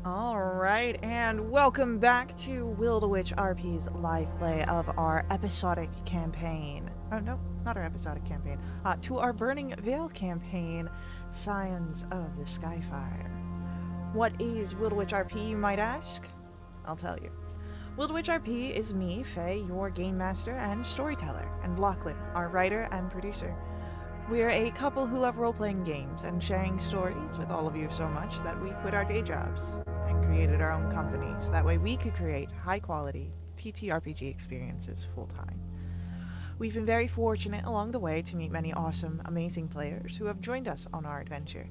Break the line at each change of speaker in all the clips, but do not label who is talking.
Alright, and welcome back to Wildewitch RP's live play of our episodic campaign. Oh, no, not our episodic campaign. To our Burning Veil campaign, Scions of the Skyfire. What is Wildewitch RP, you might ask? I'll tell you. Wildewitch RP is me, Faye, your game master and storyteller, and Lachlan, our writer and producer. We're a couple who love role-playing games and sharing stories with all of you so much that we quit our day jobs and created our own company so that way we could create high-quality TTRPG experiences full-time. We've been very fortunate along the way to meet many awesome, amazing players who have joined us on our adventure,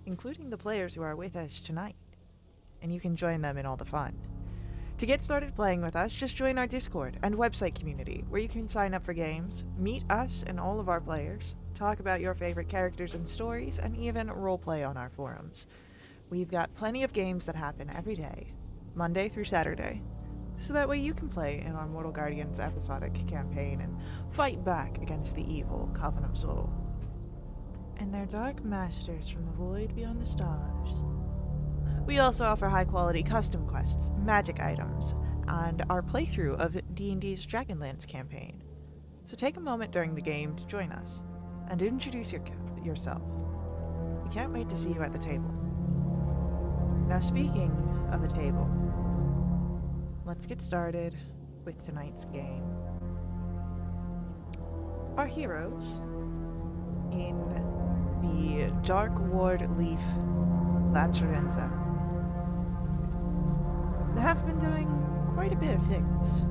including the players who are with us tonight, and you can join them in all the fun. To get started playing with us, just join our Discord and website community, where you can sign up for games, meet us and all of our players, talk about your favorite characters and stories, and even roleplay on our forums. We've got plenty of games that happen every day, Monday through Saturday, so that way you can play in our Mortal Guardians episodic campaign and fight back against the evil Coven of Soul and their dark masters from the void beyond the stars. We also offer high-quality custom quests, magic items, and our playthrough of D&D's Dragonlance campaign. So take a moment during the game to join us, and introduce yourself. We can't wait to see you at the table. Now speaking of the table, let's get started with tonight's game. Our heroes in the Dark Ward Leaf Lacerenza have been doing quite a bit of things.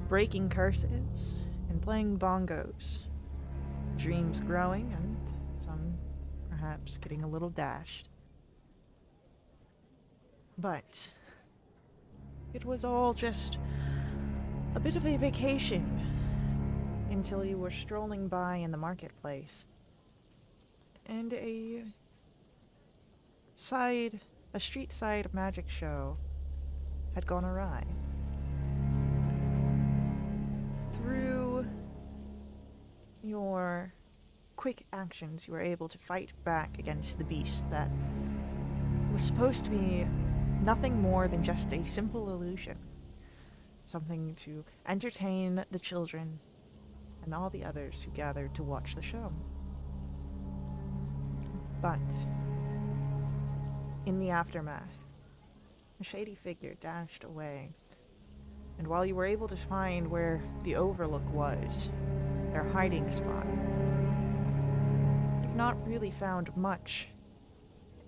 Breaking curses and playing bongos. Dreams growing and some perhaps getting a little dashed. But it was all just a bit of a vacation until you were strolling by in the marketplace and a street side magic show had gone awry. Through your quick actions, you were able to fight back against the beast that was supposed to be nothing more than just a simple illusion. Something to entertain the children and all the others who gathered to watch the show. But in the aftermath, a shady figure dashed away, and while you were able to find where the Overlook was, their hiding spot, you've not really found much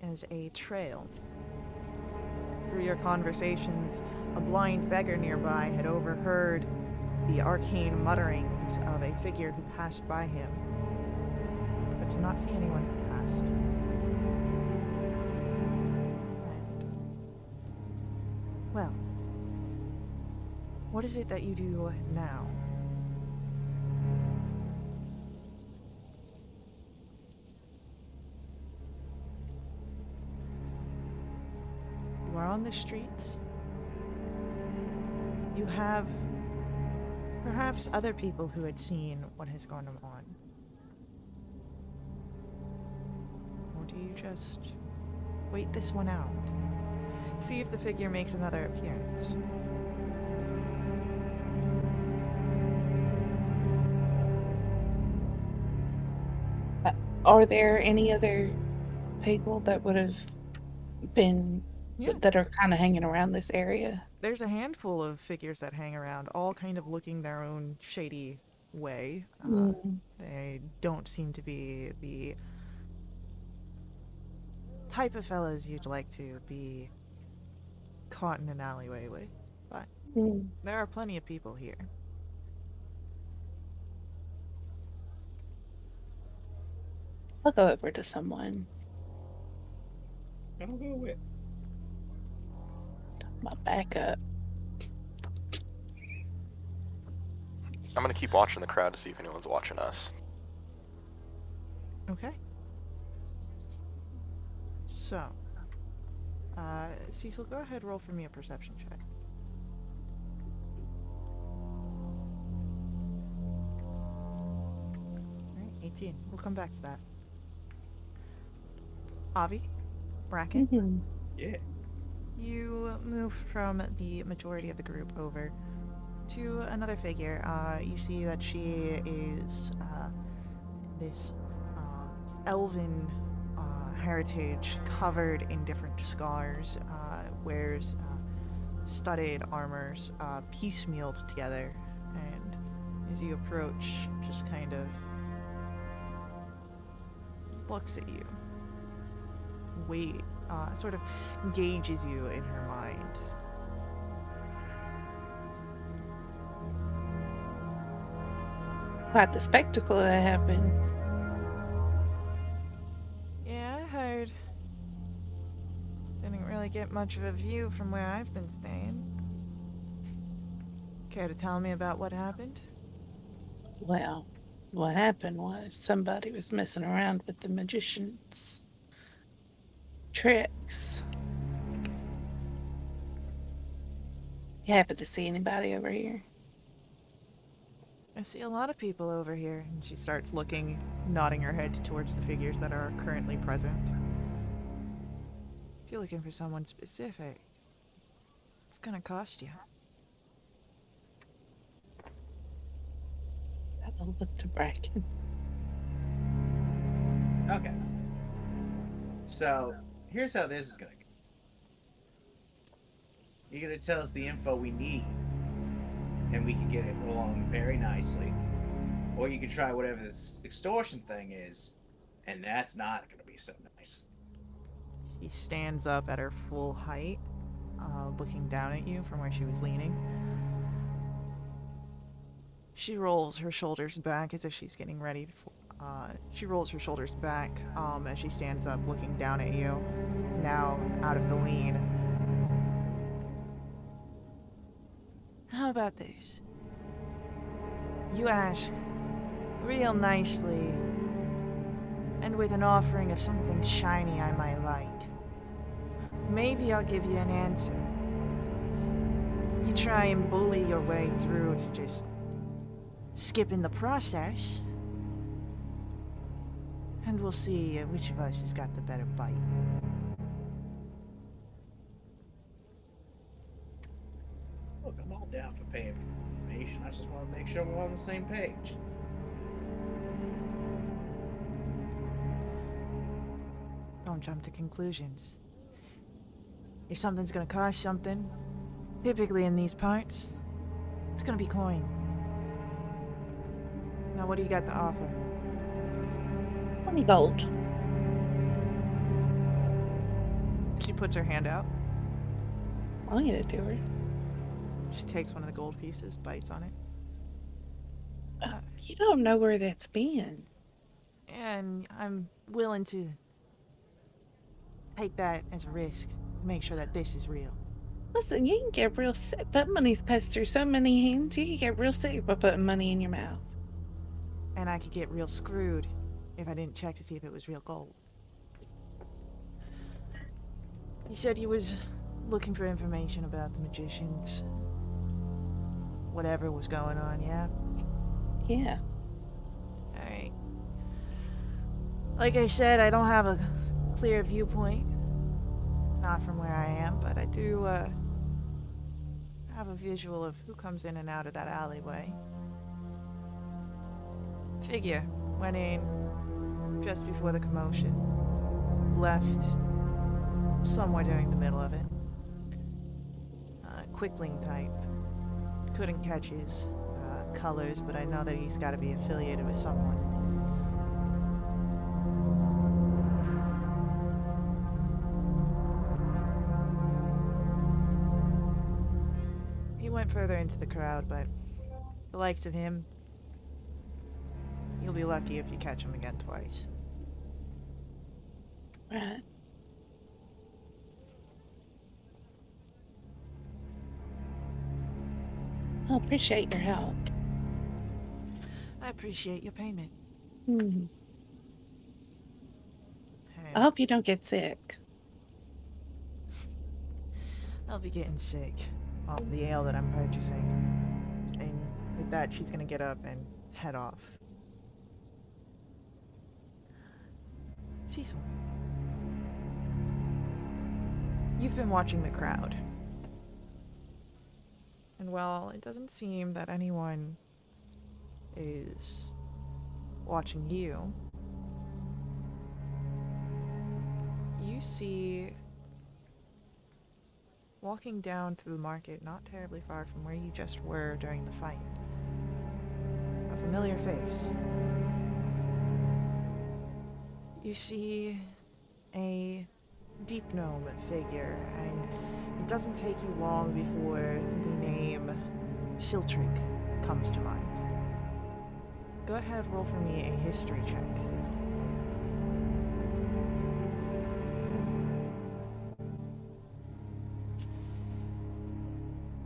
as a trail. Through your conversations, a blind beggar nearby had overheard the arcane mutterings of a figure who passed by him, but did not see anyone who passed. Well, what is it that you do now? You are on the streets. You have perhaps other people who had seen what has gone on. Or do you just wait this one out? See if the figure makes another appearance.
Are there any other people that would have been that are kind of hanging around this area?
There's a handful of figures that hang around, all kind of looking their own shady way. They don't seem to be the type of fellas you'd like to be caught in an alleyway with, but there are plenty of people here.
I'll go over to someone.
I'll go with
my backup.
I'm gonna keep watching the crowd to see if anyone's watching us.
Okay. So, Cecil, go ahead, roll for me a perception check. Alright, 18. We'll come back to that. Avi? Bracken?
Yeah.
You move from the majority of the group over to another figure. You see that she is this elven heritage covered in different scars, wears studded armors piecemealed together, and as you approach, just kind of looks at you, sort of gauges you in her mind.
Quite the spectacle that happened.
Yeah, I heard. Didn't really get much of a view from where I've been staying. Care to tell me about what happened?
Well, what happened was somebody was messing around with the magician's tricks. You happen to see anybody over here?
I see a lot of people over here. And she starts looking, nodding her head towards the figures that are currently present. If you're looking for someone specific, it's gonna cost you.
I'll look to Bracken.
Okay. So, here's how this is gonna go. You're gonna tell us the info we need, and we can get it along very nicely. Or you can try whatever this extortion thing is, and that's not gonna be so nice.
She stands up at her full height, looking down at you from where she was leaning. She rolls her shoulders back as if she's getting ready she rolls her shoulders back as she stands up, looking down at you, now out of the lean. How about this? You ask real nicely, and with an offering of something shiny I might like. Maybe I'll give you an answer. You try and bully your way through to just skipping the process, and we'll see which of us has got the better bite.
Look, I'm all down for paying for information. I just want to make sure we're on the same page.
Don't jump to conclusions. If something's gonna cost something, typically in these parts, it's gonna be coin. Now, what do you got to offer?
20 gold.
She puts her hand out.
I'll get it to her.
She takes one of the gold pieces, bites on it.
You don't know where that's been.
And I'm willing to take that as a risk, make sure that this is real.
Listen, you can get real sick. That money's passed through so many hands, you can get real sick by putting money in your mouth.
And I could get real screwed if I didn't check to see if it was real gold. He said he was looking for information about the magicians. Whatever was going on, yeah?
Yeah.
Alright. Like I said, I don't have a clear viewpoint. Not from where I am, but I do have a visual of who comes in and out of that alleyway. Figure went in just before the commotion. Left somewhere during the middle of it. Quickling type. Couldn't catch his colors, but I know that he's got to be affiliated with someone. He went further into the crowd, but the likes of him, you'll be lucky if you catch him again twice.
Right. I appreciate your help.
I appreciate your payment.
Hmm.
Hey,
I hope you don't get sick.
I'll be getting sick off the ale that I'm purchasing. And with that, she's gonna get up and head off. Cecil. You've been watching the crowd. And while it doesn't seem that anyone is watching you, you see, walking down to the market not terribly far from where you just were during the fight, a familiar face. You see a deep gnome figure, and it doesn't take you long before the name Siltric comes to mind. Go ahead, roll for me a history check, Cecil.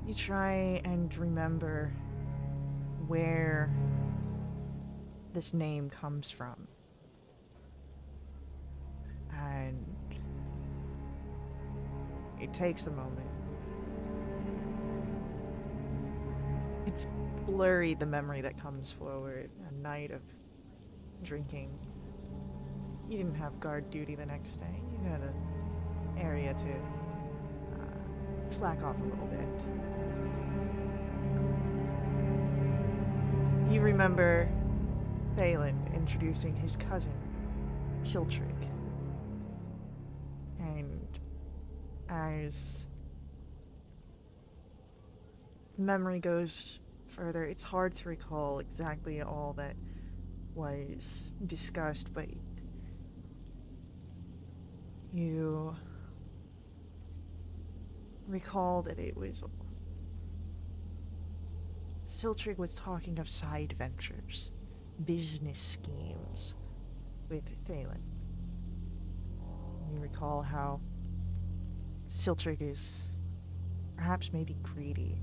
You try and remember where this name comes from. And it takes a moment. It's blurry, the memory that comes forward. A night of drinking. You didn't have guard duty the next day. You had an area to slack off a little bit. You remember Thalen introducing his cousin, Siltric. And as memory goes further, it's hard to recall exactly all that was discussed, but you recall that it was Siltric was talking of side ventures, business schemes with Thalen. You recall how Siltric is perhaps maybe greedy,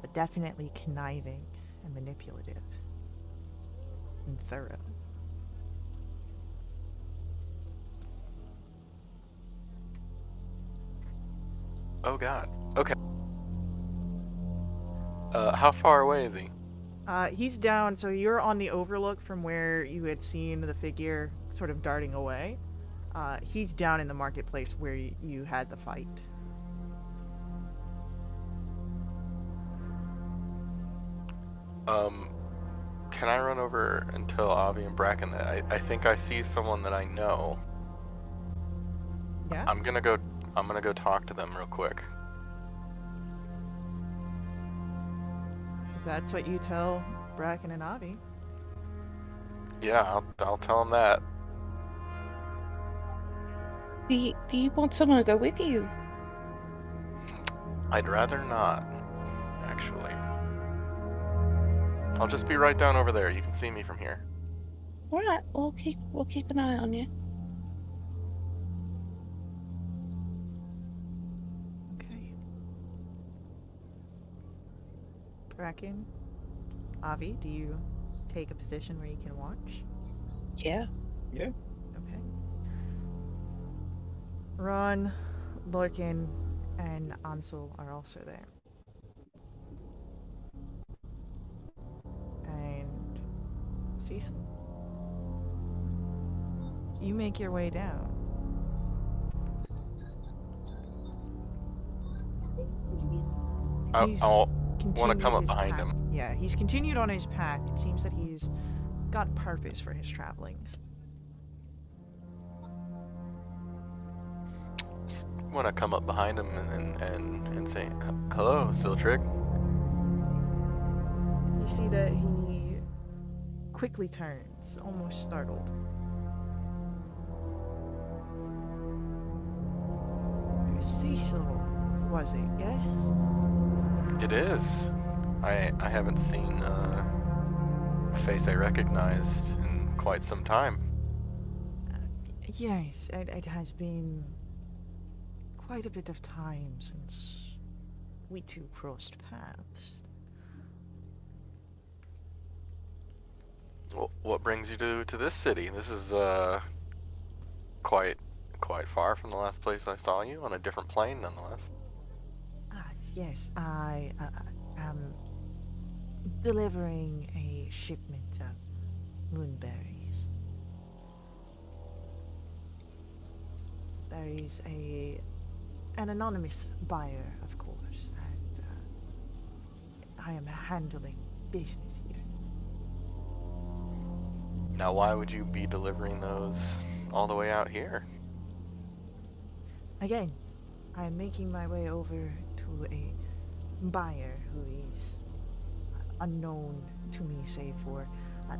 but definitely conniving and manipulative and thorough.
Oh god. Okay. How far away is he?
He's down, so you're on the overlook from where you had seen the figure sort of darting away. He's down in the marketplace where you had the fight.
Can I run over and tell Avi and Bracken that I think I see someone that I know?
Yeah?
I'm gonna go talk to them real quick.
That's what you tell Bracken and Avi.
Yeah, I'll tell them that.
Do you want someone to go with you?
I'd rather not, actually. I'll just be right down over there. You can see me from here.
All right, we'll keep an eye on you.
Okay. Bracken, Avi, do you take a position where you can watch?
Yeah.
Yeah.
Okay. Ron, Lorcan, and Ansel are also there. And Cecil. You make your way down. He's
I'll want to
continued
come up
his
behind
path.
him.
Yeah, he's continued on his path. It seems that he's got purpose for his travelings.
Just want to come up behind him and say, "Hello, Siltric."
You see that he quickly turns, almost startled. Cecil, was it? Yes?
It is. I haven't seen a face I recognized in quite some time.
Yes, it has been quite a bit of time since we two crossed paths.
Well, what brings you to this city? This is quite far from the last place I saw you, on a different plane nonetheless.
Yes, I am delivering a shipment of moonberries. There is a an anonymous buyer, of course, and I am handling business here.
Now, why would you be delivering those all the way out here?
Again, I'm making my way over to a buyer who is unknown to me, save for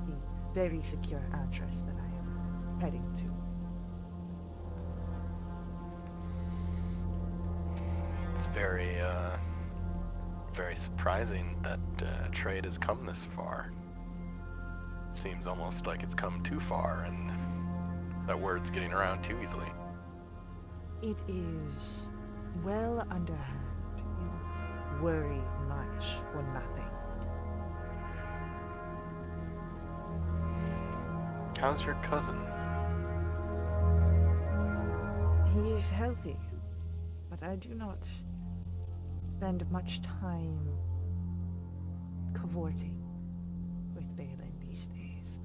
the very secure address that I am heading to.
It's very surprising that trade has come this far. Seems almost like it's come too far, and that word's getting around too easily.
It is well underhand. You worry much for nothing.
How's your cousin?
He is healthy, but I do not spend much time cavorting with Balin these days.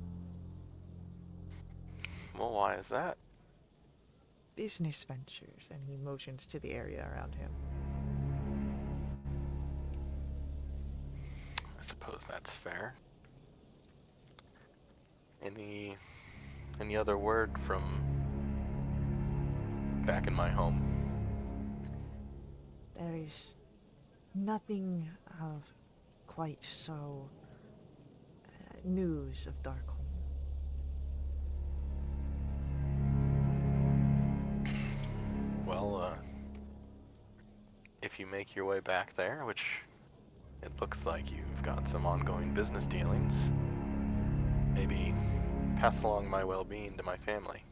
Well, why is that?
Business ventures, and he motions to the area around him.
I suppose that's fair. Any other word from back in my home?
There is nothing of quite so news of Darkholm.
Well, if you make your way back there, which it looks like you've got some ongoing business dealings, maybe pass along my well-being to my family.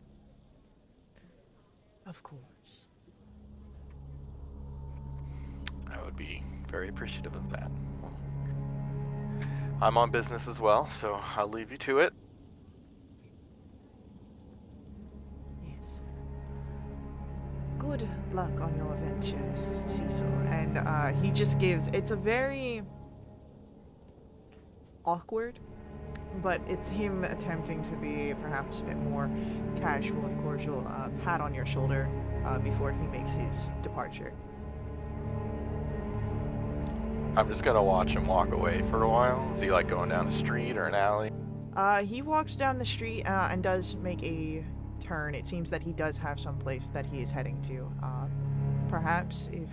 Of course.
I would be very appreciative of that. Well, I'm on business as well, so I'll leave you to it.
Yes. Good luck on your ventures, Cecil. And he just gives, it's a very awkward, but it's him attempting to be perhaps a bit more casual and cordial, pat on your shoulder before he makes his departure.
I'm just gonna watch him walk away for a while. Is he like going down the street or an alley?
He walks down the street and does make a turn. It seems that he does have some place that he is heading to. Perhaps if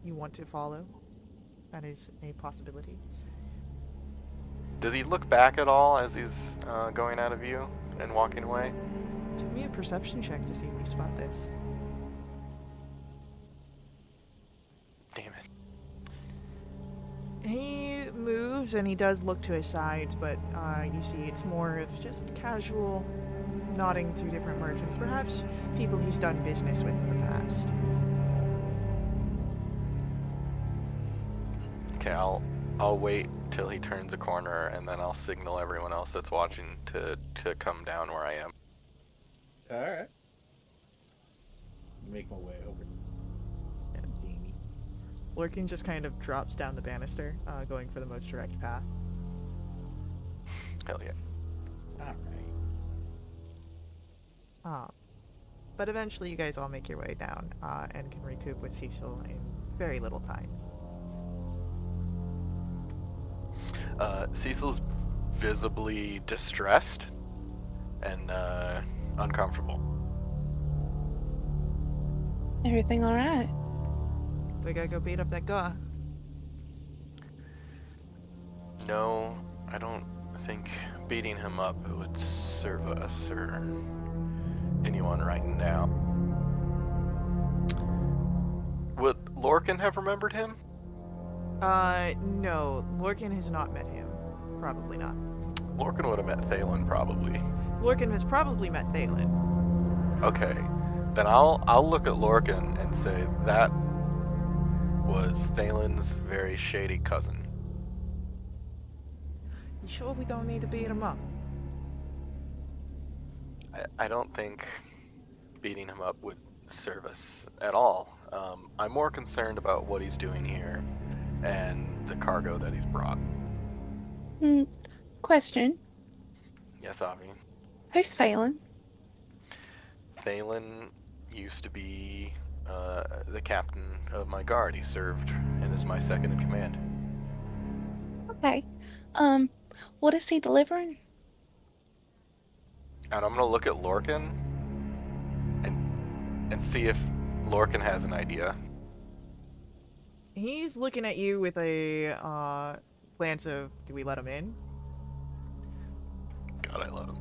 you want to follow, that is a possibility.
Does he look back at all as he's going out of view and walking away?
Give me a perception check to see if you spot this.
Damn it.
He moves and he does look to his sides, but you see it's more of just casual nodding to different merchants, perhaps people he's done business with in the past.
Okay, I'll wait till he turns a corner, and then I'll signal everyone else that's watching to come down where I am.
Alright. Make my way over.
Lurkin just kind of drops down the banister, going for the most direct path.
Hell yeah.
Alright.
But eventually you guys all make your way down and can recoup with Cecil in very little time.
Cecil's visibly distressed and uncomfortable.
Everything all right?
Do I gotta go beat up that guy?
No, I don't think beating him up would serve us or anyone right now. Would Lorcan have remembered him?
No. Lorcan has not met him. Probably not.
Lorcan would have met Thalen, probably.
Lorcan has probably met Thalen.
Okay, then I'll look at Lorcan and say that was Thalen's very shady cousin.
You sure we don't need to beat him up?
I don't think beating him up would serve us at all. I'm more concerned about what he's doing here and the cargo that he's brought.
Question.
Yes, Avi.
Who's Phelan?
Thalen used to be the captain of my guard. He served and is my second in command.
Okay. What is he delivering?
And I'm gonna look at Lorcan and see if Lorcan has an idea.
He's looking at you with a glance of, do we let him in?
God, I love him.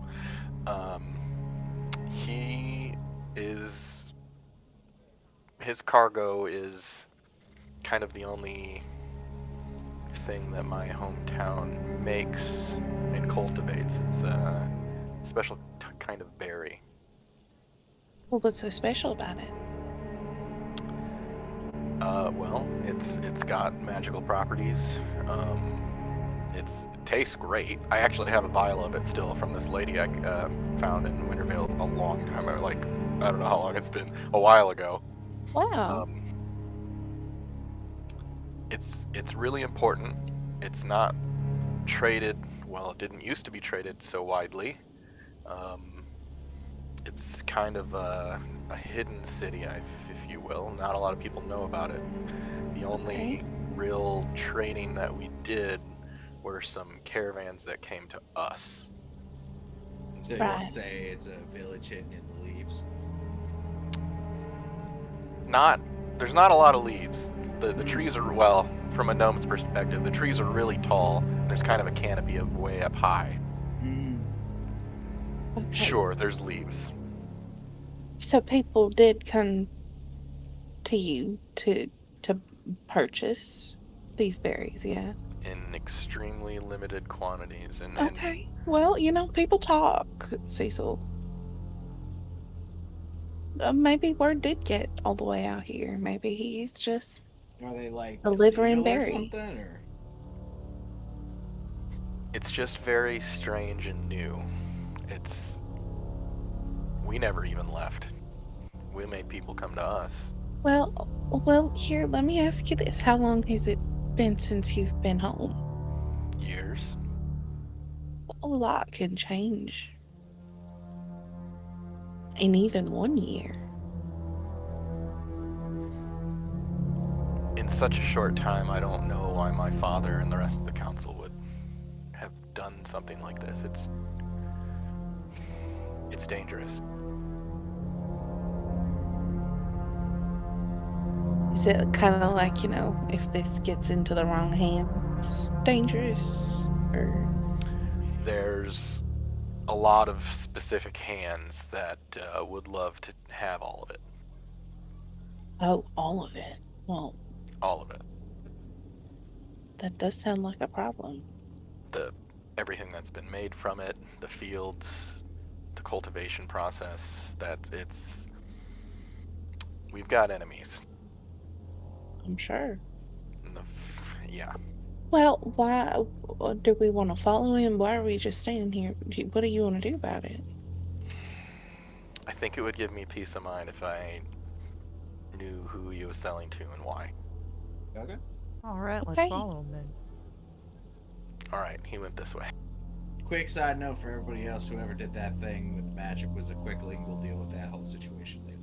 He is. His cargo is kind of the only thing that my hometown makes and cultivates. It's a special kind of berry.
Well, what's so special about it?
Well, it's got magical properties. It tastes great. I actually have a vial of it still from this lady I found in Wintervale a long time ago. Like, I don't know how long it's been. A while ago.
Wow.
It's really important. It's not traded. Well, it didn't used to be traded so widely. It's kind of a hidden city, if you will. Not a lot of people know about it. The only real trading that we did were some caravans that came to us.
So you
Right.
want to say it's a village hidden in the leaves?
There's not a lot of leaves. The trees are, well, from a gnome's perspective, the trees are really tall. There's kind of a canopy of way up high.
Okay.
Sure, there's leaves.
So people did come to you to purchase these berries, yeah.
In extremely limited quantities, and
Okay. Well, people talk, Cecil. Maybe word did get all the way out here. Maybe he's just
Are they like
delivering
illegal or
berries.
something? Or?
it's just very strange and new. We never even left. We made people come to us.
Well, here, let me ask you this. How long has it been since you've been home?
Years.
A lot can change in even 1 year.
In such a short time, I don't know why my father and the rest of the council would have done something like this. It's dangerous.
Is it kind of like, if this gets into the wrong hands, dangerous? Or
There's a lot of specific hands that would love to have all of it.
oh, all of it? Well,
All of it.
that does sound like a problem.
Everything that's been made from it, the fields, the cultivation process, we've got enemies.
I'm sure.
Yeah.
Well, why do we want to follow him? Why are we just standing here? What do you want to do about it?
I think it would give me peace of mind if I knew who he was selling to and why.
Okay.
All right, let's
Okay.
follow him then.
All right, he went this way.
Quick side note for everybody else: whoever did that thing with magic was a quickling. We'll deal with that whole situation later.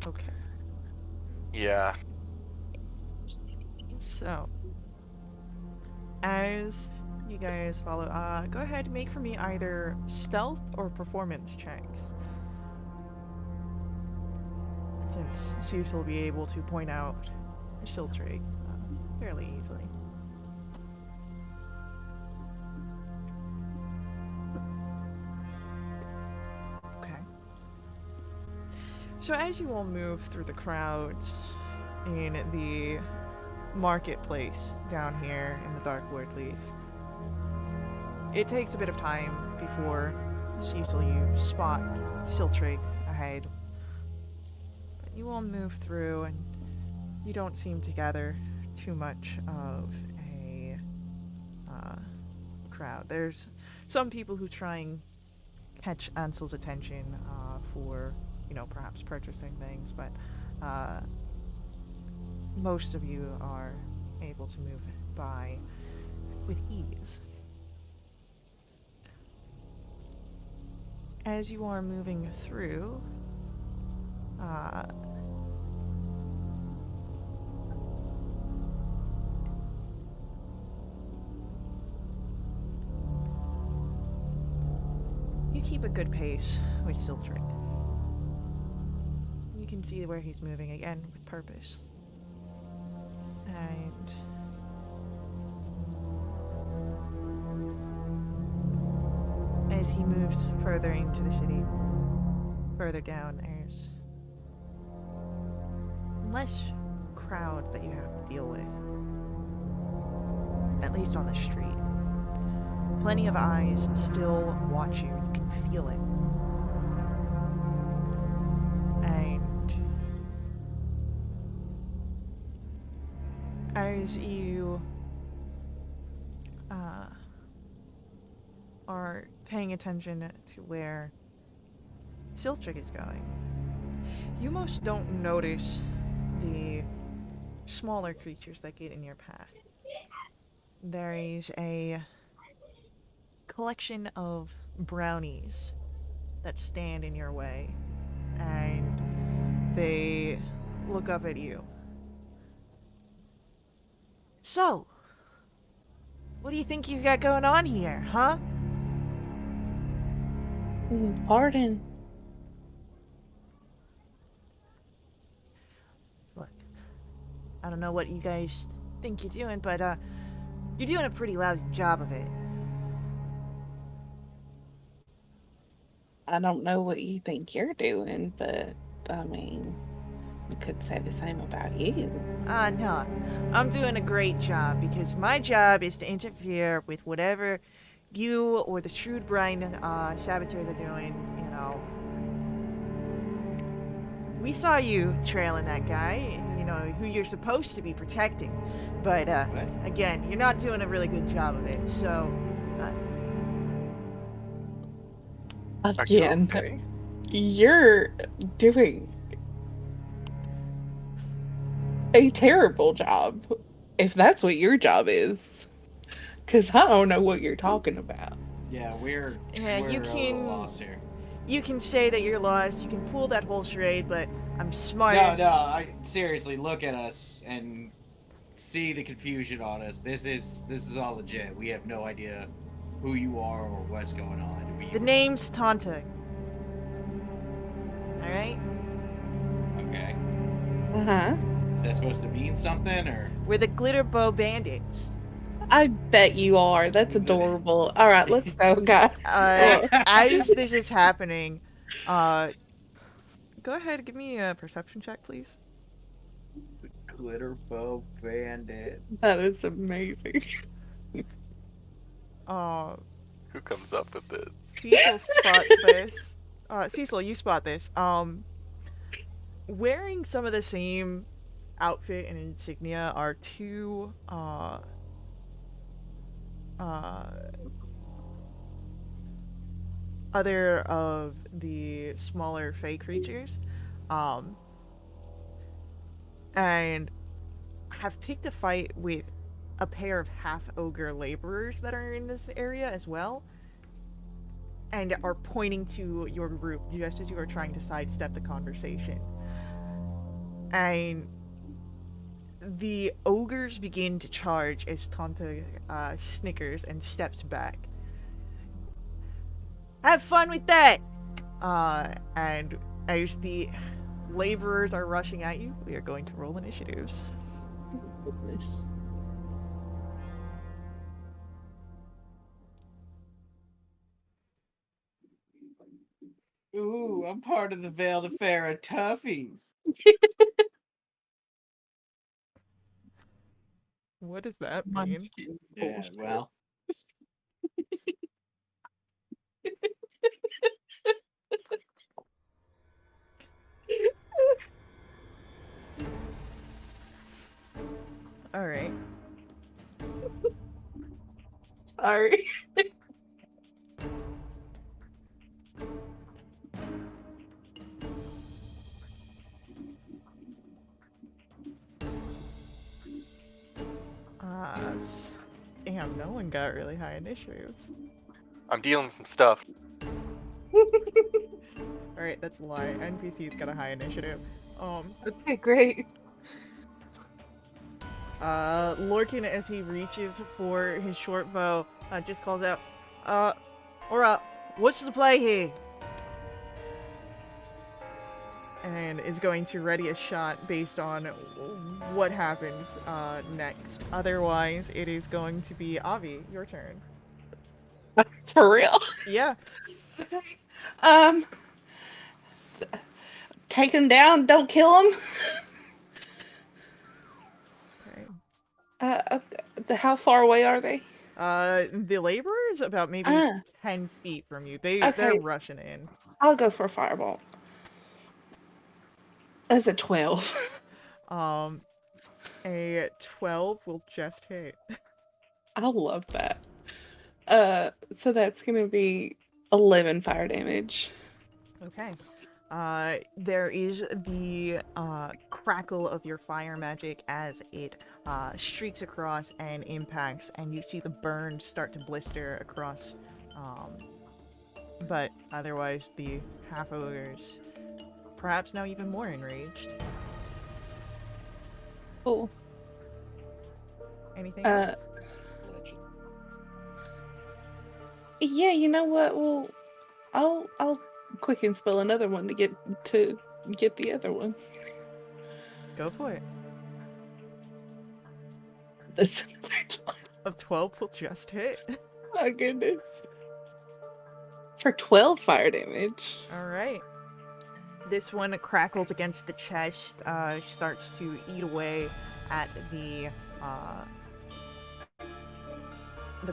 Okay.
Yeah.
So, as you guys follow, go ahead and make for me either stealth or performance checks. Since Cecil will be able to point out your skill trait fairly easily. Okay. So as you all move through the crowds in the marketplace down here in the Dark Leaf, it takes a bit of time before Cecil you spot Siltrate ahead. But you all move through and you don't seem to gather too much of a crowd. There's some people who try and catch Ansel's attention for, perhaps purchasing things, but most of you are able to move by with ease. As you are moving through, You keep a good pace with Siltrick. You can see where he's moving again with purpose. And as he moves further into the city, further down, there's less crowd that you have to deal with. At least on the street. Plenty of eyes still watch you. You can feel it. And as you are paying attention to where Siltrick is going, you most don't notice the smaller creatures that get in your path. There is a collection of brownies that stand in your way, and they look up at you. So, what do you think you got going on here, huh?
Pardon.
Look, I don't know what you guys think you're doing, but you're doing a pretty lousy job of it.
I don't know what you think you're doing, but I mean, I could say the same about you.
No. I'm doing a great job because my job is to interfere with whatever you or the shrewd brain saboteurs are doing, you know. We saw you trailing that guy, you know, who you're supposed to be protecting. But, again, you're not doing a really good job of it, so...
Again,
okay?
you're doing a terrible job, if that's what your job is. Because I don't know what you're talking about.
Yeah, we're
you
a little
can
lost here.
You can say that you're lost, you can pull that whole charade, but I'm smart.
No, I seriously look at us and see the confusion on us. This is all legit. We have no idea who you are or what's going on.
The name's Tanta. Alright?
Okay.
Uh-huh.
Is that supposed to mean something, or?
We're the Glitter Bow Bandits.
I bet you are. That's adorable. All right, let's go, guys.
As this is happening, go ahead and give me a perception check, please.
Glitter Bow Bandits.
That is amazing.
Who comes up with this?
Cecil spot this. Cecil, you spot this. Wearing some of the same outfit and insignia are two, other of the smaller fey creatures, and have picked a fight with a pair of half-ogre laborers that are in this area as well, and are pointing to your group just as you are trying to sidestep the conversation. And the ogres begin to charge as Tanta snickers and steps back. Have fun with that! And as the laborers are rushing at you, we are going to roll initiatives.
Goodness.
Ooh, I'm part of the Veiled Affair of Toughies.
What does that mean?
Yeah, well.
Alright.
Sorry.
Damn, no one got really high initiatives.
I'm dealing with some stuff.
Alright, that's a lie. NPC's got a high initiative.
Okay, great.
Lorcan, as he reaches for his short bow, just calls out, alright, what's the play here? And is going to ready a shot based on what happens next. Otherwise, it is going to be Avi, your turn.
For real.
Yeah.
Um, take him down. Don't kill him.
Okay.
How far away are they?
The laborers about maybe 10 feet from you. They're
Okay.
rushing in.
I'll go for a fireball. That's a 12.
A 12 will just hit.
I love that. So that's gonna be 11 fire damage.
Okay. There is the crackle of your fire magic as it streaks across and impacts, and you see the burns start to blister across. But otherwise, the half ogres, perhaps now even more enraged.
Cool.
Anything else?
Legend.
Yeah, you know what? Well, I'll quicken spell another one to get the other one.
Go for it.
That's another 12.
A 12 will just hit.
My goodness. For 12 fire damage.
Alright. This one crackles against the chest, starts to eat away at the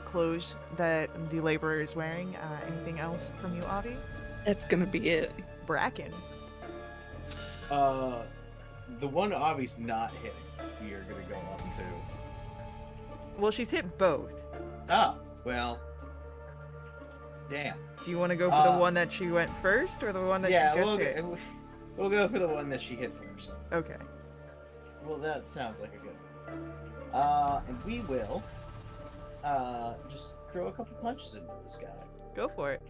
clothes that the laborer is wearing. Anything else from you, Avi?
That's gonna be it.
Bracken.
The one Avi's not hitting, we are gonna go up to.
Well, she's hit both.
Oh, well. Damn.
Do you want to go for the one that she went first, or the one that she just hit?
We'll go for the one that she hit first.
Okay.
Well, that sounds like a good one. And we will, just throw a couple punches into this guy.
Go for it.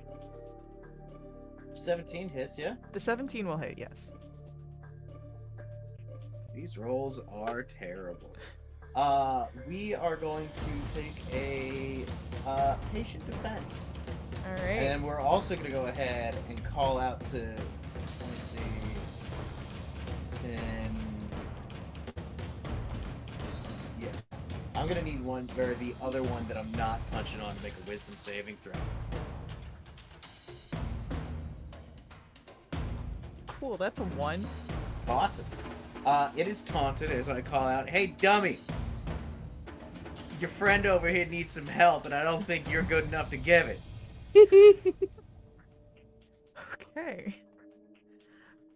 17 hits, yeah?
The 17 will hit, yes.
These rolls are terrible. We are going to take a patient defense.
Alright.
And we're also going to go ahead and call out to, let me see, 10, yeah. I'm going to need one for the other one that I'm not punching on to make a wisdom saving throw.
Cool, that's a 1.
Awesome. It is taunted as I call out, "Hey, dummy! Your friend over here needs some help, and I don't think you're good enough to give it."
Okay.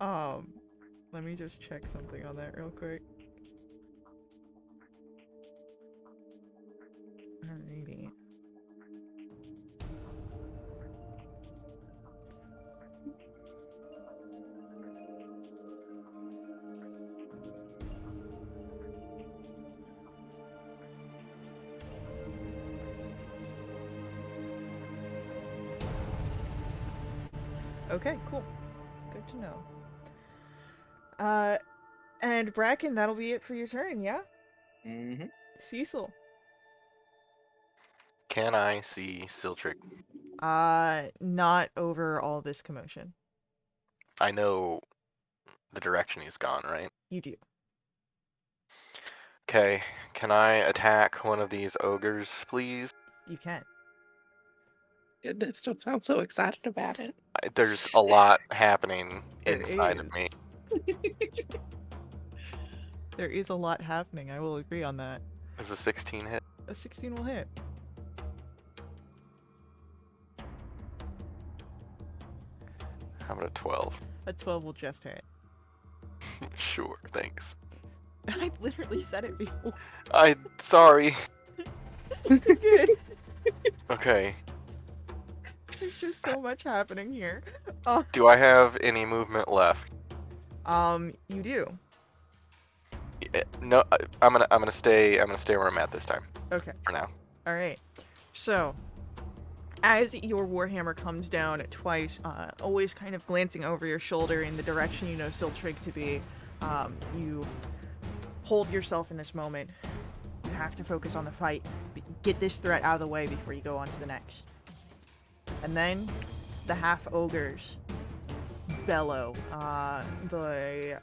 Let me just check something on that real quick. Alrighty. Okay, cool. Good to know. And Bracken, that'll be it for your turn, yeah?
Mm-hmm.
Cecil.
Can I see Siltric?
Not over all this commotion.
I know the direction he's gone, right?
You do.
Okay, can I attack one of these ogres, please?
You can.
Goodness, don't sound so excited about it.
There's a lot happening
There
inside of me.
There is a lot happening, I will agree on that.
Is a 16 hit?
A 16 will hit.
How about a 12?
A 12 will just hit.
Sure, thanks.
I literally said it before.
Sorry.
You're good.
Okay.
There's just so much happening here.
Do I have any movement left?
You do.
No, I'm gonna stay where I'm at this time.
Okay.
For now.
All right. So, as your warhammer comes down twice, always kind of glancing over your shoulder in the direction you know Siltrig to be, you hold yourself in this moment. You have to focus on the fight. Get this threat out of the way before you go on to the next. And then the half ogres bellow. They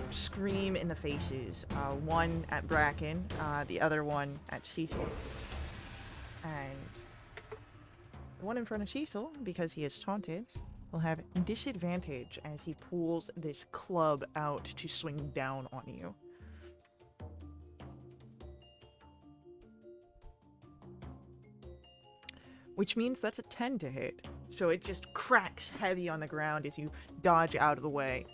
scream in the faces. One at Bracken, the other one at Cecil. And the one in front of Cecil, because he is taunted, will have disadvantage as he pulls this club out to swing down on you. Which means that's a 10 to hit. So it just cracks heavy on the ground as you dodge out of the way.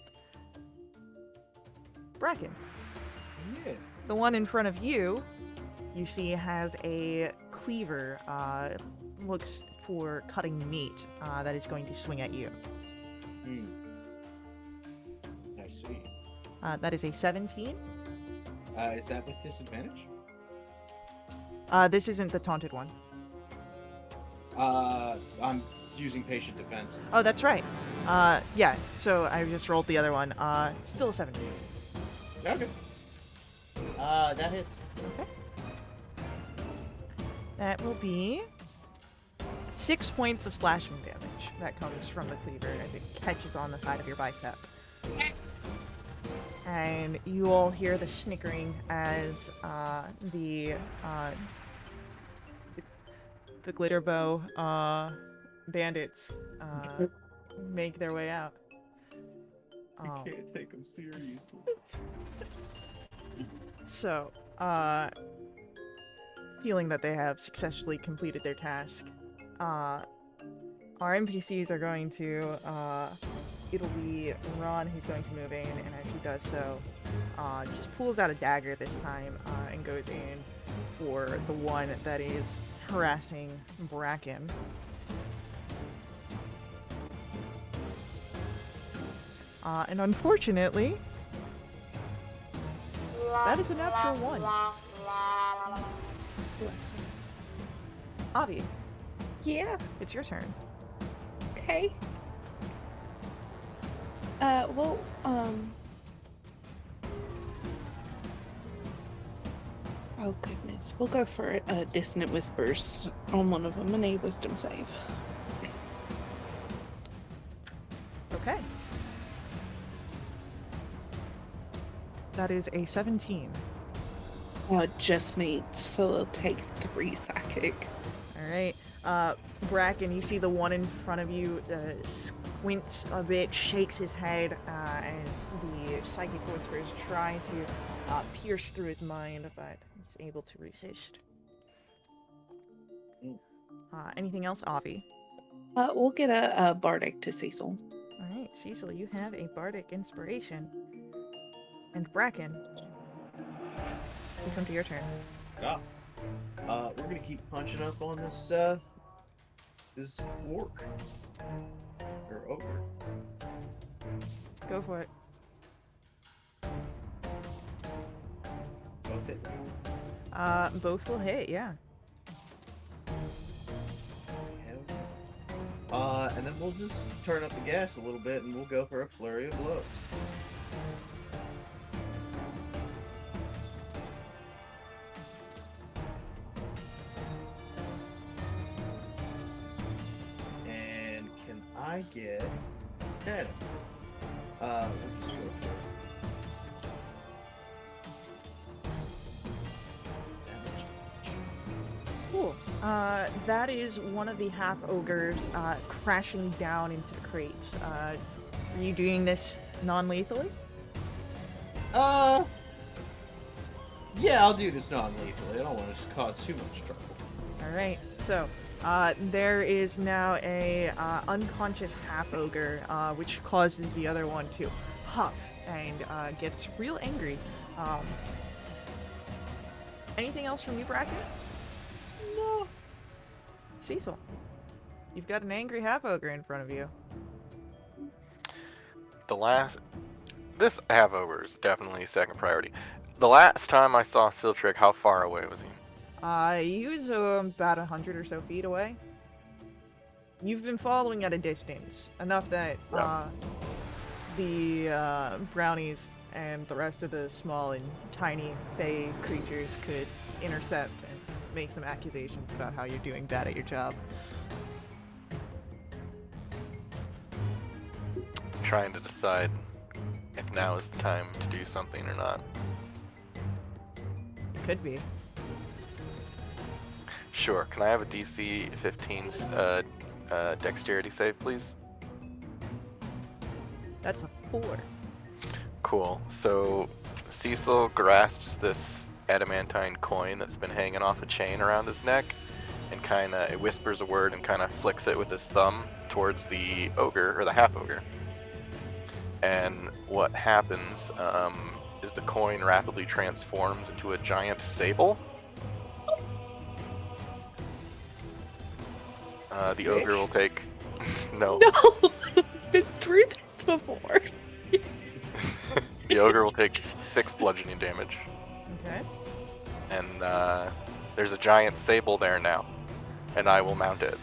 Bracken.
Yeah.
The one in front of you, you see has a cleaver, looks for cutting meat, that is going to swing at you.
I see.
That is a 17.
Is that with disadvantage?
This isn't the taunted one.
I'm using patient defense.
Oh, that's right. Yeah, so I just rolled the other one. Still a 17.
Okay. That hits.
Okay. That will be 6 points of slashing damage that comes from the cleaver as it catches on the side of your bicep. And you all hear the snickering as the glitter bow bandits make their way out.
I can't take them seriously.
So, feeling that they have successfully completed their task, our NPCs are going to, it'll be Ron who's going to move in, and as she does so, just pulls out a dagger this time, and goes in for the one that is harassing Bracken. And unfortunately, that is a natural 1. Avi,
Yeah.
it's your turn.
Okay. Oh goodness. We'll go for Dissonant Whispers on one of them and a Wisdom save.
Okay. That is a 17.
Just meets, so they'll take 3 psychic.
Alright. Bracken, you see the one in front of you squints a bit, shakes his head as the psychic whispers try to pierce through his mind, but he's able to resist. Anything else, Avi?
We'll get a Bardic to Cecil.
Alright, Cecil, you have a bardic inspiration. And Bracken, we come to your turn.
Ah. We're gonna keep punching up on this this orc or ogre.
Go for it.
Both hit.
Both will hit, yeah.
And then we'll just turn up the gas a little bit and we'll go for a flurry of blows. And can I get 10? We'll just go for it.
Cool. That is one of the half ogres crashing down into the crates. Are you doing this non-lethally?
Yeah, I'll do this non-lethally. I don't want to cause too much trouble.
All right. So there is now a unconscious half ogre, which causes the other one to huff and gets real angry. Anything else from you, Bracken?
No.
Cecil, you've got an angry half ogre in front of you.
This half ogre is definitely second priority. The last time I saw Siltrick, how far away was he?
He was about 100 or so feet away. you've been following at a distance, enough that
Yeah.
the brownies and the rest of the small and tiny fey creatures could intercept and make some accusations about how you're doing bad at your job.
Trying to decide if now is the time to do something or not.
It could be.
Sure. Can I have a DC 15's dexterity save, please?
That's a 4.
Cool. So Cecil grasps this adamantine coin that's been hanging off a chain around his neck, and it whispers a word and kind of flicks it with his thumb towards the ogre, or the half ogre. And what happens is the coin rapidly transforms into a giant sable. The ogre will take no.
No, I've been through this before.
The ogre will take 6 bludgeoning damage,
Okay.
and there's a giant sable there now, and I will mount it.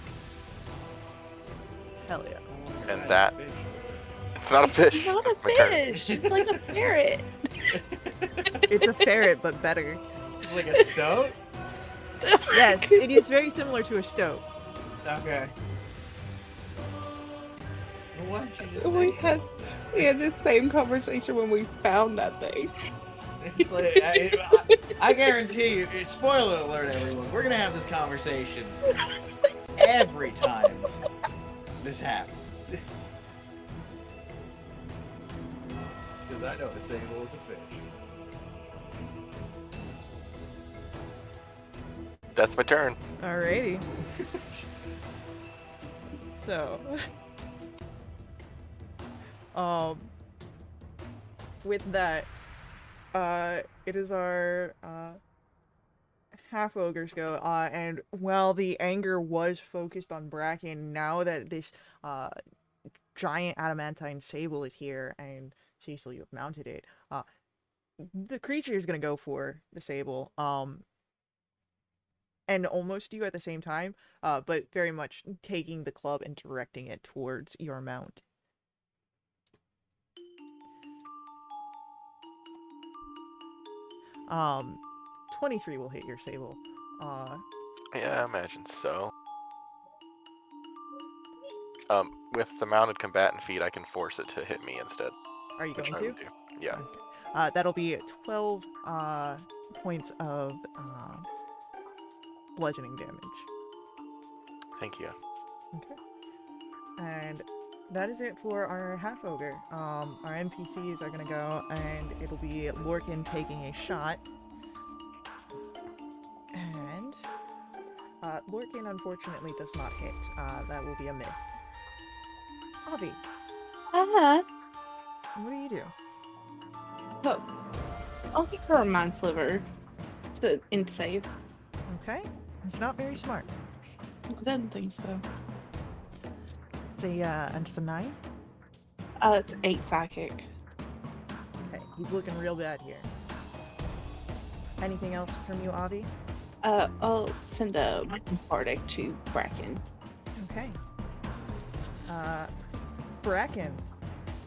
Hell yeah.
And that it's not a fish.
It's not a
My turn.
fish. It's like a ferret.
It's a ferret, but better.
It's like a stoat?
Yes, it is very similar to a stoat.
Okay. Well, why don't you just
We
say
had
something?
we had this same conversation when we found that thing.
It's like, I guarantee you, spoiler alert everyone, we're gonna have this conversation every time this happens. Because I know a sable is a fish.
That's my turn.
Alrighty. So, with that, it is our half ogres go. And while the anger was focused on Bracken, now that this giant adamantine sable is here, and Cecil, you have mounted it, the creature is gonna go for the sable. And almost you at the same time, but very much taking the club and directing it towards your mount. Um, 23 will hit your sable.
Yeah, I imagine so. With the mounted combatant feat, I can force it to hit me instead,
Are you
which
going
I
to?
would do. Yeah.
Okay. That'll be 12 points of bludgeoning damage.
Thank you.
Okay. And that is it for our half ogre. Our NPCs are gonna go, and it'll be Lorcan taking a shot. And Lorcan unfortunately does not hit. That will be a miss. Avi,
Ah,
what do you do?
oh, I'll give her a mind sliver to in save.
Okay. It's not very smart.
I didn't think so.
It's a 9.
It's 8 psychic.
Okay, he's looking real bad here. Anything else from you, Avi?
I'll send a bardic to Bracken.
Okay. Bracken,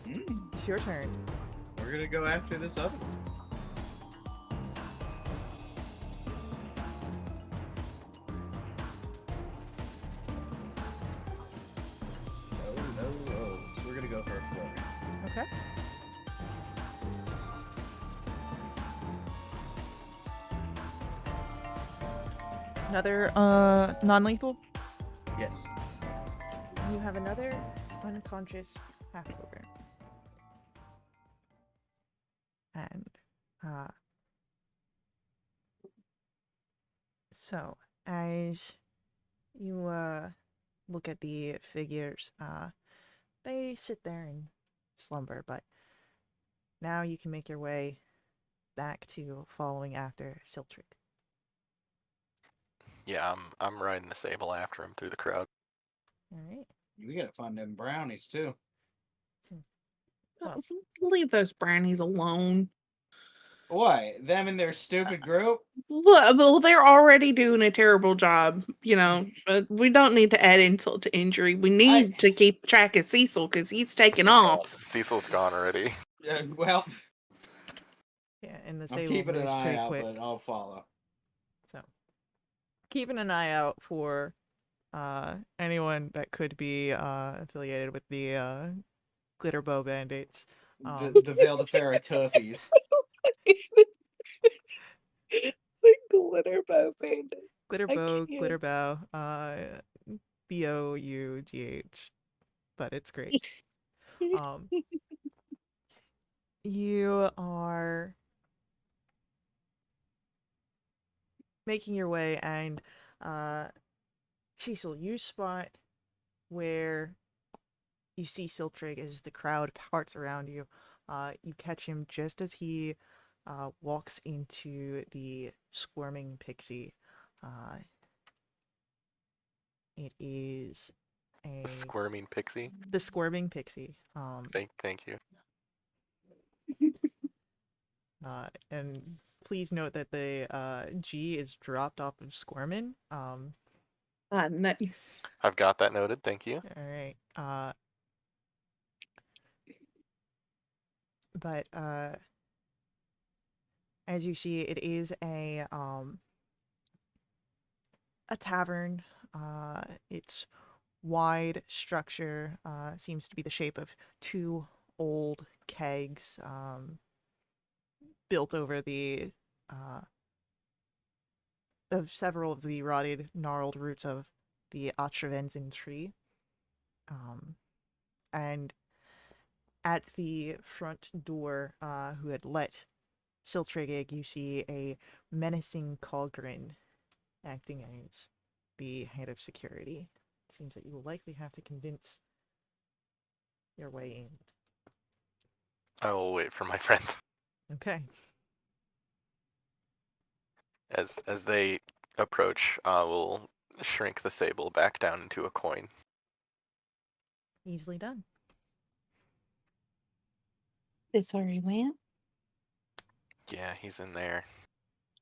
Mm,
it's your turn.
we're gonna go after this other one. Oh. So we're gonna go for a quarter.
Okay. Another non-lethal.
Yes.
You have another unconscious half ogre. And so as you look at the figures, they sit there and slumber, but now you can make your way back to following after Siltric.
Yeah, I'm riding the sable after him through the crowd.
All right.
We gotta find them brownies too.
Well,
Leave those brownies alone.
What? Them and their stupid group?
Well, they're already doing a terrible job, but we don't need to add insult to injury. We need to keep track of Cecil because he's taking off.
Cecil's gone already.
Well,
Yeah, and the
I'm
Sable
keeping an
moves
eye
pretty
out,
quick.
but I'll follow.
So, keeping an eye out for anyone that could be affiliated with the glitter bow bandits.
The Veil de Fairy Tuffies.
The glitter bow bandit.
Glitter
I
bow,
can't.
glitter bow, Bough, but it's great. You are making your way, and Cecil, you spot where you see Siltrig as the crowd parts around you. You catch him just as he walks into the squirming pixie. It is
The squirming pixie.
the squirming pixie.
Thank you.
And please note that the G is dropped off of squirmin.
Nice.
I've got that noted. Thank you.
All right. But as you see, it is a tavern. Its wide structure seems to be the shape of two old kegs built over the of several of the rotted, gnarled roots of the Atravensin tree. And at the front door, who had let Siltrigig, you see a menacing Colgrin acting as the head of security. It seems that you will likely have to convince your way in.
I will wait for my friends.
Okay.
As they approach, we'll shrink the sable back down into a coin.
Easily done.
This where he went?
Yeah, he's in there.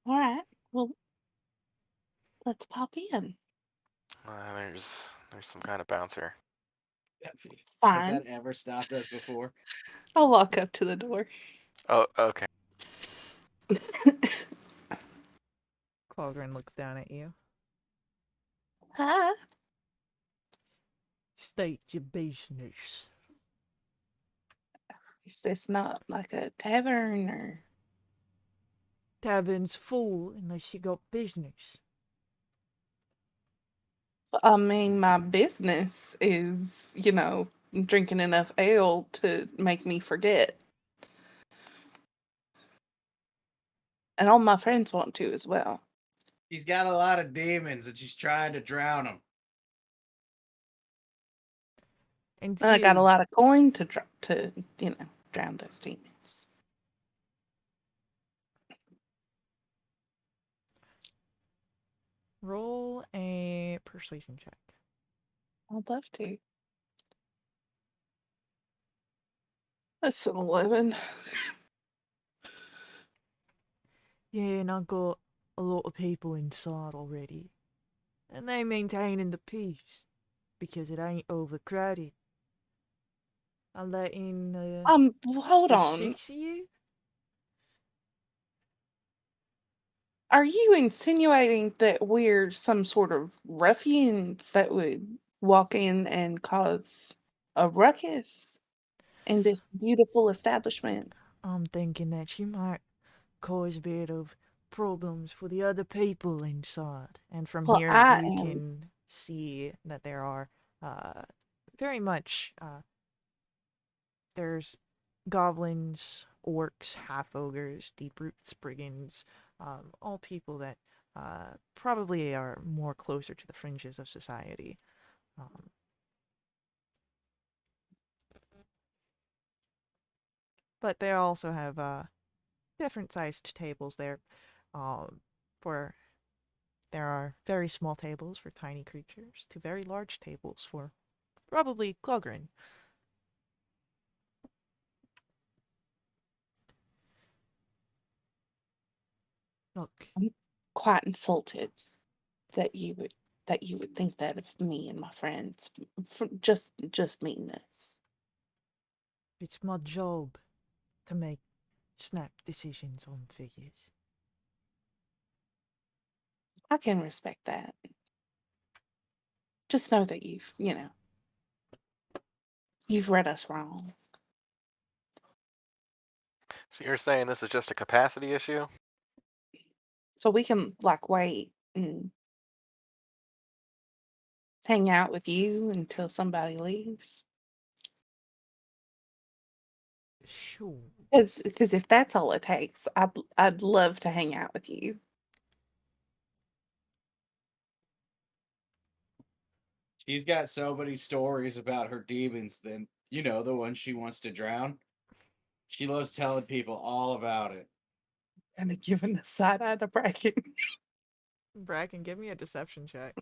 All right. Well, let's pop in.
There's some kind of bouncer.
It's
Has
fine.
that ever stopped us before?
I'll walk up to the door.
Oh, okay.
Colgrin looks down at you.
Hi.
State your business.
Is this not like a tavern or?
Tavern's full unless you got business.
I mean, my business is, drinking enough ale to make me forget. And all my friends want to as well.
She's got a lot of demons and she's trying to drown them.
And
I got a
you,
lot of coin to drown those demons.
roll a persuasion check.
I'd love to. That's an 11.
Yeah, and I got a lot of people inside already. And they maintaining the peace. Because it ain't overcrowded. I let in
Hold
the
on.
6 of you.
Are you insinuating that we're some sort of ruffians that would walk in and cause a ruckus in this beautiful establishment?
I'm thinking that you might cause a bit of problems for the other people inside. And from
Well,
here,
I
you
am.
can see that there are very much there's goblins, orcs, half ogres, deep root spriggans, all people that probably are more closer to the fringes of society. But they also have different sized tables there. For there are very small tables for tiny creatures to very large tables for probably Clogrin. Look,
I'm quite insulted that you would think that of me and my friends from just meeting this.
it's my job to make snap decisions on figures.
I can respect that. Just know that you've read us wrong.
So you're saying this is just a capacity issue?
So we can like wait and hang out with you until somebody leaves.
Sure.
Because if that's all it takes, I'd love to hang out with you.
She's got so many stories about her demons, then, the one she wants to drown. She loves telling people all about it.
Kind of giving the side eye to Bracken.
Bracken, give me a deception check.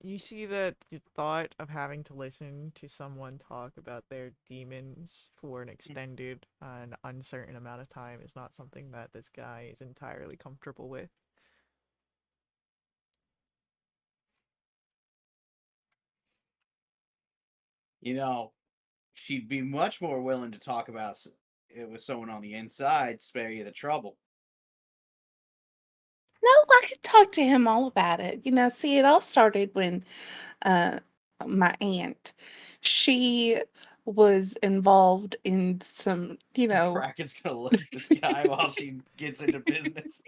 You see that the thought of having to listen to someone talk about their demons for an extended and uncertain amount of time is not something that this guy is entirely comfortable with.
She'd be much more willing to talk about it with someone on the inside, spare you the trouble.
No, I could talk to him all about it. See, it all started when my aunt, she was involved in some,
Bracken's gonna look at this guy while she gets into business.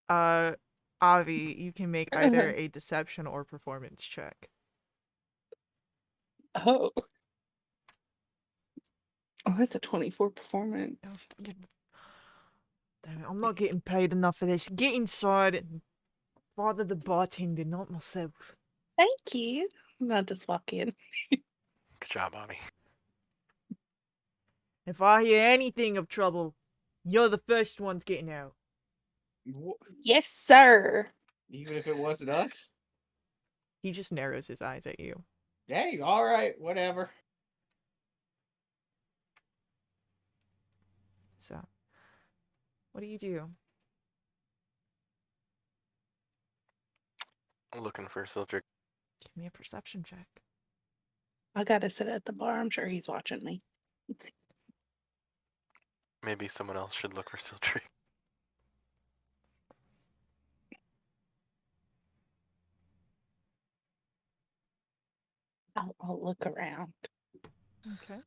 Avi, you can make either a deception or performance check.
oh. Oh, that's a 24 performance.
Damn it, I'm not getting paid enough for this. Get inside and bother the bartender, not myself.
Thank you. I'll just walk in.
Good job, Bobby.
If I hear anything of trouble, you're the first ones getting out.
Yes, sir.
Even if it wasn't us?
He just narrows his eyes at you.
Hey, all right, whatever.
So, what do you do?
I'm looking for Sildrick.
Give me a perception check.
I gotta sit at the bar. I'm sure he's watching me.
Maybe someone else should look for Sildrick.
I'll look around.
Okay.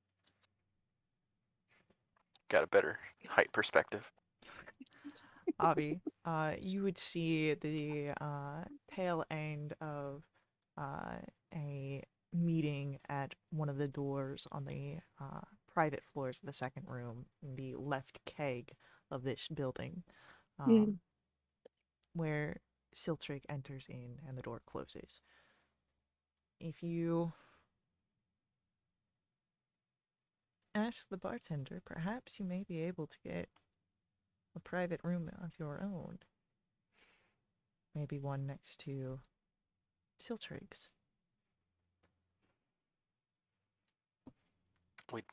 Got a better height perspective.
Avi, you would see the tail end of a meeting at one of the doors on the private floors of the second room in the left keg of this building, where Siltrick enters in and the door closes. If you ask the bartender, perhaps you may be able to get a private room of your own. Maybe one next to Siltrick's.
Wait,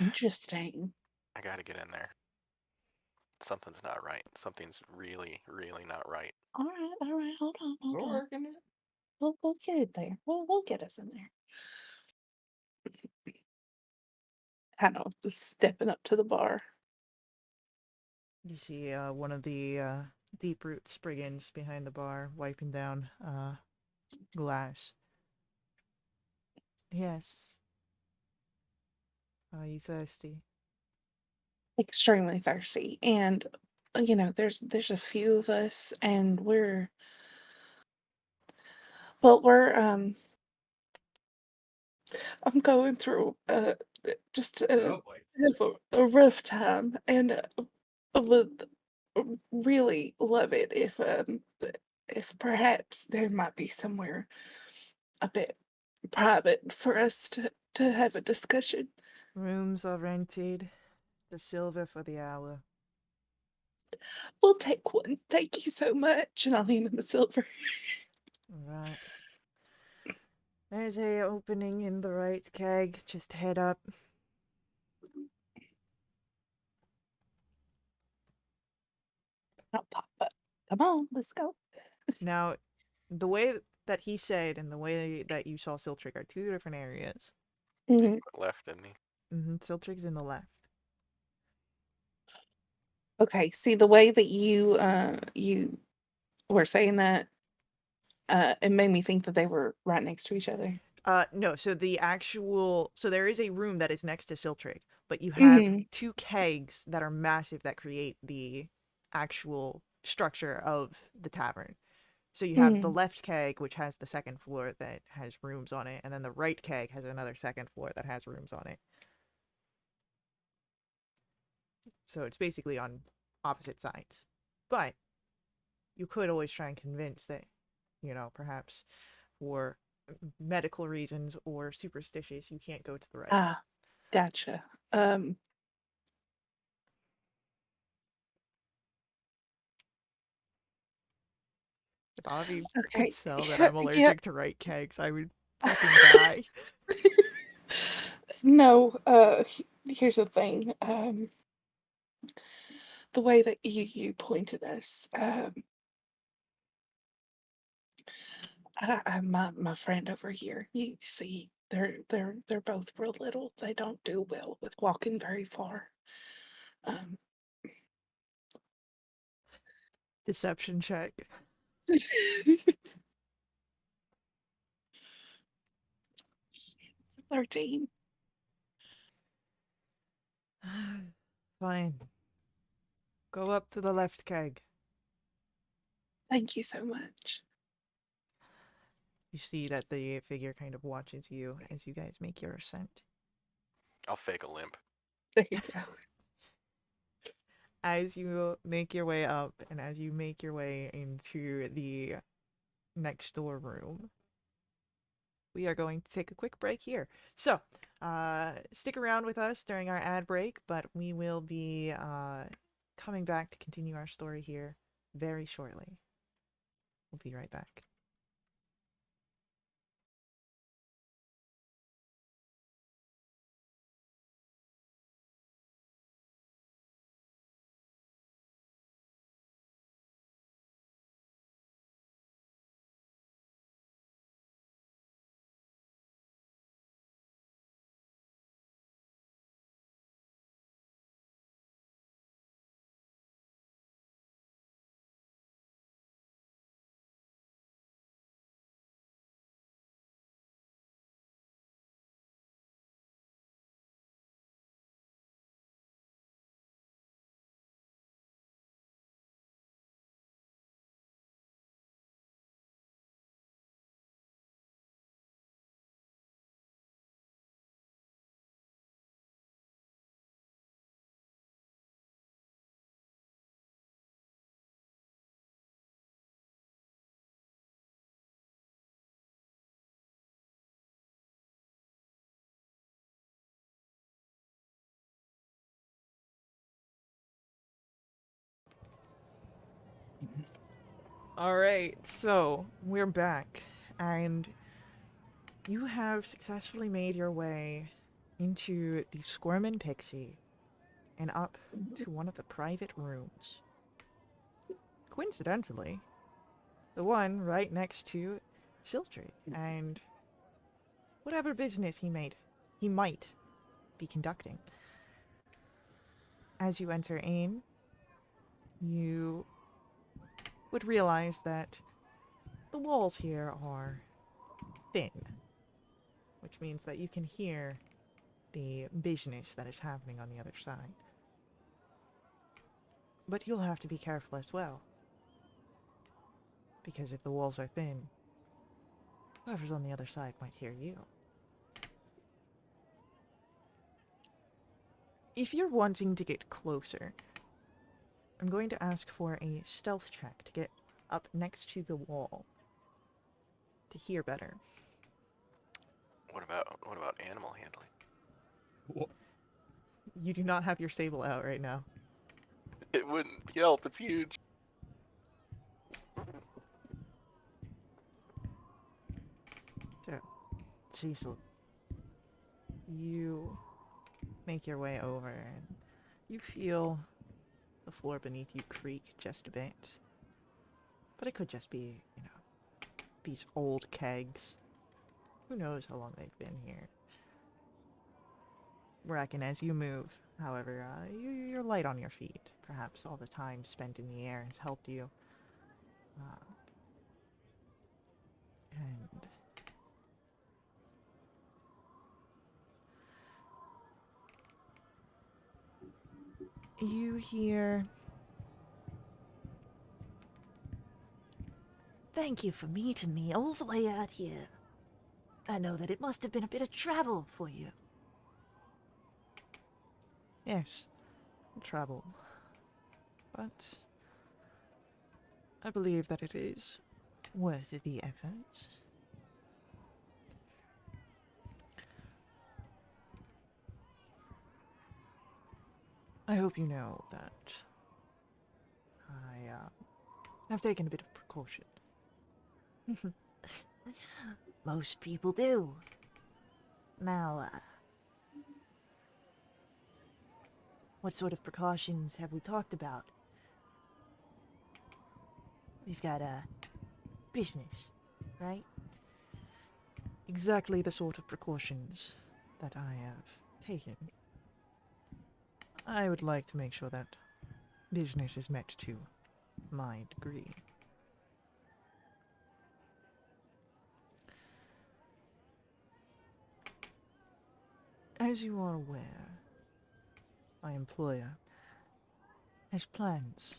Interesting.
I gotta get in there. Something's not right. Something's really, really not right.
All right. Hold on.
We're working it.
We'll get it there. We'll get us in there. Kind of just stepping up to the bar.
You see one of the deep root Spriggans behind the bar wiping down glass. Yes. Are you thirsty?
Extremely thirsty. And there's a few of us and we're I'm going through just a a rough time, and I would really love it if perhaps there might be somewhere a bit private for us to have a discussion.
Rooms are rented. The silver for the hour.
We'll take one. Thank you so much. And I'll hand him a silver.
Alright. There's a opening in the right keg. Just head up.
I'll pop up. Come on, let's go.
Now, the way that he said and the way that you saw Siltrick are two different areas.
Mhm.
Left, didn't he?
Siltrick's in the left.
Okay, see the way that you were saying that, it made me think that they were right next to each other.
No, so there is a room that is next to Siltrick, but you have
Mhm.
two kegs that are massive that create the actual structure of the tavern. So you have the
Mhm.
left keg, which has the second floor that has rooms on it, and then the right keg has another second floor that has rooms on it. So it's basically on opposite sides. But you could always try and convince that, perhaps for medical reasons or superstitious, you can't go to the right.
Ah, gotcha.
If Avi could
Okay.
sell that I'm
Yeah.
allergic to right kegs, I would fucking die.
No, here's the thing. The way that you pointed us, my friend over here, you see, they're both real little. They don't do well with walking very far. Um,
Deception check.
it's a 13.
Fine. Go up to the left keg.
Thank you so much.
You see that the figure kind of watches you as you guys make your ascent.
I'll fake a limp.
There you go.
As you make your way up and as you make your way into the next door room, we are going to take a quick break here. So, stick around with us during our ad break, but we will be coming back to continue our story here very shortly. We'll be right back. All right, so we're back, and you have successfully made your way into the Squirmin' Pixie and up to one of the private rooms. Coincidentally, the one right next to Siltry and whatever business he might be conducting. As you enter in, you would realize that the walls here are thin, which means that you can hear the business that is happening on the other side. But you'll have to be careful as well, because if the walls are thin, whoever's on the other side might hear you. If you're wanting to get closer, I'm going to ask for a stealth check to get up next to the wall to hear better.
What about animal handling?
You do not have your sable out right now.
It wouldn't help. It's huge.
So, Cecil, you make your way over and you feel the floor beneath you creak just a bit. But it could just be, you know, these old kegs. Who knows how long they've been here. Reckon as you move, however, you're light on your feet. Perhaps all the time spent in the air has helped you. And you hear, "Thank you for meeting me all the way out here. I know that it must have been a bit of travel for you." "Yes, travel. But I believe that it is worth the effort." I hope you know that I have taken a bit of precaution. Most people do. Now, what sort of precautions have we talked about? We've got a business, right? Exactly the sort of precautions that I have taken. I would like to make sure that business is met to my degree. As you are aware, my employer has plans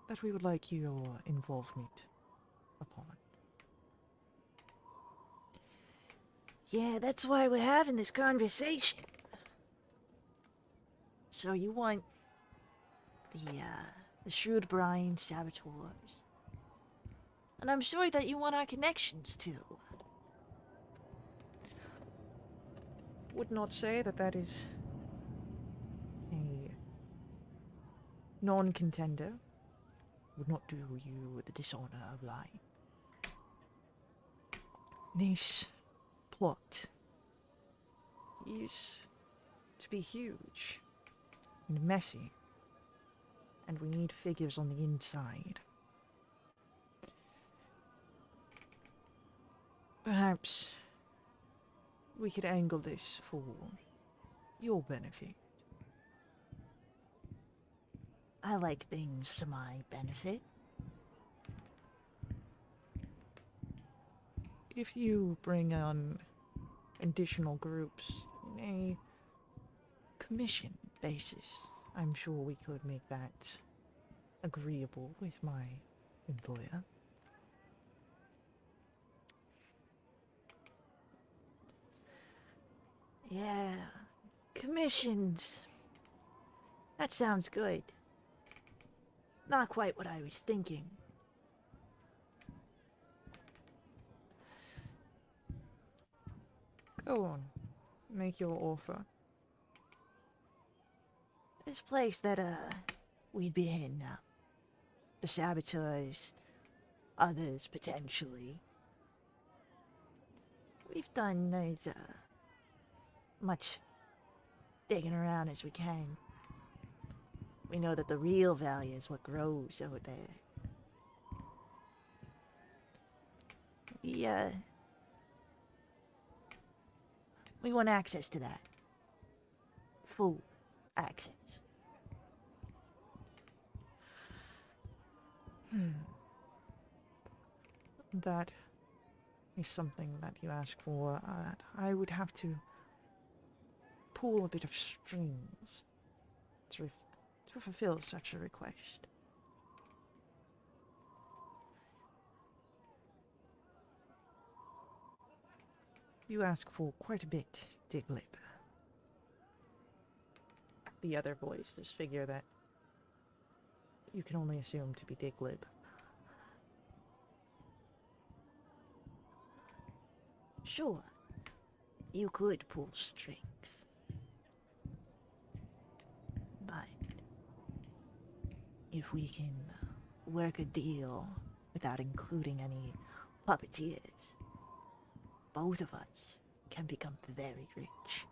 that we would like your involvement upon. Yeah, that's why we're having this conversation. So you want the Shrewd Brine Saboteurs. And I'm sure that you want our connections too. Would not say that that is a non-contender. Would not do you the dishonor of lying. This plot is to be huge and messy, and we need figures on the inside. Perhaps we could angle this for your benefit. I like things to my benefit. If you bring on additional groups in a commission basis, I'm sure we could make that agreeable with my employer. Yeah, commissions. That sounds good. Not quite what I was thinking. Go on, make your offer. This place that, we'd be in now. The Saboteurs, others potentially. We've done as, much digging around as we can. We know that the real value is what grows over there. We want access to that. Full access. That is something that you ask for. I would have to pull a bit of strings to fulfill such a request. You ask for quite a bit, Diglip. The other voice, this figure that you can only assume to be Diglip. Sure, you could pull strings. But if we can work a deal without including any puppeteers, both of us can become very rich.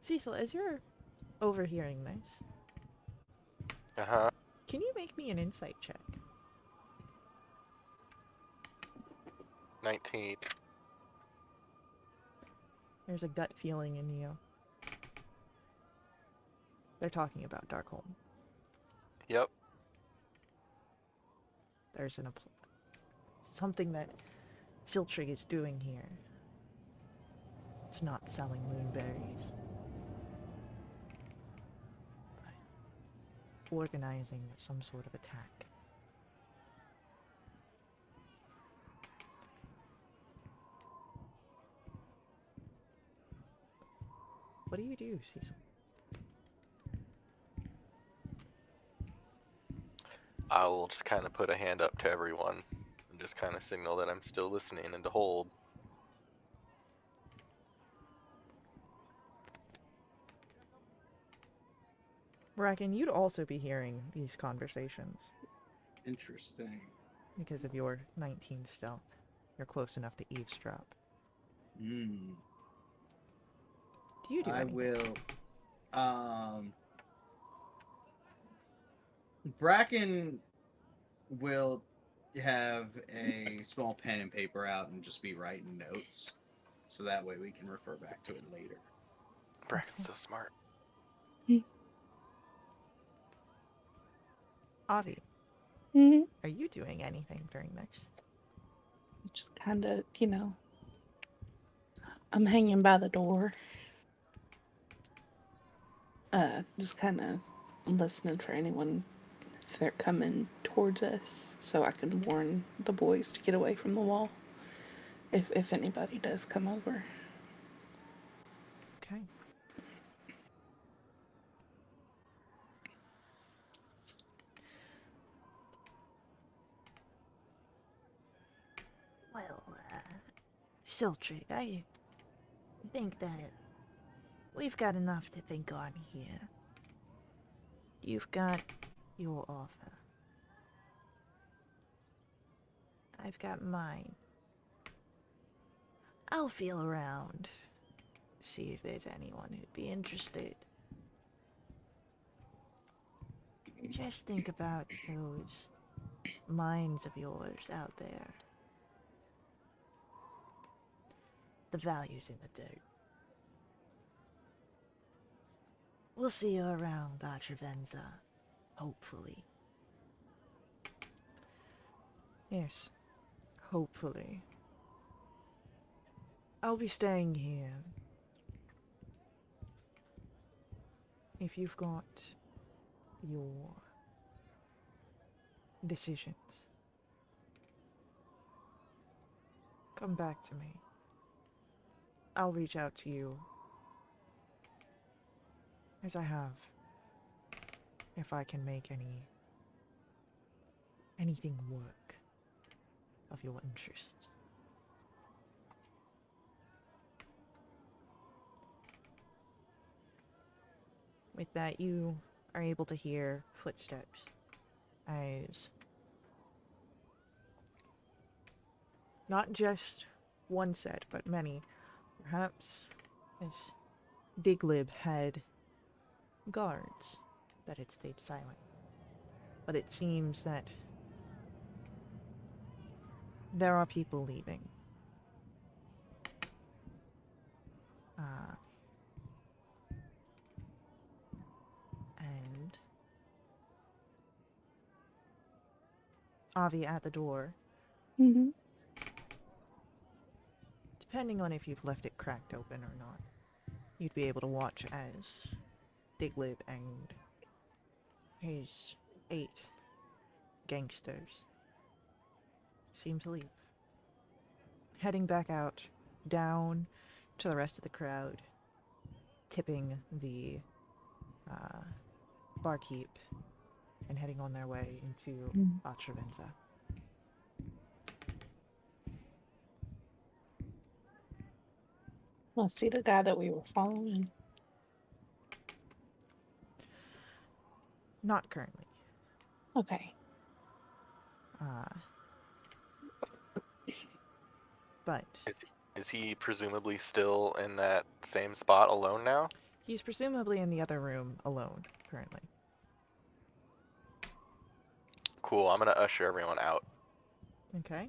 Cecil, as you're overhearing this,
Uh-huh.
can you make me an insight check?
19.
There's a gut feeling in you. They're talking about Darkholm.
Yep.
There's something that Siltrig is doing here. It's not selling moonberries, but organizing some sort of attack. What do you do, Cecil?
I will just kind of put a hand up to everyone and just kind of signal that I'm still listening and to hold.
Bracken, you'd also be hearing these conversations
Interesting.
because of your 19 stealth. You're close enough to eavesdrop.
Hmm.
Do you do
I
anything?
will. Bracken will have a small pen and paper out and just be writing notes, so that way we can refer back to it later.
Bracken's so smart.
Avi,
Hmm.
are you doing anything during this?
Just kind of, I'm hanging by the door. Just kind of listening for anyone if they're coming towards us, so I can warn the boys to get away from the wall if anybody does come over.
Okay. Well, Siltrig, I think that we've got enough to think on here. You've got your offer. I've got mine. I'll feel around, see if there's anyone who'd be interested. Just think about those mines of yours out there. The value's in the dirt. We'll see you around, Archivenza. Hopefully. Yes, hopefully. I'll be staying here. If you've got your decisions, come back to me. I'll reach out to you as I have, if I can make anything work of your interests. With that, you are able to hear footsteps as not just one set, but many. Perhaps as Diglib had guards that had stayed silent. But it seems that there are people leaving. And Avi at the door.
Mm-hmm.
Depending on if you've left it cracked open or not, you'd be able to watch as Diglib and his 8 gangsters seem to leave. Heading back out, down to the rest of the crowd, tipping the barkeep and heading on their way into Atravenza.
I see the guy that we were following.
Not currently.
Okay.
But
Is he presumably still in that same spot alone now?
He's presumably in the other room alone currently.
Cool, I'm gonna usher everyone out
Okay.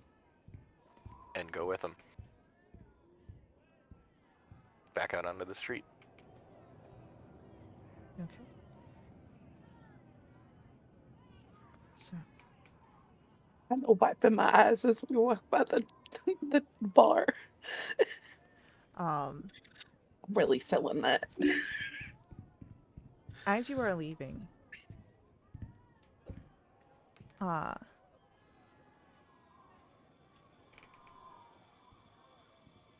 and go with them. Back out onto the street.
Okay. So,
I'm wiping my eyes as we walk by the bar.
um,
I'm really selling that.
as you are leaving, uh,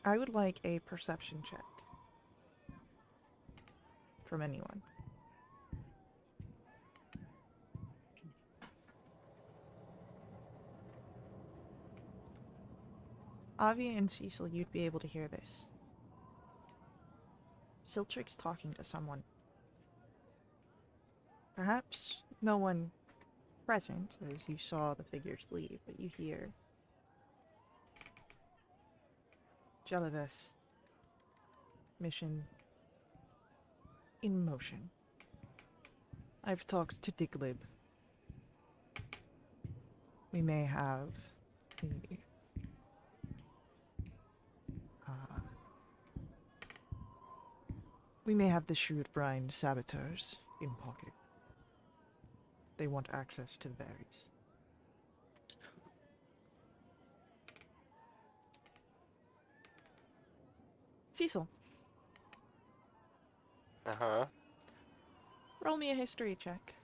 I would like a perception check from anyone. Avi and Cecil, you'd be able to hear this. Siltric's talking to someone. Perhaps no one present as you saw the figures leave, but you hear Jelavis. Mission in motion. I've talked to Diglib. We may have the we may have the shrewd brine saboteurs in pocket. They want access to the berries. Cecil,
Uh-huh.
roll me a history check.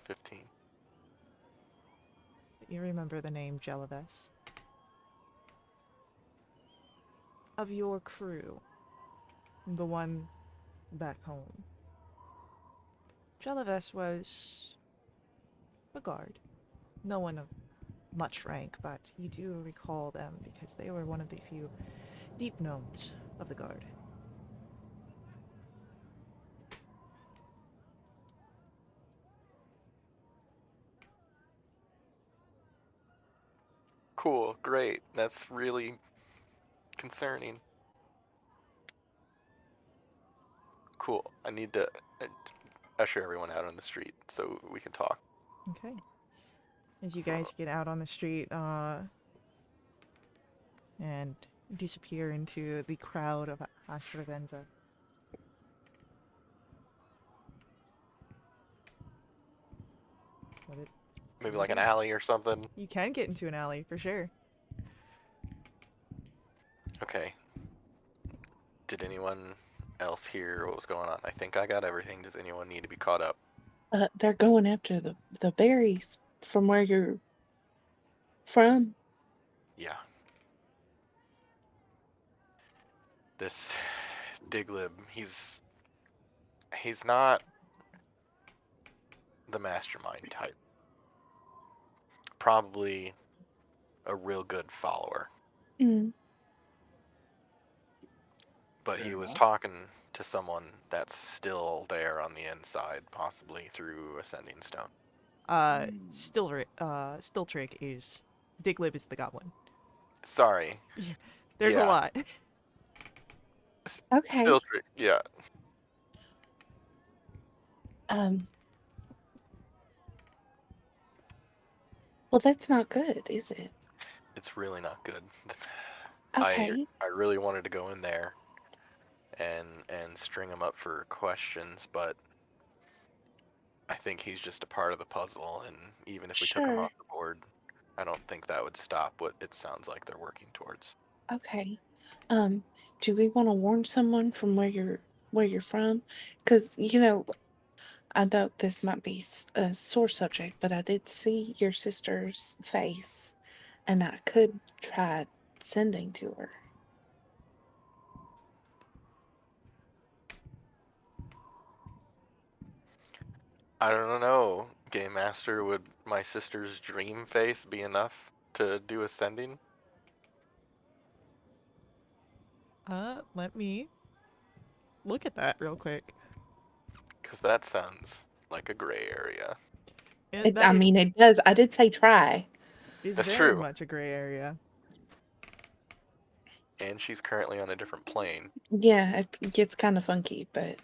15.
You remember the name Jelavis. Of your crew, the one back home, Jelavis was a guard. No one of much rank, but you do recall them because they were one of the few deep gnomes of the guard.
Cool, great. That's really concerning. Cool. I need to usher everyone out on the street so we can talk.
Okay. As you guys get out on the street, and disappear into the crowd of Astravenza.
Maybe like an alley or something.
You can get into an alley, for sure.
Okay. Did anyone else hear what was going on? I think I got everything. Does anyone need to be caught up?
They're going after the berries from where you're from.
Yeah. This Diglib, he's not the mastermind type. Probably a real good follower.
Mm.
But
Fair
he was
enough.
talking to someone that's still there on the inside, possibly through Ascending Stone.
Stiltrick is... Diglib is the goblin.
Sorry.
There's a
Yeah.
lot.
Okay.
Stiltrick, yeah.
Well, that's not good, is it?
It's really not good.
Okay.
I really wanted to go in there and string him up for questions, but I think he's just a part of the puzzle, and even if we took him
Sure.
off the board, I don't think that would stop what it sounds like they're working towards.
Okay. Do we want to warn someone from where you're from? Because I know this might be a sore subject, but I did see your sister's face, and I could try sending to her.
I don't know, Game Master, would my sister's dream face be enough to do Ascending?
Let me look at that real quick.
Because that sounds like a gray area.
That
I mean, it does. I did say try.
is
That's
very
true.
much a gray area.
and she's currently on a different plane.
Yeah, it gets kind of funky, but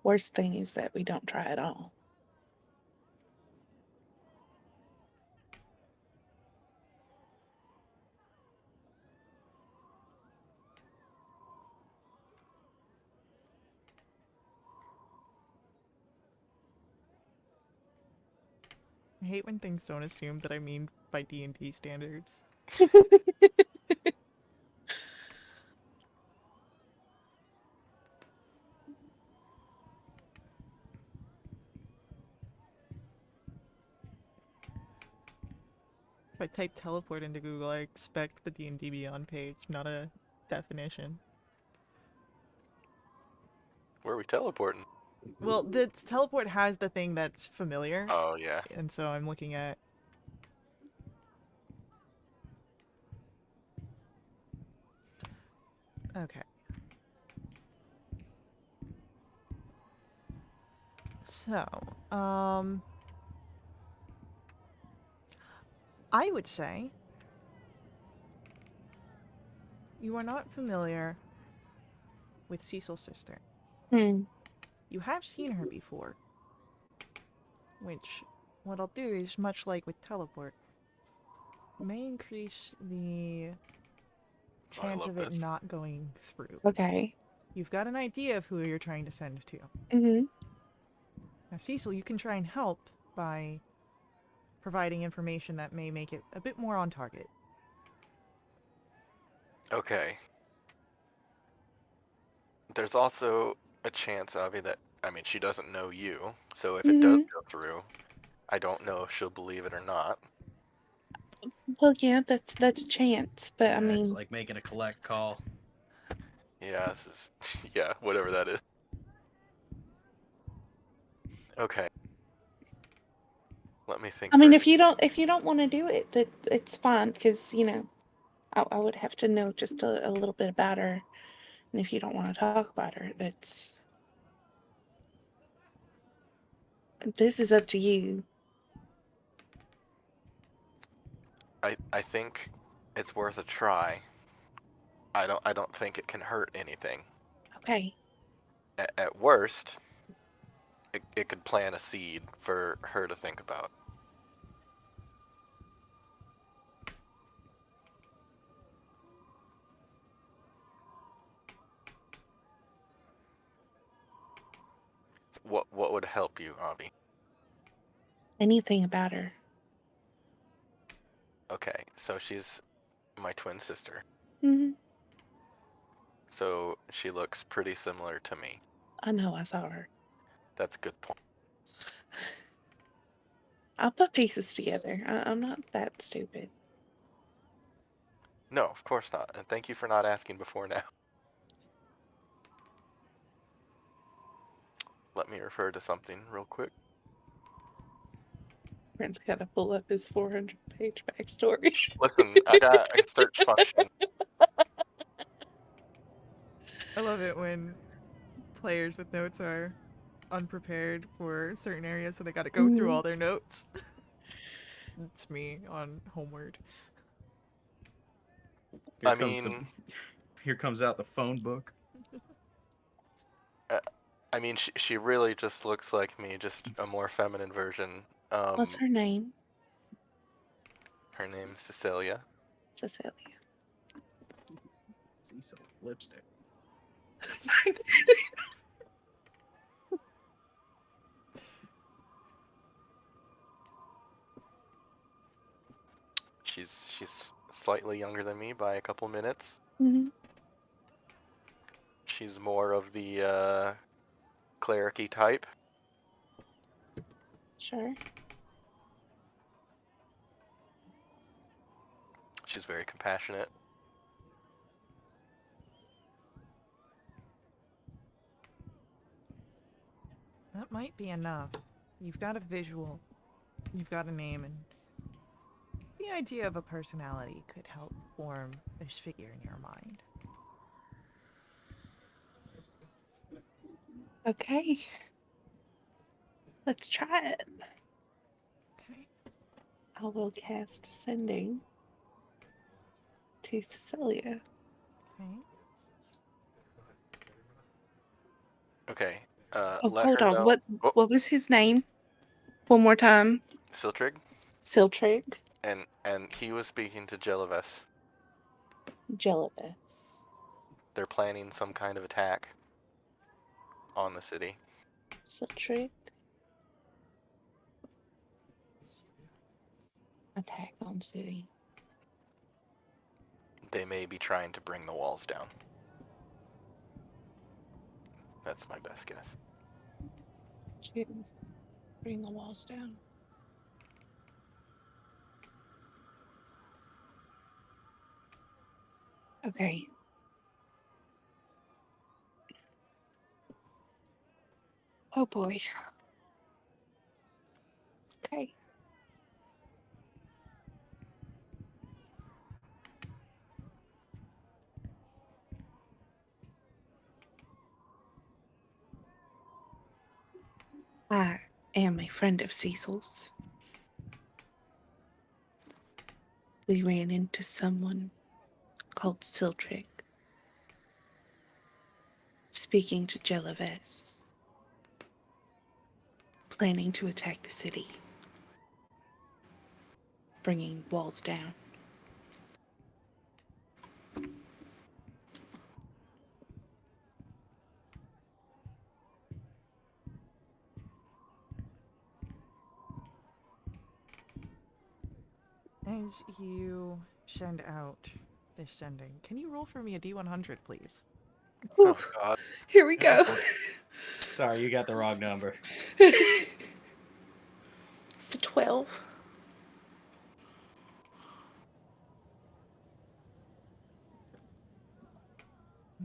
worst thing is that we don't try at all.
I hate when things don't assume that I mean by D&D standards. If I type teleport into Google, I expect the D&D Beyond page, not a definition.
Where are we teleporting?
Well, the teleport has the thing that's familiar,
Oh, yeah.
and so I'm looking at... Okay. So, I would say you are not familiar with Cecil's sister.
Hmm.
You have seen her before, which, what I'll do is, much like with teleport, may increase the chance
love
of it
this.
not going through.
Okay.
You've got an idea of who you're trying to send to.
Mm-hmm.
Now, Cecil, you can try and help by providing information that may make it a bit more on target.
Okay. There's also a chance, Avi, that, I mean, she doesn't know you, so if it does
Mm-hmm.
go through, I don't know if she'll believe it or not.
Well, yeah, that's a chance, but I
Yeah, it's
mean,
like making a collect call.
Yeah, this is, yeah, whatever that is. Okay. Let me think
I mean,
for
if you don't want to do it, that it's fine because I would have to know just a little bit about her, and if you don't want to talk about her, this is up to you.
I think it's worth a try. I don't think it can hurt anything.
Okay.
At worst, it could plant a seed for her to think about. What would help you, Avi?
Anything about her.
Okay, so she's my twin sister.
Mm-hmm.
So she looks pretty similar to me.
I know, I saw her.
That's a good point.
I'll put pieces together. I'm not that stupid.
No, of course not. And thank you for not asking before now. Let me refer to something real quick.
Brent's got to pull up his 400-page backstory.
Listen, I got a search function.
I love it when players with notes are unprepared for certain areas, so they gotta go through
Mhm.
all their notes. It's me on Homeward.
Here
I
comes
mean,
here comes out the phone book.
she really just looks like me, just a more feminine version.
What's her name?
Her name's Cecilia.
Cecilia.
See some lipstick.
She's slightly younger than me by a couple minutes.
Mm-hmm.
She's more of the cleric-y type.
Sure.
She's very compassionate.
That might be enough. You've got a visual, you've got a name, and the idea of a personality could help form this figure in your mind.
Okay. Let's try it.
Okay.
I will cast Sending to Cecilia.
Okay.
Okay.
Oh,
Let
hold
her
on.
know. Oh,
What was his name? One more time.
Siltrig,
Siltrig.
and he was speaking to Jelives.
Jelivis.
They're planning some kind of attack on the city.
Siltrig. Attack on city.
They may be trying to bring the walls down. That's my best guess.
Jeez. Bring the walls down. Okay. Oh boy. Okay. I am a friend of Cecil's. We ran into someone called Siltrig speaking to Jelives, planning to attack the city, bringing walls down.
As you send out this sending, can you roll for me a D100, please?
Oh God.
Here we go.
Sorry, you got the wrong number.
It's a 12.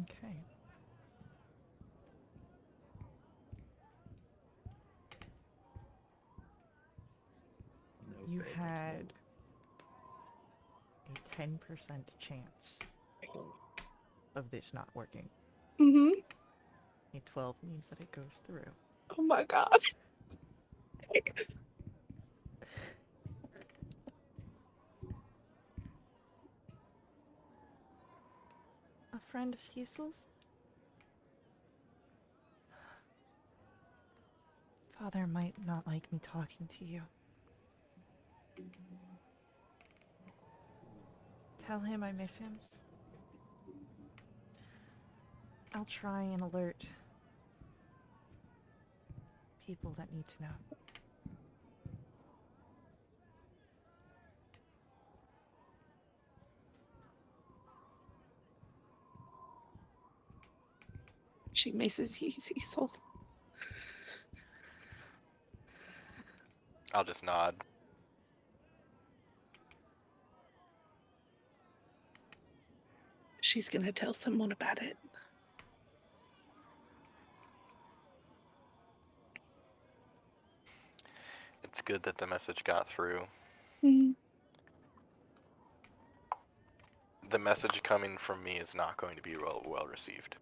Okay.
No
You
fails,
had a 10% chance of this not working.
Mm-hmm.
A 12 means that it goes through.
Oh my god.
A friend of Cecil's? Father might not like me talking to you. Tell him I miss him. I'll try and alert people that need to know.
She misses you, Cecil.
I'll just nod.
She's gonna tell someone about it.
It's good that the message got through.
Mm.
The message coming from me is not going to be well received.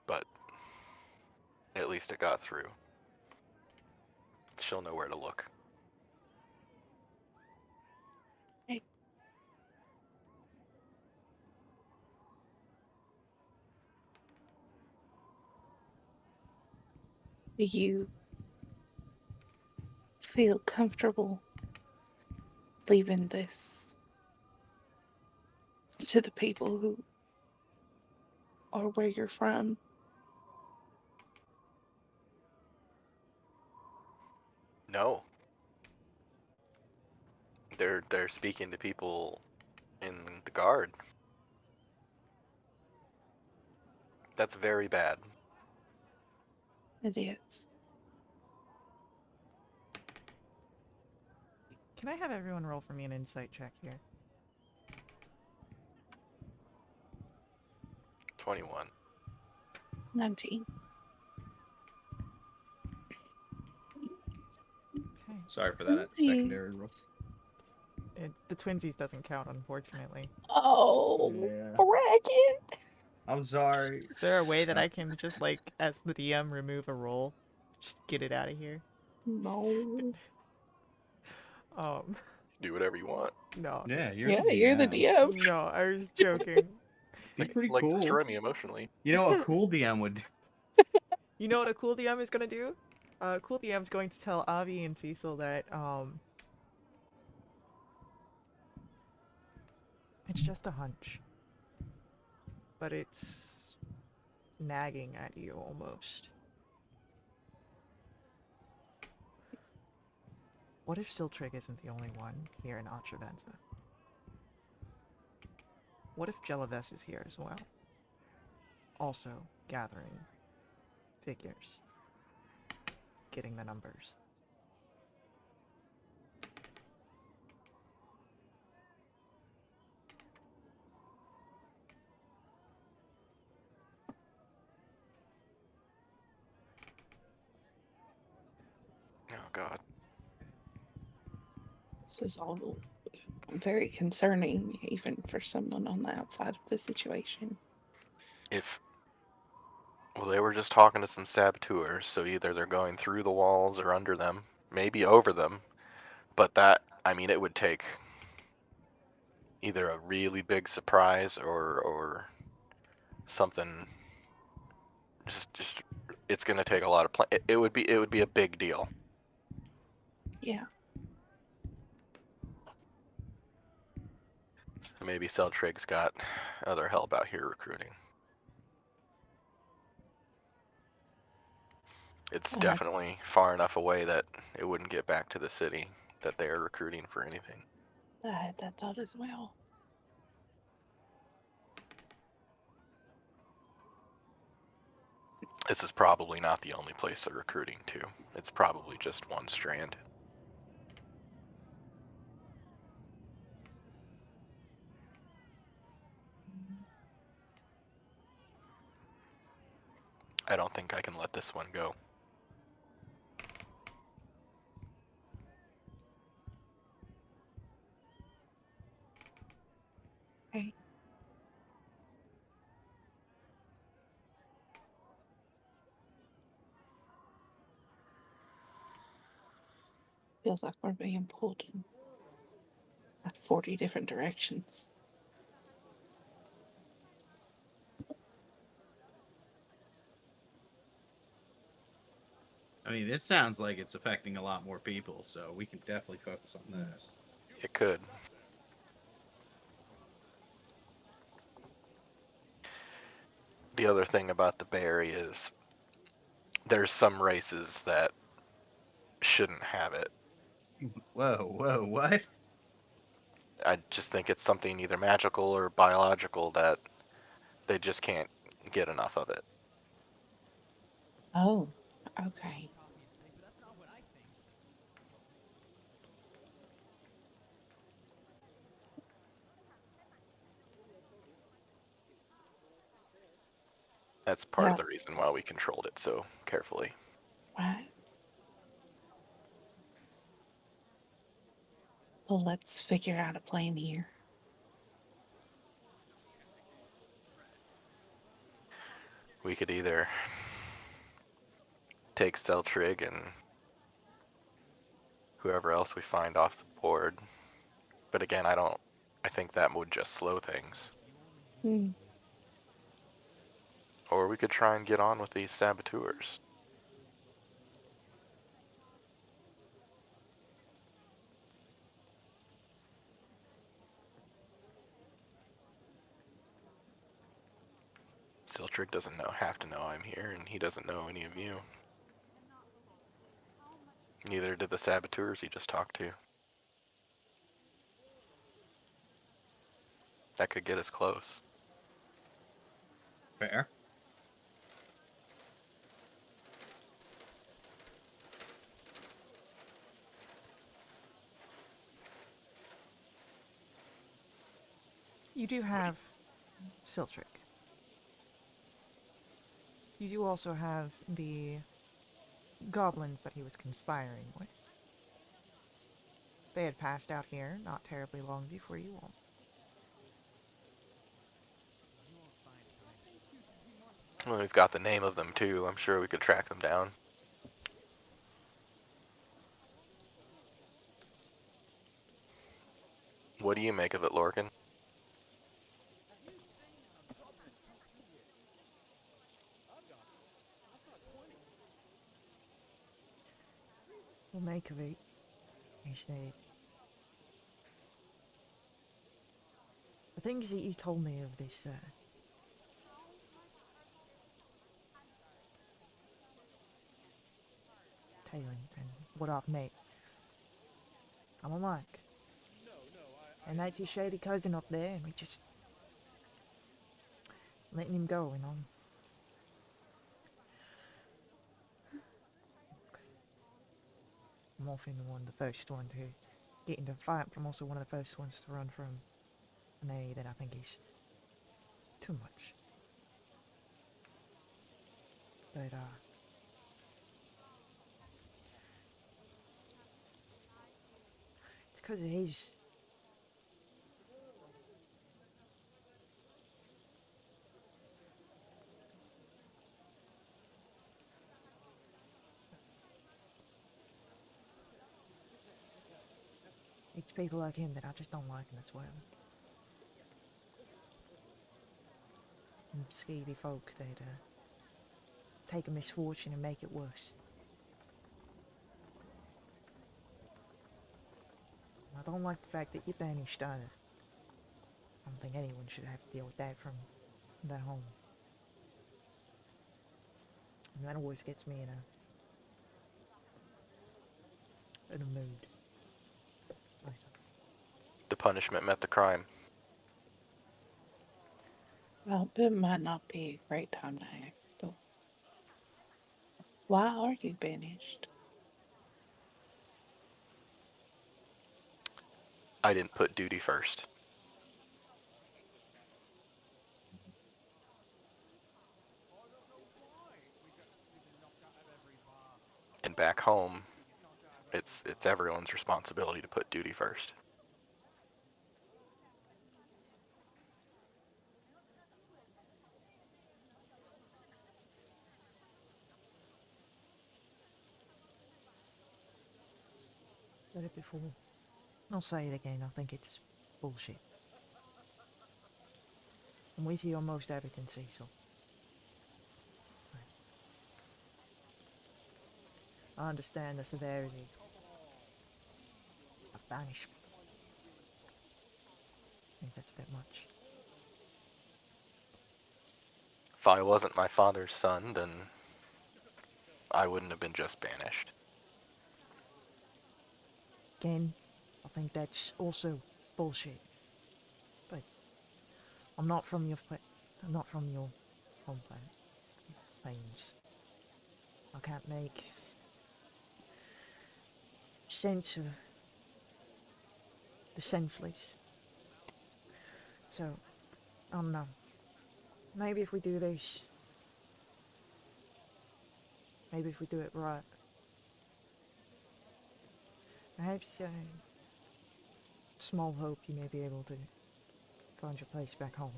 But at least it got through. She'll know where to look.
Okay. Do you feel comfortable leaving this to the people who are where you're from?
No. They're speaking to people in the guard. That's very bad.
It is.
Can I have everyone roll for me an insight check here?
21.
19.
Okay.
Sorry for that secondary roll.
The twinsies doesn't count, unfortunately.
Oh,
Yeah.
bracket.
I'm sorry.
Is there a way that I can just, like, as the DM, remove a roll? Just get it out of here.
No.
Do whatever you want.
No.
Yeah,
Yeah, you're the DM.
No, I was joking.
Be pretty
Like
cool.
destroy me emotionally.
You know, a cool DM would.
You know what a cool DM is gonna do? Cool DM's going to tell Avi and Cecil that, it's just a hunch. But it's nagging at you almost. What if Siltrig isn't the only one here in Atravenza? What if Jelaves is here as well? Also gathering figures. Getting the numbers.
Oh God.
This is all very concerning, even for someone on the outside of the situation.
Well, they were just talking to some saboteurs, so either they're going through the walls or under them, maybe over them. But that, I mean, it would take either a really big surprise or something. Just it's gonna take a lot of it would be a big deal.
Yeah.
So maybe Celtrig's got other help out here recruiting. It's definitely far enough away that it wouldn't get back to the city that they are recruiting for anything.
I had that thought as well.
This is probably not the only place they're recruiting to. It's probably just one strand. I don't think I can let this one go.
Right. Feels like we're being pulled in like 40 different directions.
I mean, this sounds like it's affecting a lot more people, so we can definitely focus on this.
It could. The other thing about the Bay Area is there's some races that shouldn't have it.
Whoa, what?
I just think it's something either magical or biological that they just can't get enough of it.
Oh, okay.
That's part
Yeah.
of the reason why we controlled it so carefully.
Right. Well, let's figure out a plan here.
We could either take Celtrig and whoever else we find off the board. But again, I think that would just slow things.
Hmm.
Or we could try and get on with these saboteurs. Siltrick doesn't have to know I'm here, and he doesn't know any of you. Neither did the saboteurs he just talked to. That could get us close.
Fair.
You do have Siltrick. You do also have the goblins that he was conspiring with. They had passed out here not terribly long before you all.
Well, we've got the name of them too. I'm sure we could track them down. What do you make of it, Lorcan?
What make of it is that the things that you told me of this Taylor and what I've met, I'm alike. And that's his shady cousin up there, and we just letting him go, you know. I'm often one of the first one to get into a fight, but I'm also one of the first ones to run from an area that I think is too much. But it's because of his. It's people like him that I just don't like, and that's why I'm skeevy folk that take a misfortune and make it worse. I don't like the fact that you're banished either. I don't think anyone should have to deal with that from that home. And that always gets me in a mood. Right.
The punishment met the crime.
Well, it might not be a great time to ask, but why are you banished?
I didn't put duty first. And back home, it's everyone's responsibility to put duty first.
Said it before. I'll say it again. I think it's bullshit. I'm with you on most everything, Cecil. I understand the severity of banishment. I think that's a bit much.
If I wasn't my father's son, then I wouldn't have been just banished.
Again, I think that's also bullshit. But I'm not from your I'm not from your home planes. I can't make sense of the senseless. So, I don't know. Maybe if we do this, maybe if we do it right, perhaps small hope you may be able to find your place back home.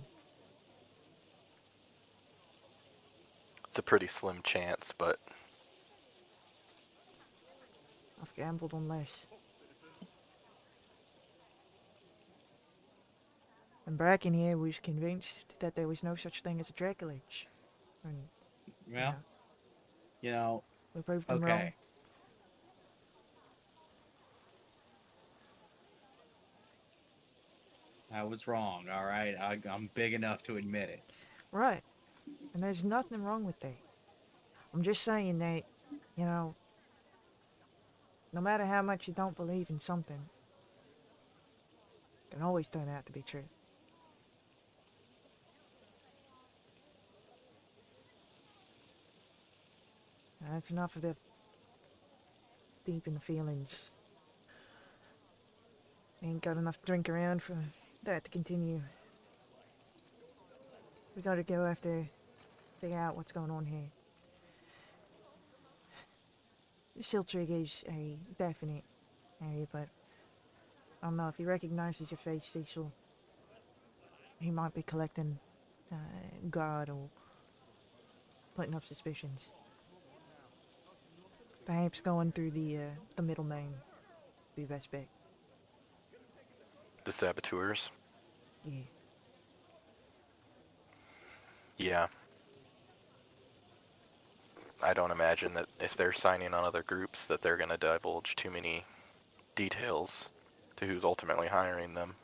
It's a pretty slim chance, but
I've gambled on less. And Bracken here was convinced that there was no such thing as a Dracolich. And,
Well, you know,
we proved him
okay.
wrong.
I was wrong, all right? I'm big enough to admit it.
Right. And there's nothing wrong with that. I'm just saying that, you know, no matter how much you don't believe in something, it can always turn out to be true. And that's enough of the deep in the feelings. Ain't got enough drink around for that to continue. We gotta go after, figure out what's going on here. Siltrig is a definite area, but I don't know if he recognizes your face, Cecil. He might be collecting guard or putting up suspicions. Perhaps going through the middleman be best bet.
The saboteurs.
Yeah.
Yeah. I don't imagine that if they're signing on other groups that they're going to divulge too many details to who's ultimately hiring them.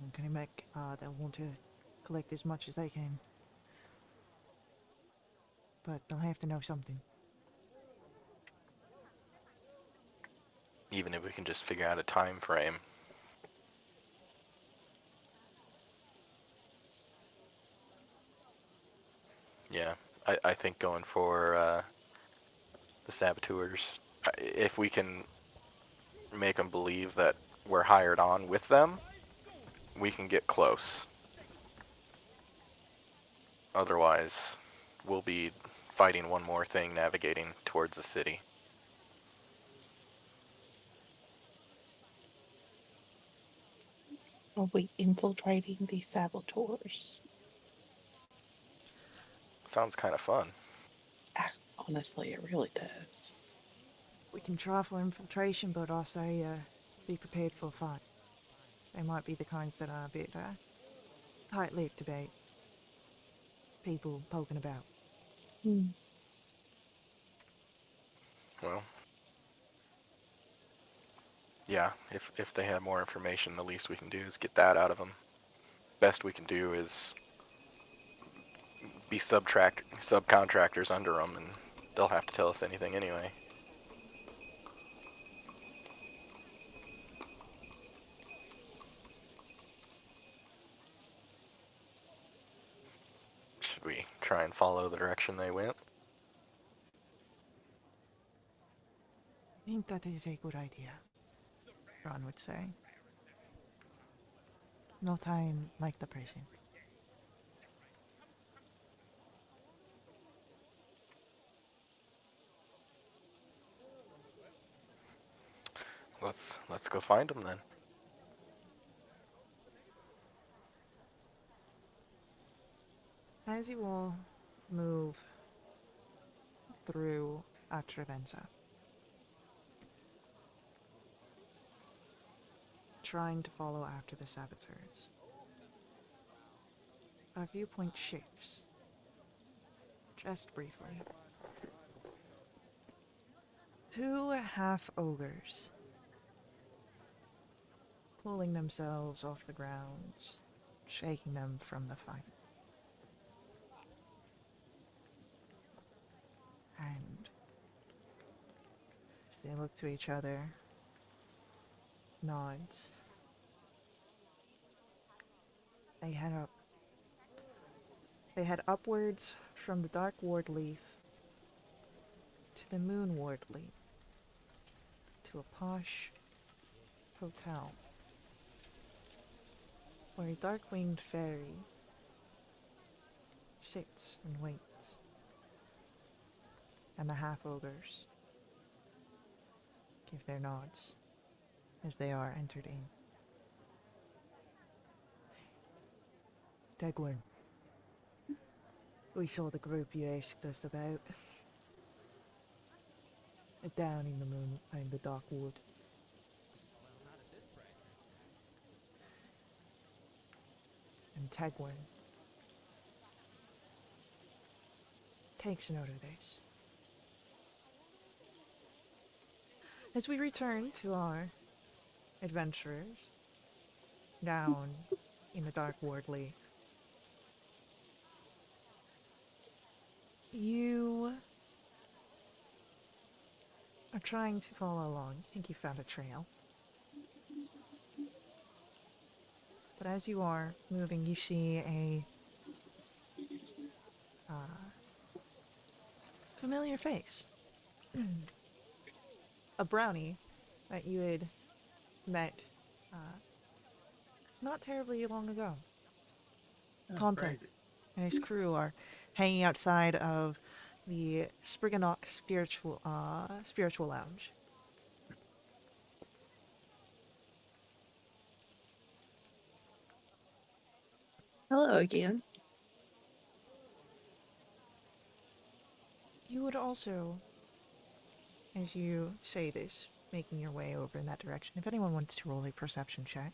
I'm gonna make they'll want to collect as much as they can. But they'll have to know something.
Even if we can just figure out a time frame. Yeah, I think going for the saboteurs, if we can make them believe that we're hired on with them, we can get close. Otherwise, we'll be fighting one more thing navigating towards the city.
Are we infiltrating these saboteurs?
Sounds kind of fun.
Honestly, it really does.
We can try for infiltration, but I say be prepared for a fight. They might be the kinds that are a bit tight-lipped about people poking about.
Hmm.
Well, yeah, if they have more information, the least we can do is get that out of them. Best we can do is be subcontractors under them, and they'll have to tell us anything anyway. Should we try and follow the direction they went?
I think that is a good idea, Ron would say. No time like the present.
Let's go find them then.
As you all move through Atravenza, trying to follow after the saboteurs, our viewpoint shifts, just briefly. Two half-ogres pulling themselves off the ground, shaking them from the fight. And they look to each other, nods. They head up. They head upwards from the Dark Ward Leaf to the Moon Ward Leaf to a posh hotel where a dark-winged fairy sits and waits, and the half-ogres give their nods as they are entered in. Degwin, we saw the group you asked us about. Down in the moon, in the dark wood. And Tegwin takes note of this. As we return to our adventurers down in the Dark Wardley, you are trying to follow along. I think you found a trail. But as you are moving, you see a familiar face. A brownie that you had met not terribly long ago.
Oh,
Content
crazy.
and his crew are hanging outside of the Sprigganock Spiritual Lounge.
Hello again.
You would also, as you say this, making your way over in that direction. If anyone wants to roll a perception check.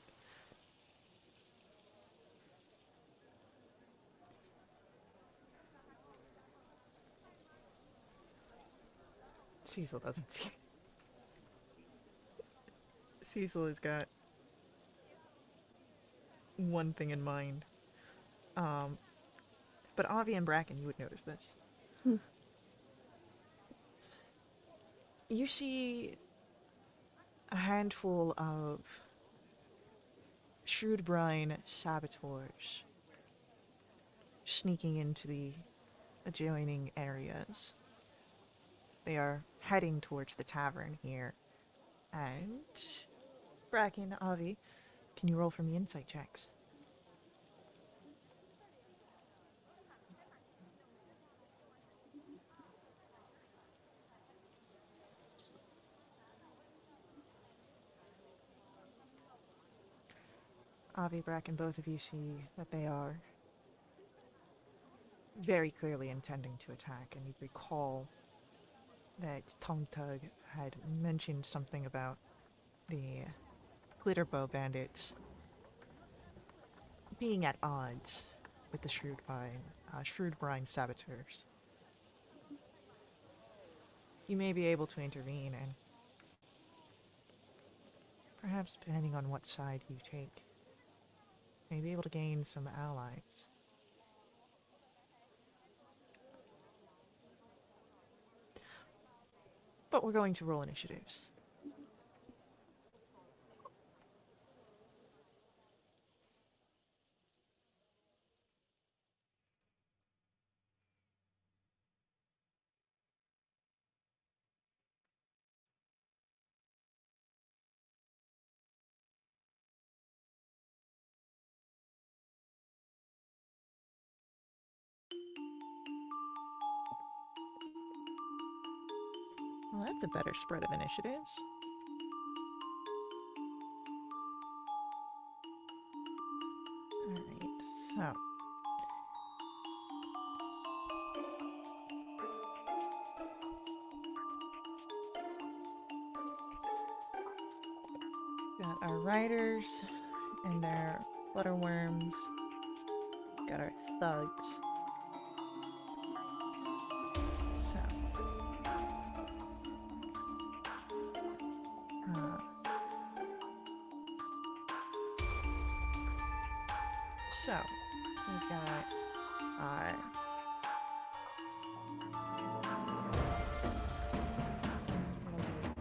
Cecil doesn't see. Cecil has got one thing in mind. But Avi and Bracken, you would notice this. You see a handful of shrewd brine saboteurs sneaking into the adjoining areas. They are heading towards the tavern here. And Bracken, Avi, can you roll for me insight checks? Avi, Bracken, both of you see that they are very clearly intending to attack, and you recall that Tongtug had mentioned something about the Glitterbow bandits being at odds with the Shrewd Brine saboteurs. You may be able to intervene, and perhaps depending on what side you take, may be able to gain some allies. But we're going to roll initiatives. Well, that's a better spread of initiatives. Alright, so. Got our riders and their flutterworms. Got our thugs. So. So, we've got,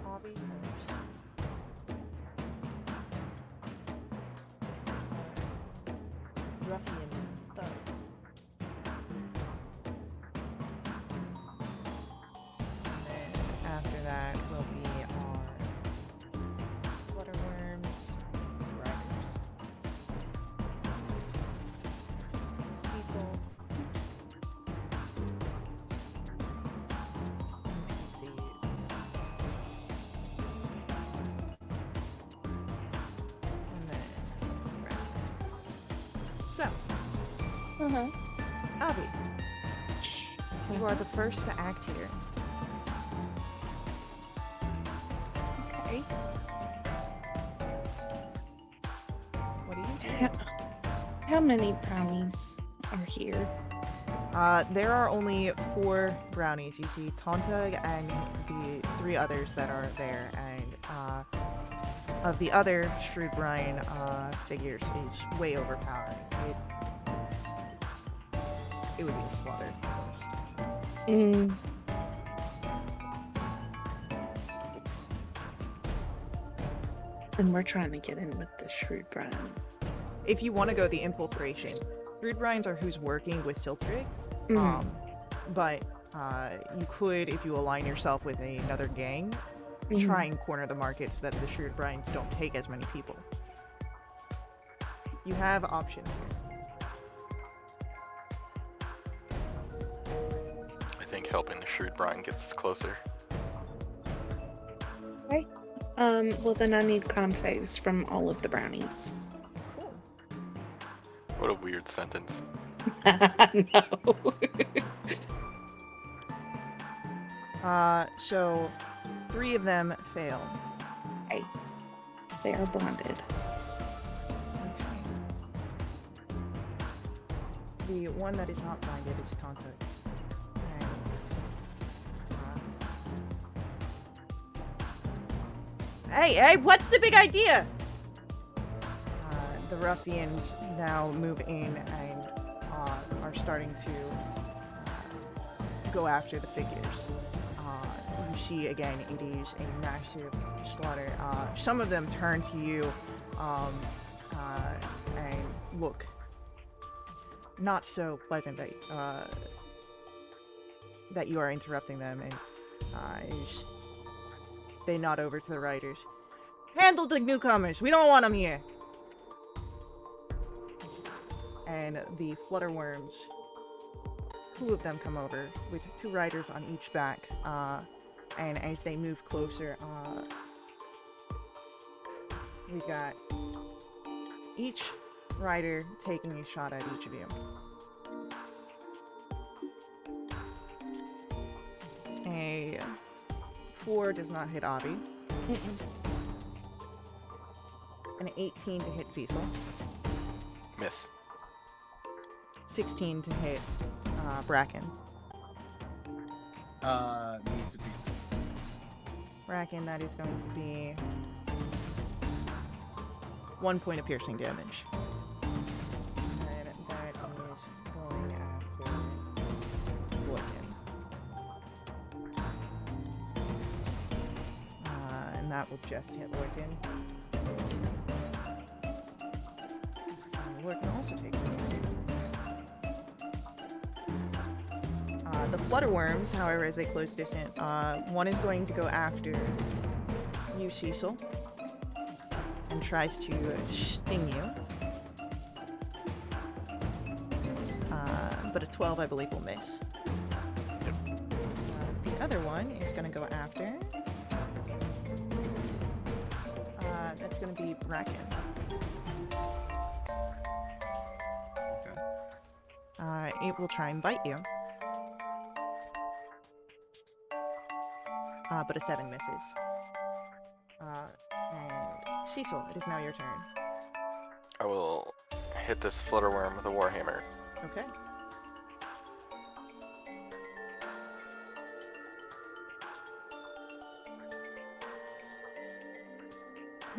Avi first. Ruffians, thugs. And then after that will be our flutterworms, riders. Cecil. NPCs. And then so, Avi, you are the first to act here.
Okay.
What do you do?
How many brownies are here?
There are only 4 brownies. You see Tontug and the 3 others that are there, and of the other Shrewd Brine figures is way overpowered. It would be a slaughter almost.
And we're trying to get in with the Shrewd Brine.
If you want to go the infiltration, Shrewd Brines are who's working with Siltrig. But you could, if you align yourself with another gang, try and corner the market so that the Shrewd Brines don't take as many people. You have options here.
I think helping the Shrewd Brine gets us closer.
Okay. Well then I need con saves from all of the brownies.
Cool.
What a weird sentence.
No.
So 3 of them fail.
Okay. They are blinded.
Okay. The one that is not blinded is Tonto. Hey, what's the big idea? The ruffians now move in and are starting to go after the figures. You see again, it is a massive slaughter. Some of them turn to you and look not so pleasant that you are interrupting them, and they nod over to the riders. Handle the newcomers. We don't want them here. And the flutterworms, 2 of them come over with 2 riders on each back. And as they move closer, we've got each rider taking a shot at each of you. A 4 does not hit Avi. An 18 to hit Cecil.
Miss.
16 to hit Bracken.
Needs a pizza.
Bracken, that is going to be 1 point of piercing damage. And that is going after Boykin. And that will just hit Boykin. Boykin also takes damage. The flutterworms, however, as they close distant, one is going to go after you, Cecil, and tries to sting you. But a 12, I believe, will miss. The other one is going to go after. That's going to be Bracken.
Okay.
It will try and bite you. But a 7 misses. And Cecil, it is now your turn.
I will hit this flutterworm with a warhammer.
Okay.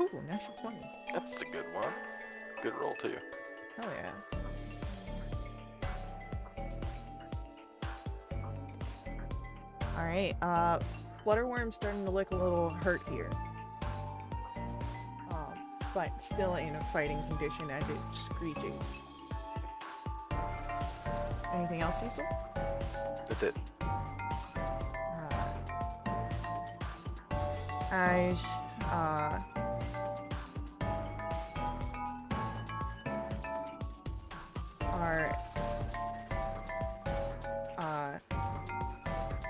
Ooh, natural 20.
That's a good one. Good roll too.
Hell yeah. Alright, Flutterworm's starting to look a little hurt here. But still in a fighting condition as it screeches. Anything else, Cecil?
That's it.
As our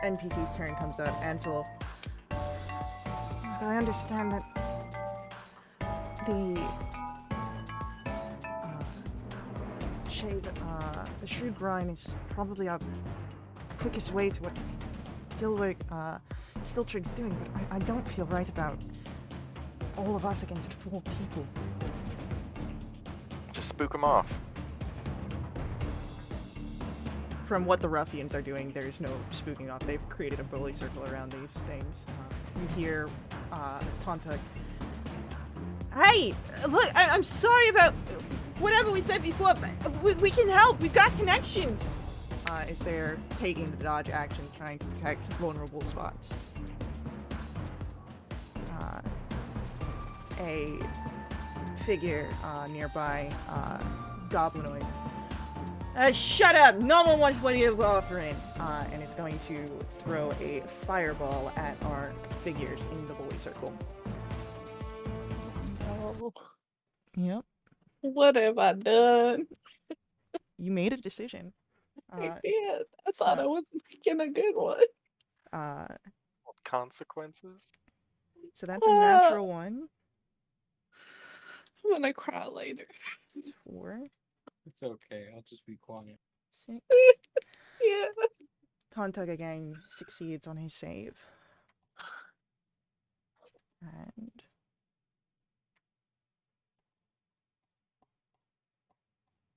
NPC's turn comes up, Ansel. Look, I understand that the shrewd brine is probably our quickest way to what's Stiltrig's doing, but I don't feel right about all of us against 4 people.
Just spook them off.
From what the ruffians are doing, there's no spooking off. They've created a bully circle around these things. You hear Tonta. Hey, look, I'm sorry about whatever we said before, but we can help. We've got connections. As they're taking the dodge action, trying to protect vulnerable spots. A figure nearby, Goblinoid. Shut up! No one wants what you're offering! And it's going to throw a fireball at our figures in the bully circle.
Oh,
Yep.
what have I done?
You made a decision.
I did. I thought
so-
I was making a good one.
Consequences?
So that's a natural 1.
I'm gonna cry later.
4,
It's okay. I'll just be quiet.
6.
Yeah.
Tontug again succeeds on his save. And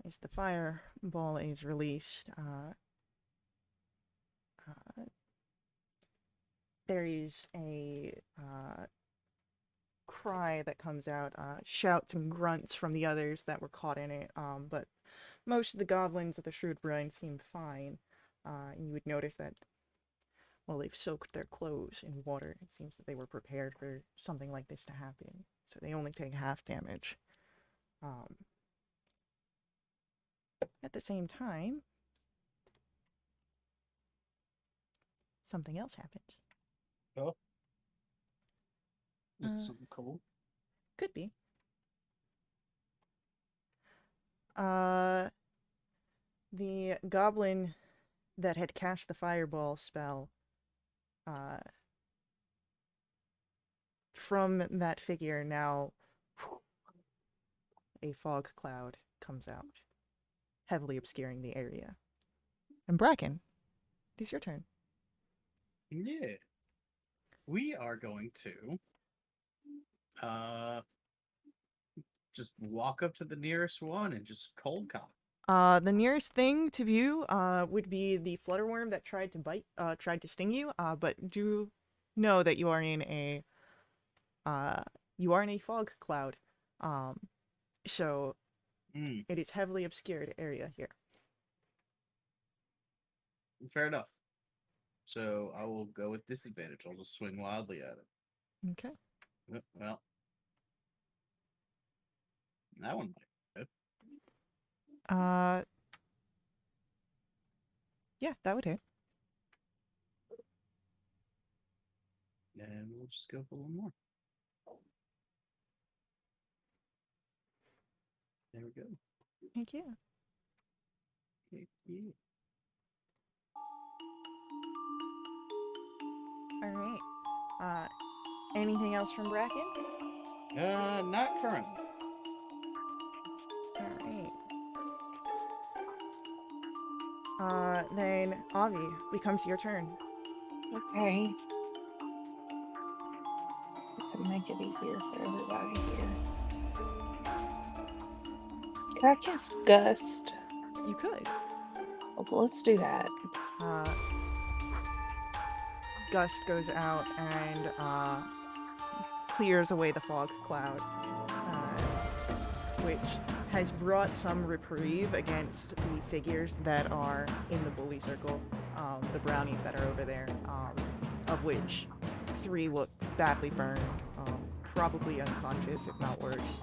As the fireball is released, there is a cry that comes out, shouts and grunts from the others that were caught in it, but most of the goblins of the Shrewd Brine seem fine. And you would notice that, well, they've soaked their clothes in water. It seems that they were prepared for something like this to happen, so they only take half damage. At the same time, something else happens.
Oh. Is
Uh,
this something cool?
Could be. The goblin that had cast the fireball spell, from that figure now, a fog cloud comes out, heavily obscuring the area. And Bracken, it is your turn.
Yeah. We are going to just walk up to the nearest one and just cold call.
The nearest thing to view would be the flutterworm that tried to sting you, but do know that you are in a fog cloud. So it is heavily obscured area here.
Fair enough. So I will go with disadvantage. I'll just swing wildly at it.
Okay.
Well, that one might be good.
Yeah, that would hit.
And we'll just go for one more. There we go.
Thank you.
Heck yeah.
All right. Anything else from Bracken?
Not currently.
All right. Then Avi, we come to your turn.
Okay. To make it easier for everybody here. Can I cast Gust?
You could.
Well, let's do that.
Gust goes out and clears away the fog cloud, which has brought some reprieve against the figures that are in the bully circle, the brownies that are over there, of which 3 look badly burned, probably unconscious, if not worse.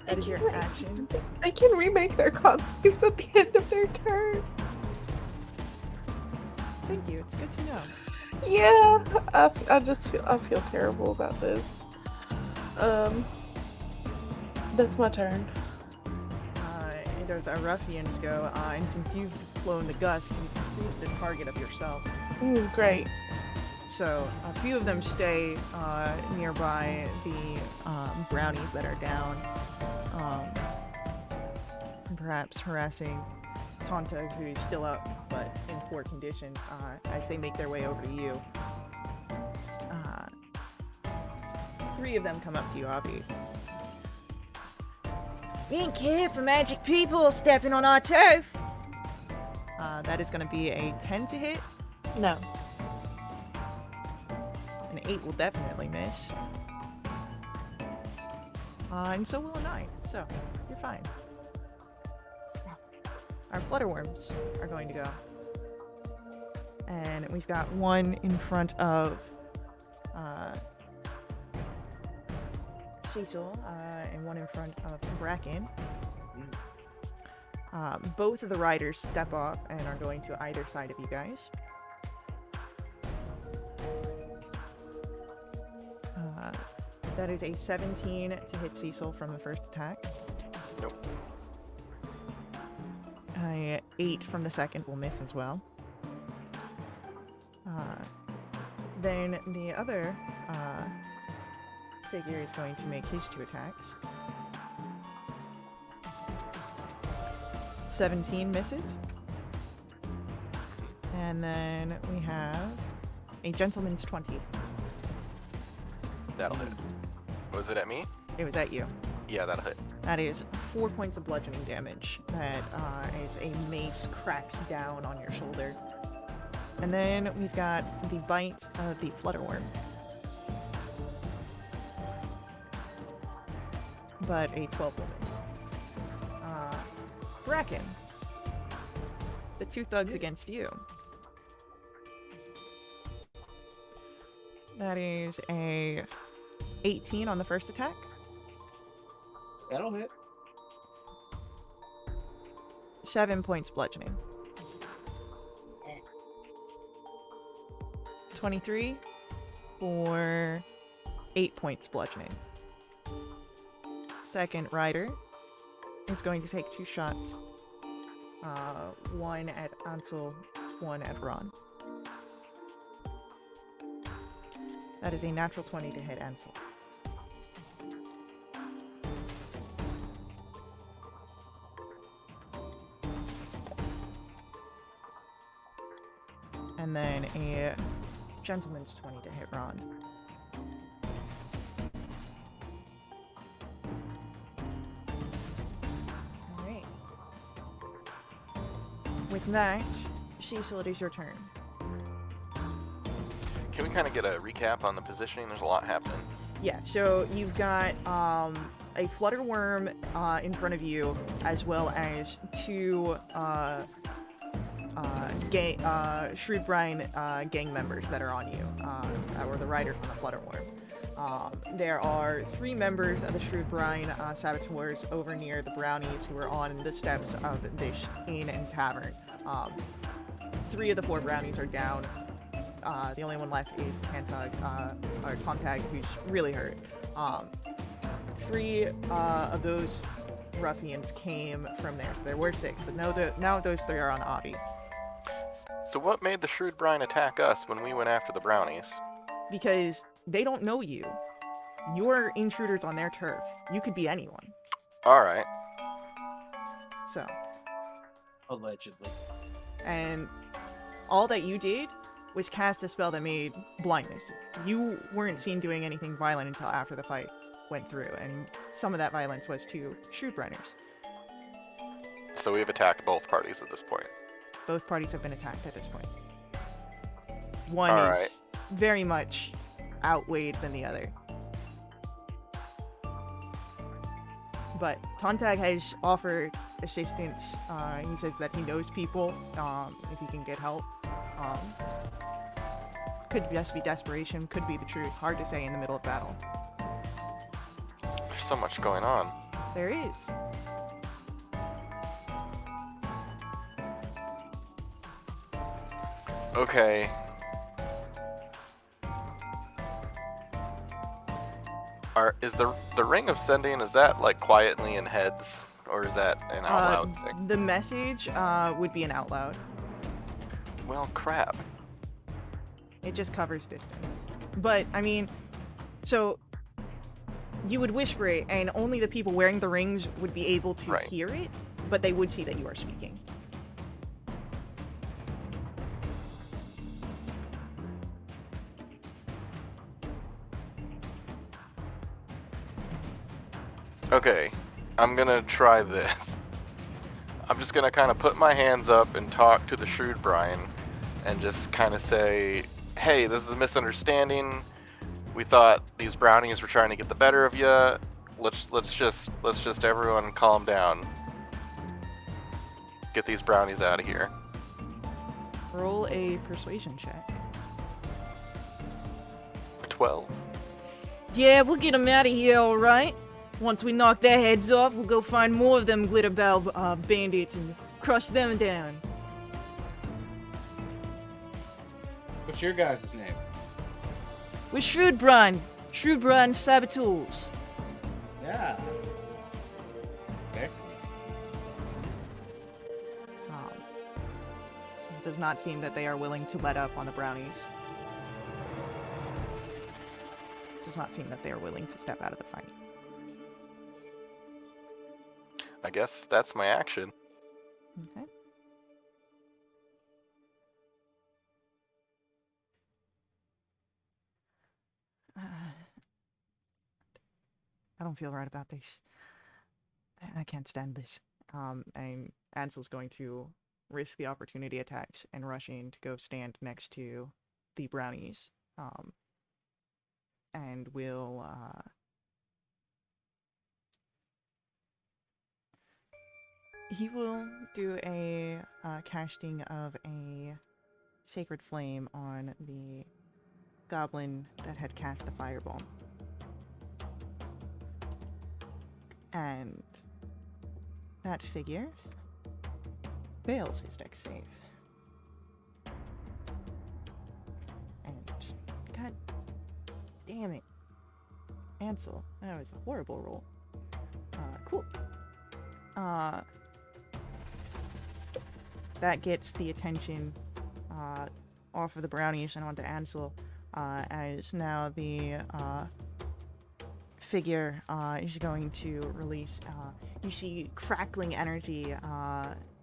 That is your action.
They can remake their con saves at the end of their turn.
Thank you, it's good to know.
Yeah, I feel terrible about this. That's my turn.
There's our ruffians go, and since you've blown the gust, you've proved a target of yourself.
Great.
So a few of them stay nearby the brownies that are down, perhaps harassing Tonta, who is still up but in poor condition, as they make their way over to you. 3 of them come up to you, Avi. We ain't care for magic people stepping on our turf. That is going to be a 10 to hit.
No.
An 8 will definitely miss. And so will a 9, so you're fine. Our flutterworms are going to go. And we've got one in front of Cecil, and one in front of Bracken. Both of the riders step off and are going to either side of you guys. That is a 17 to hit Cecil from the first attack.
Nope.
8 from the second will miss as well. Then the other figure is going to make his 2 attacks. 17 misses. And then we have a gentleman's 20.
That'll hit. Was it at me?
It was at you.
Yeah, that'll hit.
That is 4 points of bludgeoning damage. That as a mace cracks down on your shoulder. And then we've got the bite of the flutterworm. But a 12 will miss. Bracken. The two thugs against you. That is a 18 on the first attack.
That'll hit.
7 points bludgeoning. 23 for 8 points bludgeoning. Second rider is going to take 2 shots. One at Ansel, one at Ron. That is a natural 20 to hit Ansel. And then a gentleman's 20 to hit Ron. Alright. With that, Cecil, it is your turn.
Can we kind of get a recap on the positioning? There's a lot happening.
Yeah, so you've got a flutterworm in front of you, as well as 2 Shrewd Brine gang members that are on you, or the riders on the flutterworm. There are 3 members of the Shrewd Brine saboteurs over near the brownies who are on the steps of this inn and tavern. 3 of the 4 brownies are down. The only one left is Tontag, who's really hurt. 3 of those ruffians came from there, so there were 6, but now those 3 are on Avi.
So what made the Shrewd Brine attack us when we went after the brownies?
Because they don't know you. You're intruders on their turf. You could be anyone.
Alright.
So,
Allegedly.
and all that you did was cast a spell that made blindness. You weren't seen doing anything violent until after the fight went through, and some of that violence was to Shrewd Briners.
So we've attacked both parties at this point.
Both parties have been attacked at this point. One
All
is
right.
very much outweighed than the other. But Tontag has offered assistance. He says that he knows people, if he can get help. Could just be desperation, could be the truth. Hard to say in the middle of battle.
There's so much going on.
There is.
Okay. Is the ring of sending, is that like quietly in heads, or is that an out loud thing?
The message would be an out loud.
Well, crap.
It just covers distance. But, I mean, so you would whisper it, and only the people wearing the rings would be able to
Right.
hear it, but they would see that you are speaking.
Okay, I'm gonna try this. I'm just gonna kind of put my hands up and talk to the Shrewd Brine, and just kind of say, "Hey, this is a misunderstanding. We thought these brownies were trying to get the better of you. Let's just everyone calm down. Get these brownies out of here."
Roll a persuasion check.
12.
Yeah, we'll get them out of here, alright? Once we knock their heads off, we'll go find more of them Glitterbell bandits and crush them down.
What's your guys' name?
We're Shrewd Brine Saboteurs.
Yeah. Excellent.
It does not seem that they are willing to let up on the brownies. Does not seem that they are willing to step out of the fight.
I guess that's my action.
Okay. I don't feel right about this. I can't stand this. And Ansel's going to risk the opportunity attacks and rush in to go stand next to the brownies. And will he will do a casting of a sacred flame on the goblin that had cast the fireball. And that figure fails his dex save. And god damn it. Ansel, that was a horrible roll. Cool. That gets the attention off of the brownies and onto Ansel, as now the figure is going to release, you see crackling energy,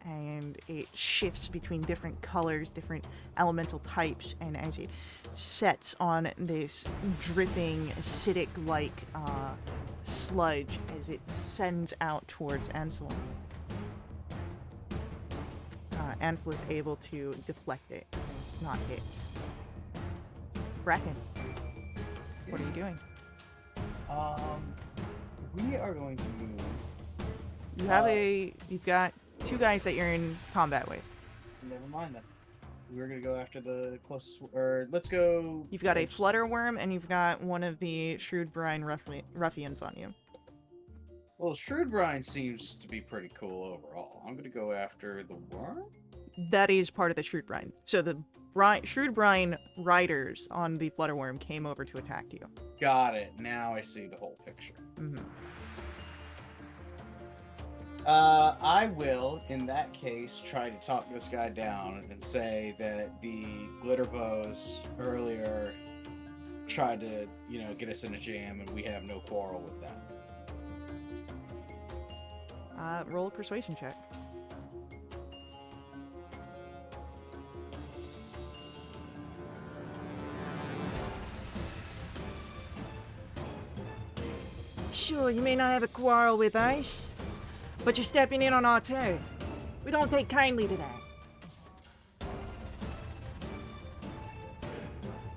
and it shifts between different colors, different elemental types, and as it sets on this dripping, acidic-like sludge as it sends out towards Ansel. Ansel is able to deflect it. It's not hit. Bracken, what are you doing?
We are going to move.
You've got two guys that you're in combat with.
Never mind then. We're gonna go after the closest, or let's go.
You've got a Flutterworm and you've got one of the Shrewd Brine ruffians on you.
Well, Shrewd Brine seems to be pretty cool overall. I'm gonna go after the worm.
That is part of the Shrewd Brine. So the Shrewd Brine riders on the Flutterworm came over to attack you.
Got it. Now I see the whole picture.
Mm-hmm.
I will, in that case, try to talk this guy down and say that the glitter bows earlier tried to, get us in a jam, and we have no quarrel with them.
Roll a persuasion check. Sure, you may not have a quarrel with us, but you're stepping in on our turf. We don't take kindly to that.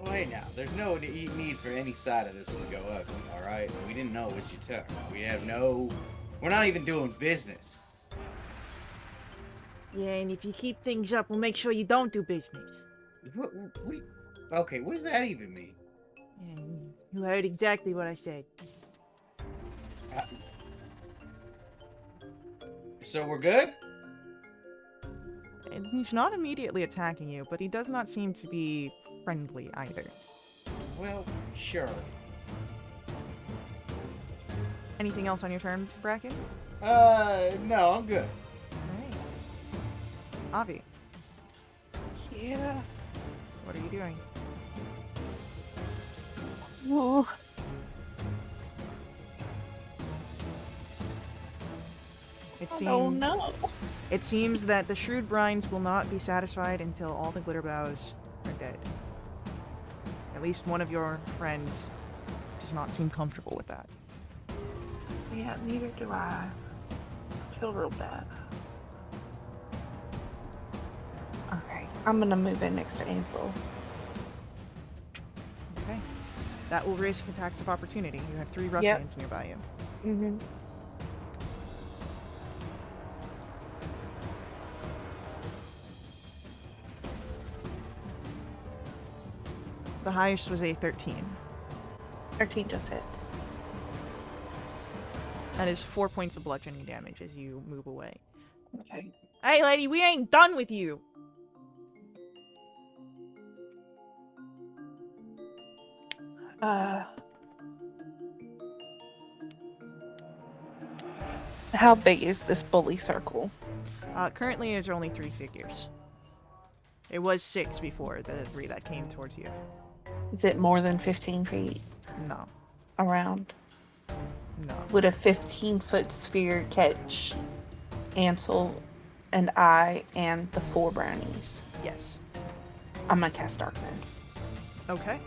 Well, hey now, there's no need for any side of this to go ugly, alright? We didn't know it was your turn. We're not even doing business.
Yeah, and if you keep things up, we'll make sure you don't do business.
Okay, what does that even mean?
And you heard exactly what I said.
So we're good?
And he's not immediately attacking you, but he does not seem to be friendly either.
Well, sure.
Anything else on your turn, Bracken?
No, I'm good.
Alright. Avi,
Yeah.
what are you doing?
Oh. I don't know.
It seems that the Shrewd Brines will not be satisfied until all the glitter bows are dead. At least one of your friends does not seem comfortable with that.
Yeah, neither do I. I feel real bad. Okay, I'm gonna move in next to Ansel.
Okay. That will risk attacks of opportunity. You have 3 ruffians nearby you.
Mm-hmm.
The highest was a 13.
13 just hits.
That is 4 points of bludgeoning damage as you move away.
Okay.
Hey, lady, we ain't done with you!
How big is this bully circle?
Currently, there's only 3 figures. It was 6 before, the 3 that came towards you.
Is it more than 15 feet
No.
around?
No.
Would a 15-foot sphere catch Ansel and I and the 4 brownies?
Yes.
I'm gonna cast darkness.
Okay.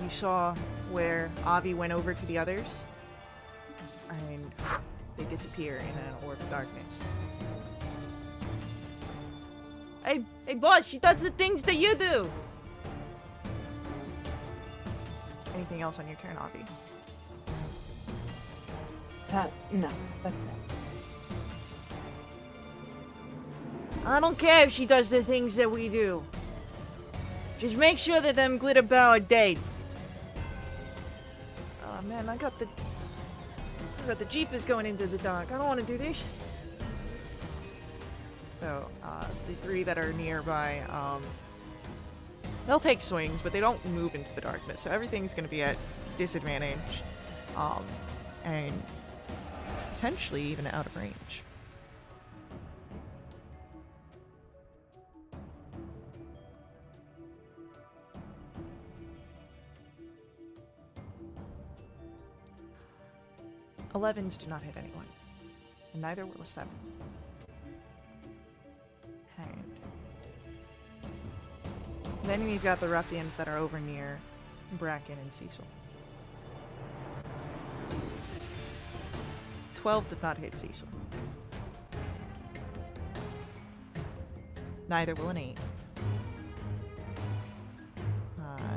You saw where Avi went over to the others. and they disappear in an orb of darkness. Hey, boss, she does the things that you do! Anything else on your turn, Avi?
No, that's it.
I don't care if she does the things that we do. Just make sure that them glitter bow are dead. Oh man, I got the Jeepers going into the dark. I don't want to do this. So, the three that are nearby, they'll take swings, but they don't move into the darkness. So everything's going to be at disadvantage. And potentially even out of range. Elevens do not hit anyone. And neither will a 7. And then we've got the ruffians that are over near Bracken and Cecil. 12 did not hit Cecil. Neither will an 8.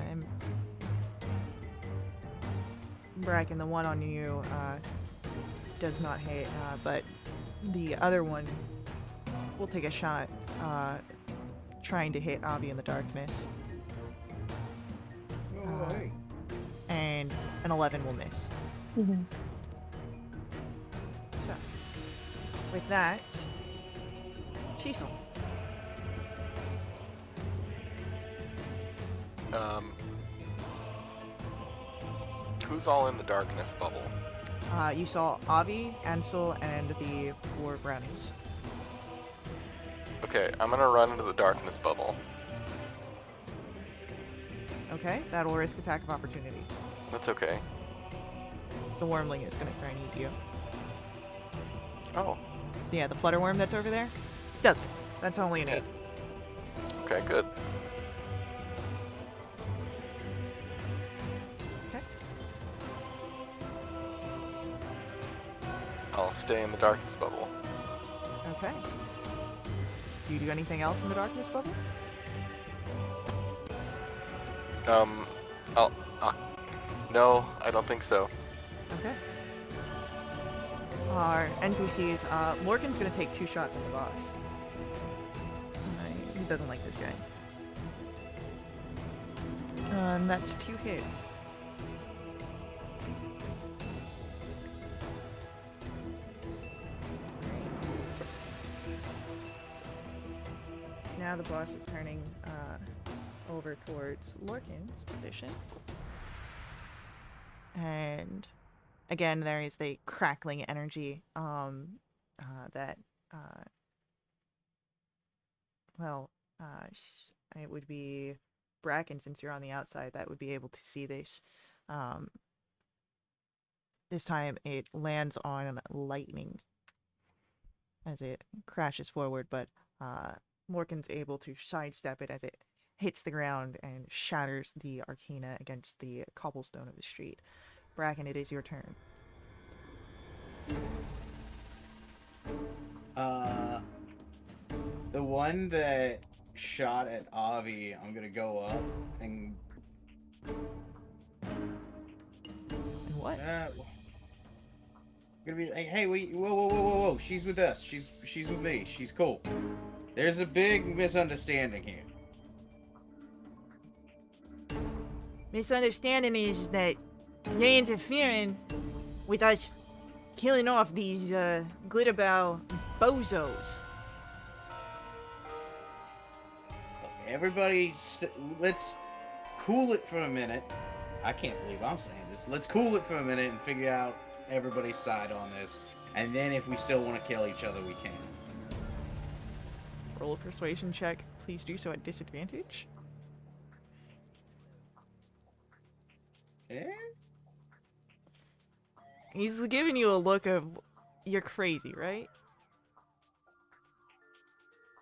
And Bracken, the one on you, does not hit, but the other one will take a shot, trying to hit Avi in the darkness.
No way.
And an 11 will miss.
Mhm.
So, with that, Cecil.
Who's all in the darkness bubble?
You saw Avi, Ansel, and the 4 brownies.
Okay, I'm gonna run into the darkness bubble.
Okay, that'll risk attack of opportunity.
That's okay.
The wormling is gonna try and eat you.
Oh,
Yeah, the flutterworm that's over there? Doesn't. That's only an 8.
okay, good.
Okay.
I'll stay in the darkness bubble.
Okay. Do you do anything else in the darkness bubble?
No, I don't think so.
Okay. Our NPCs, Morgan's gonna take 2 shots at the boss. He doesn't like this guy. And that's 2 hits. Now the boss is turning over towards Lorcan's position. And again, there is the crackling energy that, it would be Bracken, since you're on the outside, that would be able to see this. This time it lands on lightning as it crashes forward, but Morgan's able to sidestep it as it hits the ground and shatters the arcana against the cobblestone of the street. Bracken, it is your turn.
The one that shot at Avi, I'm gonna go up and
And what?
gonna be like, hey, whoa, she's with us. She's with me. She's cool. There's a big misunderstanding here.
Misunderstanding is that you're interfering with us killing off these Glitterbow bozos.
Everybody, let's cool it for a minute. I can't believe I'm saying this. Let's cool it for a minute and figure out everybody's side on this. And then if we still want to kill each other, we can.
Roll a persuasion check. Please do so at disadvantage.
Yeah?
He's giving you a look of, you're crazy, right?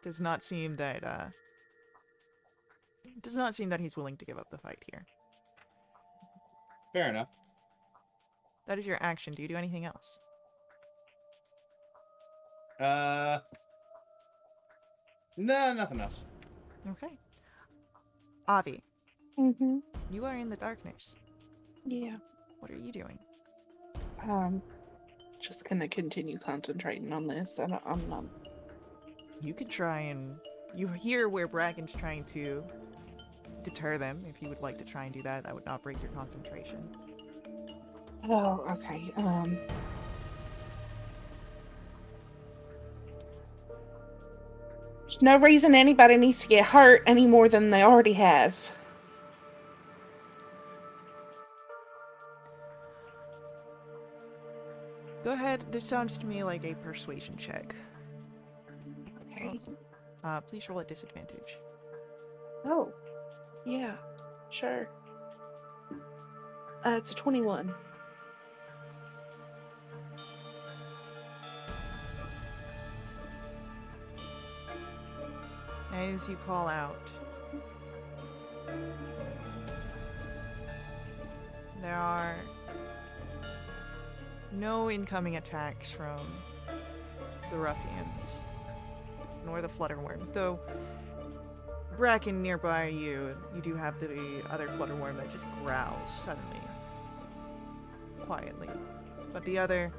Does not seem that he's willing to give up the fight here.
Fair enough.
That is your action. Do you do anything else?
No, nothing else.
Okay. Avi,
Mm-hmm.
you are in the darkness.
Yeah.
What are you doing?
Just gonna continue concentrating on this. I'm not.
You could try and... You hear where Bracken's trying to deter them. If you would like to try and do that, that would not break your concentration.
Oh, okay. There's no reason anybody needs to get hurt any more than they already have.
Go ahead. This sounds to me like a persuasion check.
Okay.
Please roll at disadvantage.
Oh, yeah, sure. It's a 21.
As you call out, there are no incoming attacks from the ruffians, nor the flutterworms, though Bracken nearby you do have the other flutterworm that just growls suddenly, quietly. But the other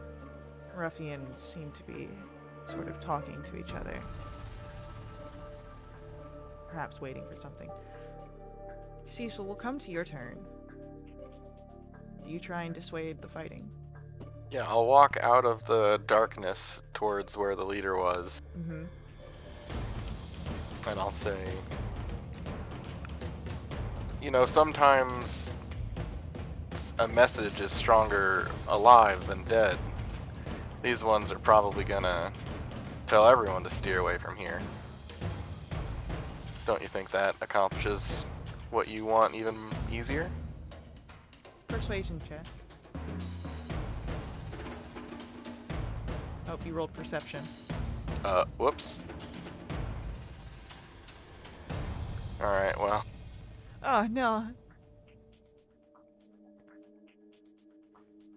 ruffians seem to be sort of talking to each other. Perhaps waiting for something. Cecil, we'll come to your turn. Do you try and dissuade the fighting?
Yeah, I'll walk out of the darkness towards where the leader was,
Mm-hmm.
and I'll say, you know, sometimes a message is stronger alive than dead. These ones are probably gonna tell everyone to steer away from here. Don't you think that accomplishes what you want even easier?
Persuasion check. Oh, you rolled perception.
Whoops. Alright, well.
Oh, no.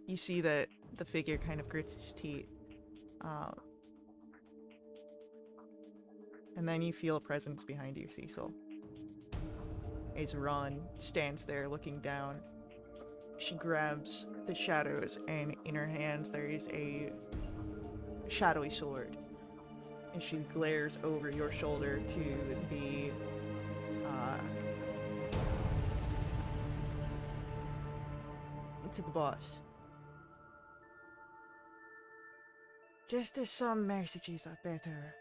You see that the figure kind of grits his teeth. And then you feel a presence behind you, Cecil. As Ron stands there looking down. She grabs the shadows, and in her hands there is a shadowy sword. And she glares over your shoulder to the boss. Just as some messages are better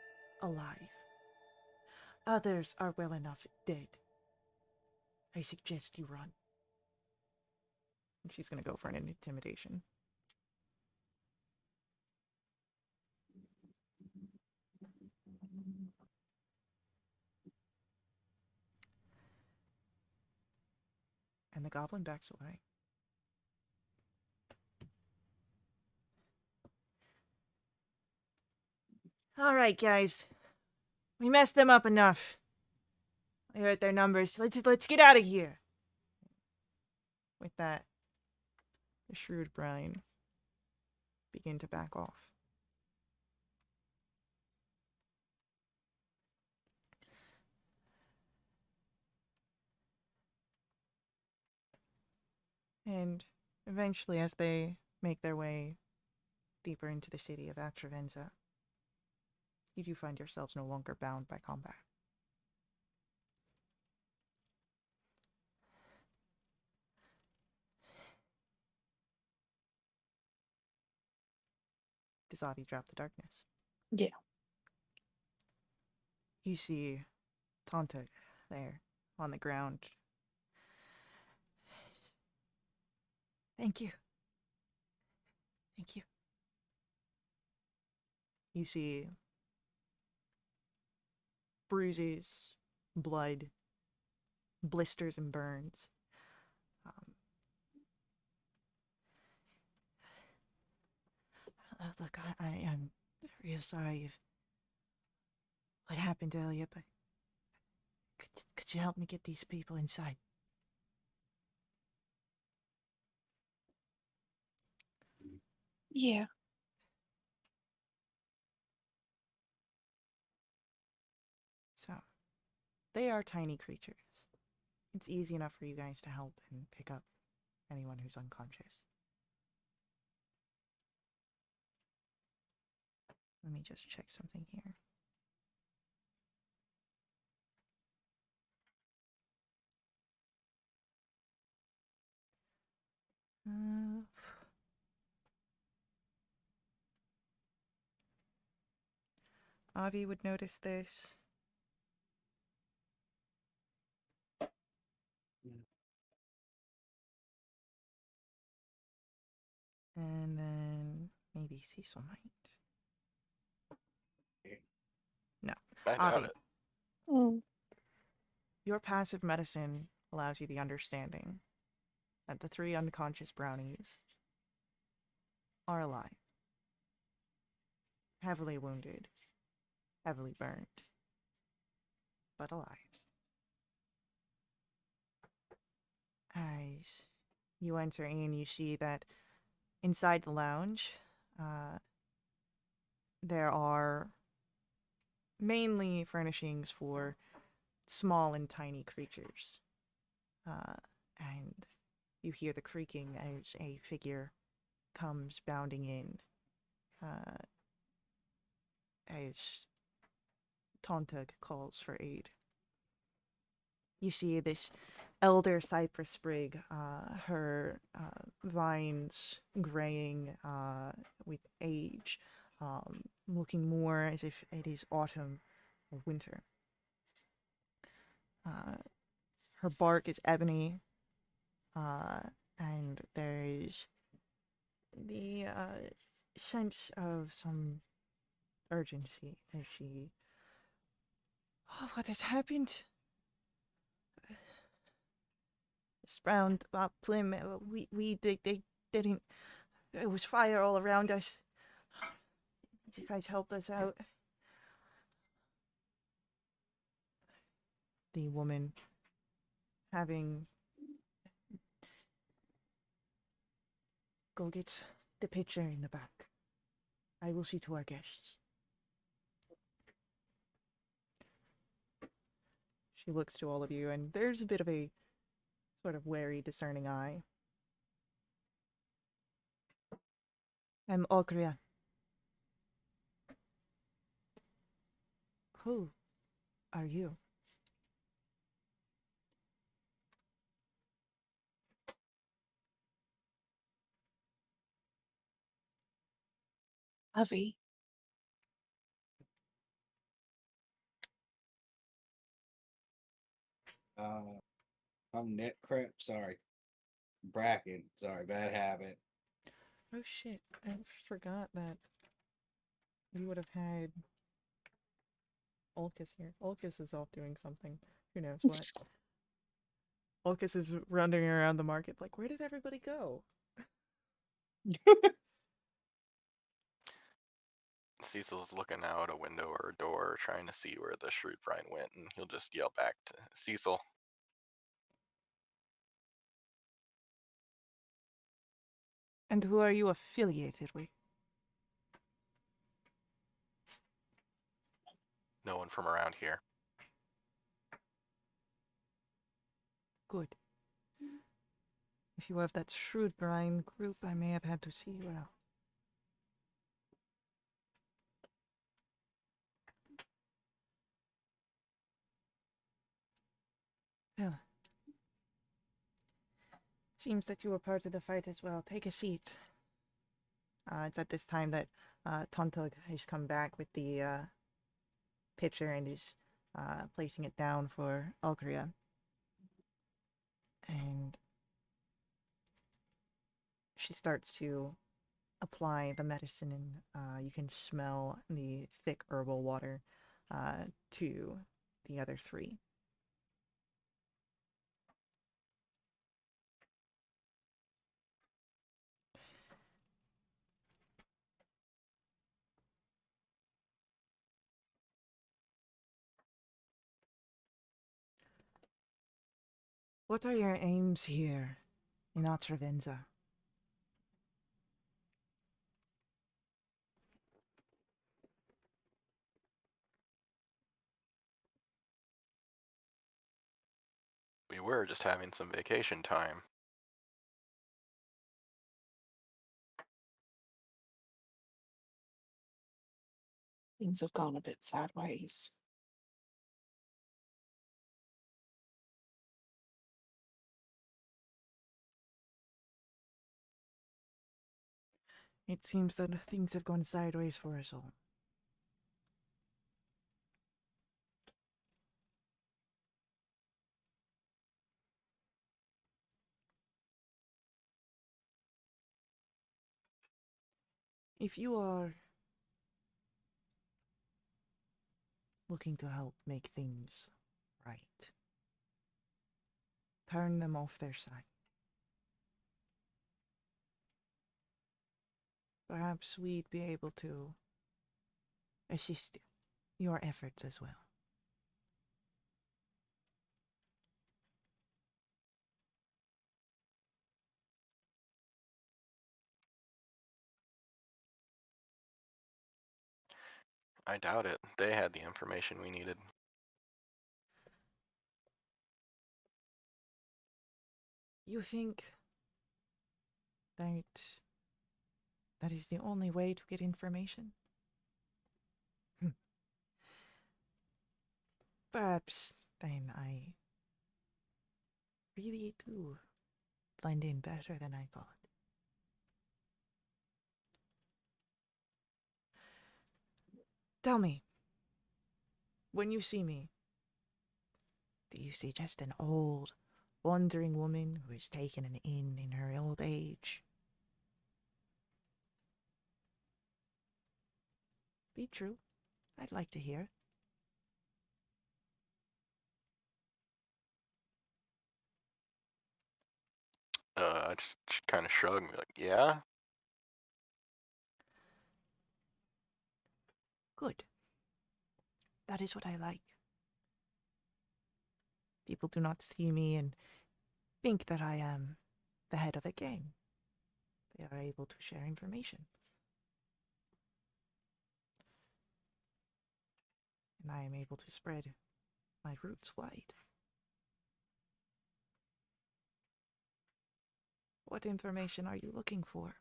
alive, others are well enough dead. I suggest you run. And she's gonna go for an intimidation. And the goblin backs away. Alright, guys. We messed them up enough. We hurt their numbers. Let's get out of here. With that, the shrewd Brian begin to back off. And eventually, as they make their way deeper into the city of Atravenza, you do find yourselves no longer bound by combat. Does Avi drop the darkness?
Yeah.
You see Tonto there on the ground. Thank you. Thank you. You see bruises, blood, blisters, and burns. Look, I am real sorry if what happened earlier, but could you help me get these people inside?
Yeah.
So, they are tiny creatures. It's easy enough for you guys to help and pick up anyone who's unconscious. Let me just check something here. Uh, Avi would notice this. And then maybe Cecil might. No.
I doubt
Avi,
it.
Mm.
your passive medicine allows you the understanding that the 3 unconscious brownies are alive, heavily wounded, heavily burned, but alive. As you enter in, you see that inside the lounge, there are mainly furnishings for small and tiny creatures. And you hear the creaking as a figure comes bounding in, as Tontag calls for aid. You see this elder cypress sprig, her vines graying with age, looking more as if it is autumn or winter. Her bark is ebony, and there's the sense of some urgency as she... Oh, what has happened? This round Plim, they didn't... There was fire all around us. You guys helped us out. The woman having... Go get the pitcher in the back. I will see to our guests. She looks to all of you, and there's a bit of a sort of wary, discerning eye. I'm Ogria. Who are you?
Avi.
I'm Net Crep. Sorry. Bracken. Sorry, bad habit.
Oh shit, I forgot that you would have had Ulcus here. Ulcus is off doing something. Who knows what. Ulcus is running around the market like, where did everybody go?
Cecil's looking out a window or a door, trying to see where the shroot brine went, and he'll just yell back to Cecil.
And who are you affiliated with?
No one from around here.
Good. If you have that shrewd brine group, I may have had to see you out. Well, it seems that you were part of the fight as well. Take a seat. It's at this time that Tontug has come back with the pitcher and is placing it down for Algria. And she starts to apply the medicine, and you can smell the thick herbal water to the other 3. What are your aims here in Atravenza?
were just having some vacation time.
Things have gone a bit sideways.
It seems that things have gone sideways for us all. If you are looking to help make things right, turn them off their side. Perhaps we'd be able to assist your efforts as well.
I doubt it. They had the information we needed.
You think that that is the only way to get information? Perhaps then I really do blend in better than I thought. Tell me, when you see me, do you see just an old, wandering woman who has taken an inn in her old age? Be true. I'd like to hear.
I just kind of shrug and be like, yeah?
Good. That is what I like. People do not see me and think that I am the head of a gang. They are able to share information. And I am able to spread my roots wide. What information are you looking for?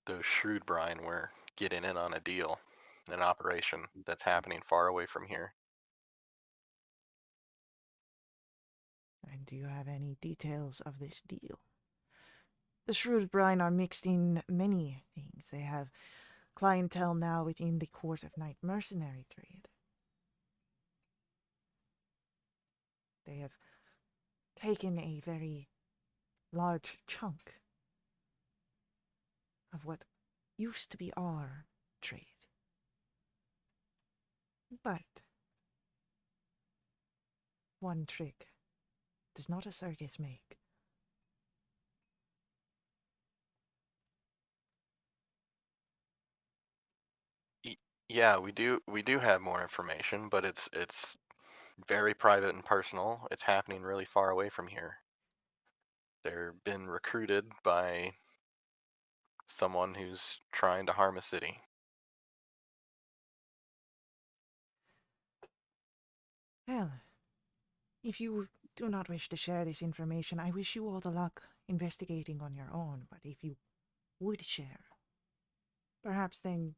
Those shrewd brine were getting in on a deal, an operation that's happening far away from here.
And do you have any details of this deal? The Shrewd Brine are mixed in many things. They have clientele now within the Court of Night mercenary trade. They have taken a very large chunk of what used to be our trade. But one trick does not a circus make.
Yeah, we do have more information, but it's very private and personal. It's happening really far away from here. They're been recruited by someone who's trying to harm a city.
Well, if you do not wish to share this information, I wish you all the luck investigating on your own. But if you would share, perhaps then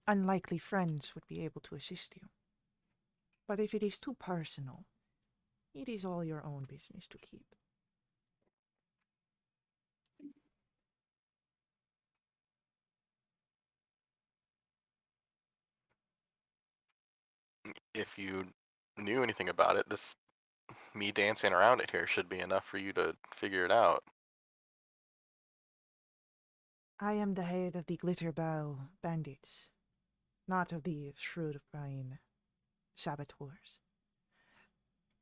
unlikely friends would be able to assist you. But if it is too personal, it is all your own business to keep.
If you knew anything about it, this me dancing around it here should be enough for you to figure it out.
I am the head of the Glitterbow Bandits, not of the Shrewd Brine Saboteurs.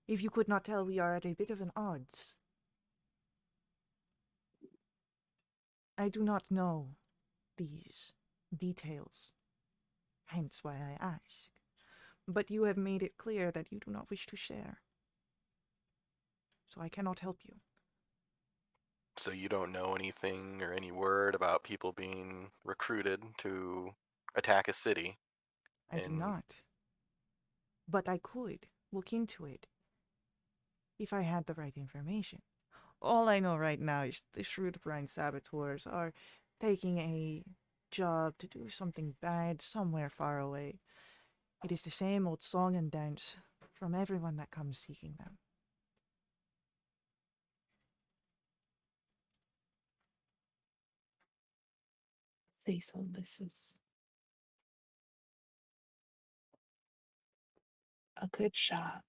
If you could not tell, we are at a bit of an odds. I do not know these details, hence why I ask. But you have made it clear that you do not wish to share. So I cannot help you.
So you don't know anything or any word about people being recruited to attack a city.
I do
And
not. But I could look into it if I had the right information. All I know right now is the Shrewd Brine saboteurs are taking a job to do something bad somewhere far away. It is the same old song and dance from everyone that comes seeking them.
Cecil, this is a good shot.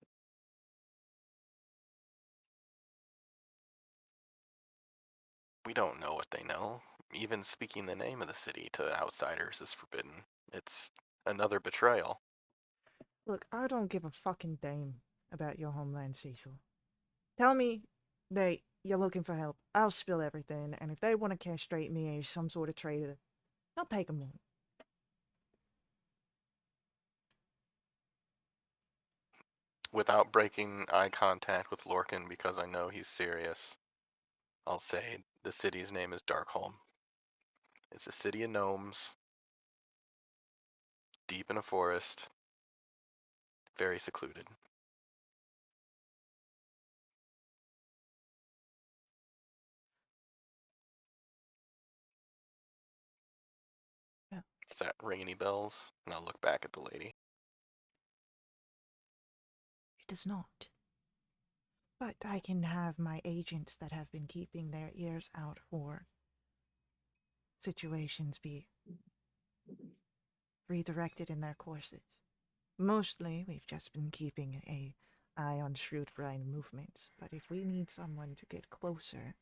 we don't know what they know. Even speaking the name of the city to outsiders is forbidden. It's another betrayal.
Look, I don't give a fucking damn about your homeland, Cecil. Tell me that you're looking for help. I'll spill everything, and if they want to castrate me as some sort of traitor, I'll take them on.
Without breaking eye contact with Lorcan because I know he's serious, I'll say the city's name is Darkholm. It's a city of gnomes, deep in a forest, very secluded.
Yeah.
Does that ring any bells? And I'll look back at the lady.
It does not. But I can have my agents that have been keeping their ears out for situations be redirected in their courses. Mostly, we've just been keeping a eye on Shrewd Brine movements, but if we need someone to get closer,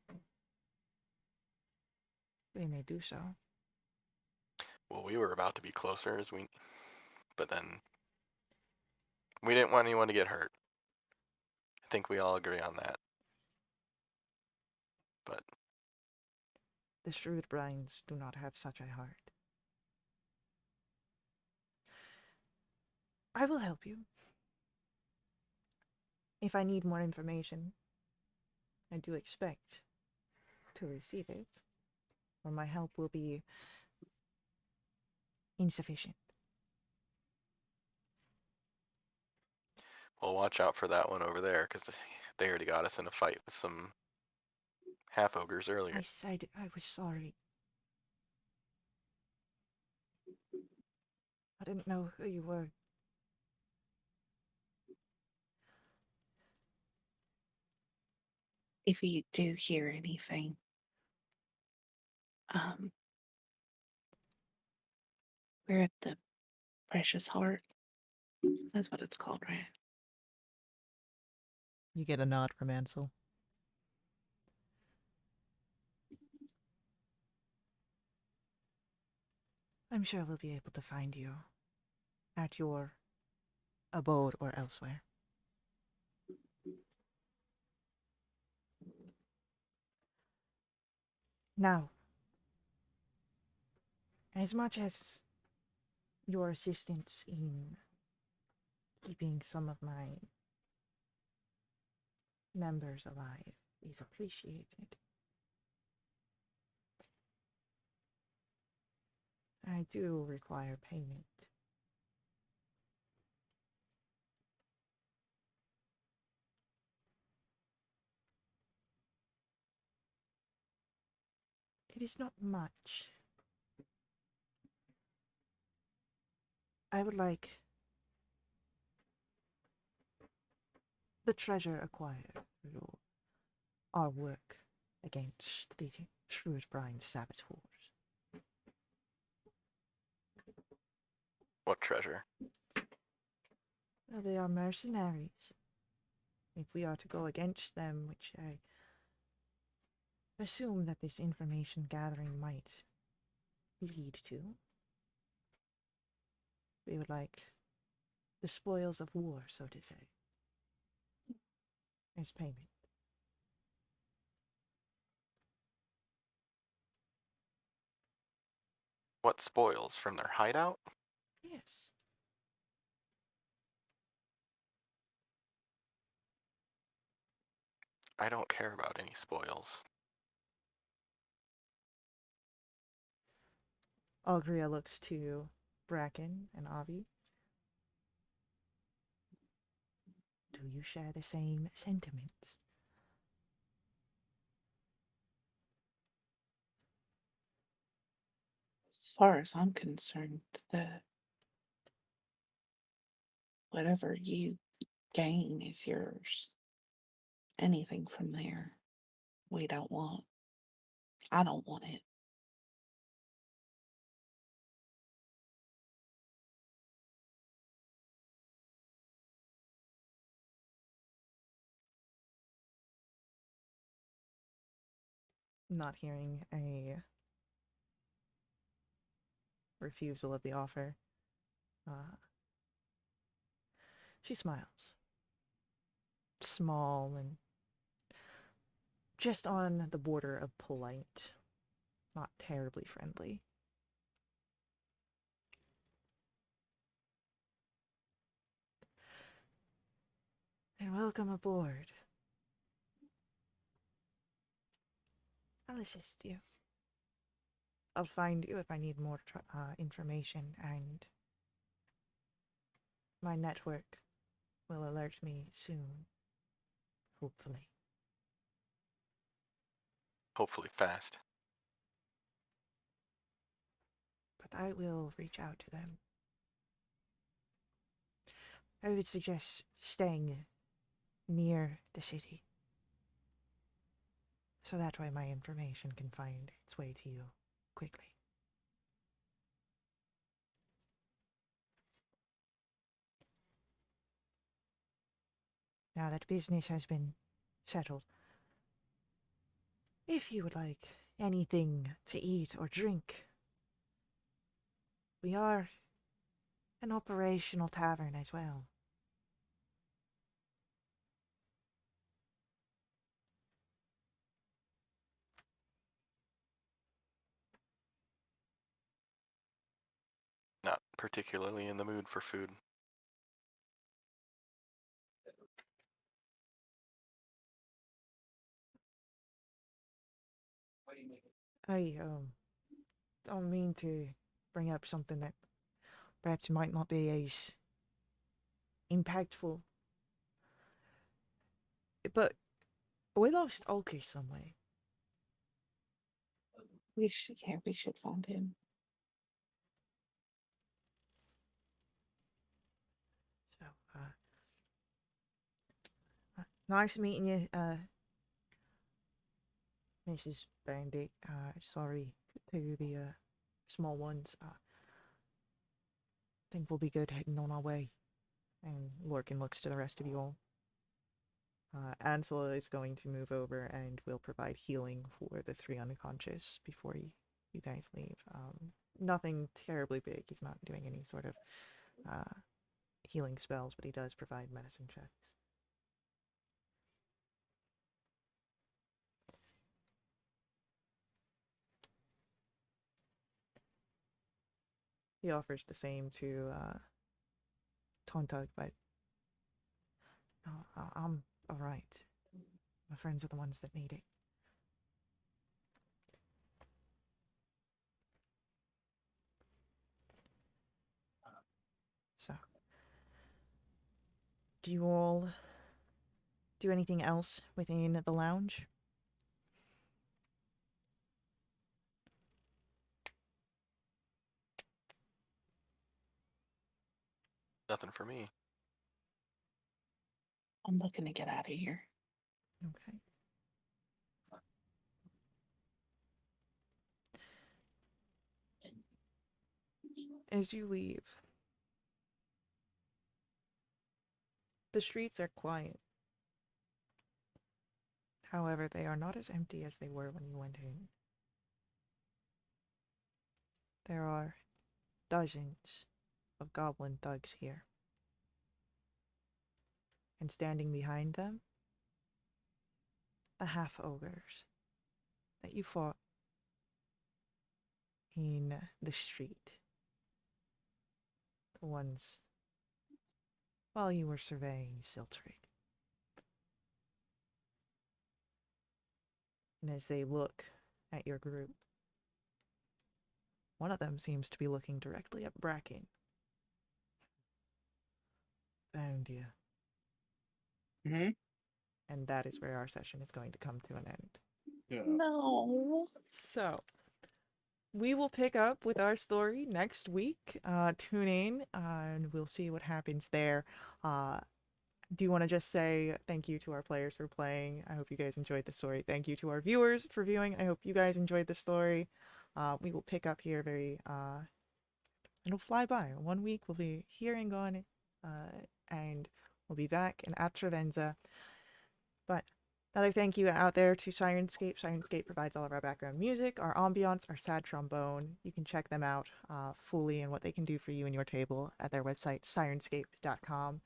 we may do so.
Well, we were about to be closer but then we didn't want anyone to get hurt. I think we all agree on that. But
The Shrewd Brines do not have such a heart. I will help you. If I need more information, I do expect to receive it, or my help will be insufficient.
we'll watch out for that one over there, because they already got us in a fight with some half ogres earlier.
I said I was sorry. I didn't know who you were.
If you do hear anything, um, we're at the Precious Heart. That's what it's called, right?
You get a nod from Ansel. I'm sure we'll be able to find you at your abode or elsewhere. Now, as much as your assistance in keeping some of my members alive is appreciated, I do require payment. It is not much. I would like the treasure acquired through our work against the Shrewd Brine saboteurs.
What treasure?
Well, they are mercenaries. If we are to go against them, which I assume that this information gathering might lead to, we would like the spoils of war, so to say, as payment.
What spoils from their hideout?
Yes.
I don't care about any spoils.
Algria looks to Bracken and Avi. Do you share the same sentiments?
As far as I'm concerned, whatever you gain is yours. Anything from there, we don't want. I don't want it.
Not hearing a refusal of the offer, she smiles. Small and just on the border of polite, not terribly friendly. And welcome aboard. I'll assist you. I'll find you if I need more information, and my network will alert me soon. Hopefully.
Hopefully fast.
But I will reach out to them. I would suggest staying near the city, so that way my information can find its way to you quickly. Now that business has been settled, if you would like anything to eat or drink, we are an operational tavern as well.
Not particularly in the mood for food.
I don't mean to bring up something that perhaps might not be as impactful, but we lost Ulker somewhere.
We should find him.
So, nice meeting you, Mrs. Bandit. Sorry to the small ones. Think we'll be good heading on our way. And Lorcan looks to the rest of you all. Ansel is going to move over and will provide healing for the 3 unconscious before you guys leave. Nothing terribly big. He's not doing any sort of healing spells, but he does provide medicine checks. He offers the same to Tontug, but I'm alright. My friends are the ones that need it. So, do you all do anything else within the lounge?
Nothing for me.
I'm looking to get out of here.
Okay. As you leave, the streets are quiet. However, they are not as empty as they were when you went in. There are dozens of goblin thugs here. And standing behind them, the half-ogres that you fought in the street. The ones while you were surveying Siltrate. And as they look at your group, one of them seems to be looking directly at Bracken. Found you.
Mm-hmm.
And that is where our session is going to come to an end.
Yeah.
No.
So, we will pick up with our story next week. Tune in, and we'll see what happens there. Do you want to just say thank you to our players for playing? I hope you guys enjoyed the story. Thank you to our viewers for viewing. I hope you guys enjoyed the story. We will pick up here very. It'll fly by. 1 week we'll be here and gone, and we'll be back in Atravenza. But another thank you out there to Sirenscape. Sirenscape provides all of our background music, our ambiance, our sad trombone. You can check them out fully and what they can do for you and your table at their website, sirenscape.com.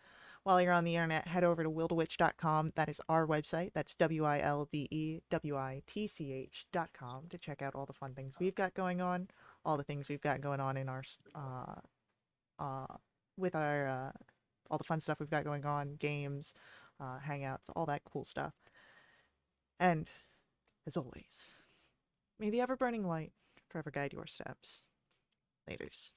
While you're on the internet, head over to wildewitch.com. That is our website. That's WILDEWITCH.com to check out all the fun things we've got going on, all the things we've got going on in our with our all the fun stuff we've got going on, games, hangouts, all that cool stuff. And as always, may the ever burning light forever guide your steps. Laters.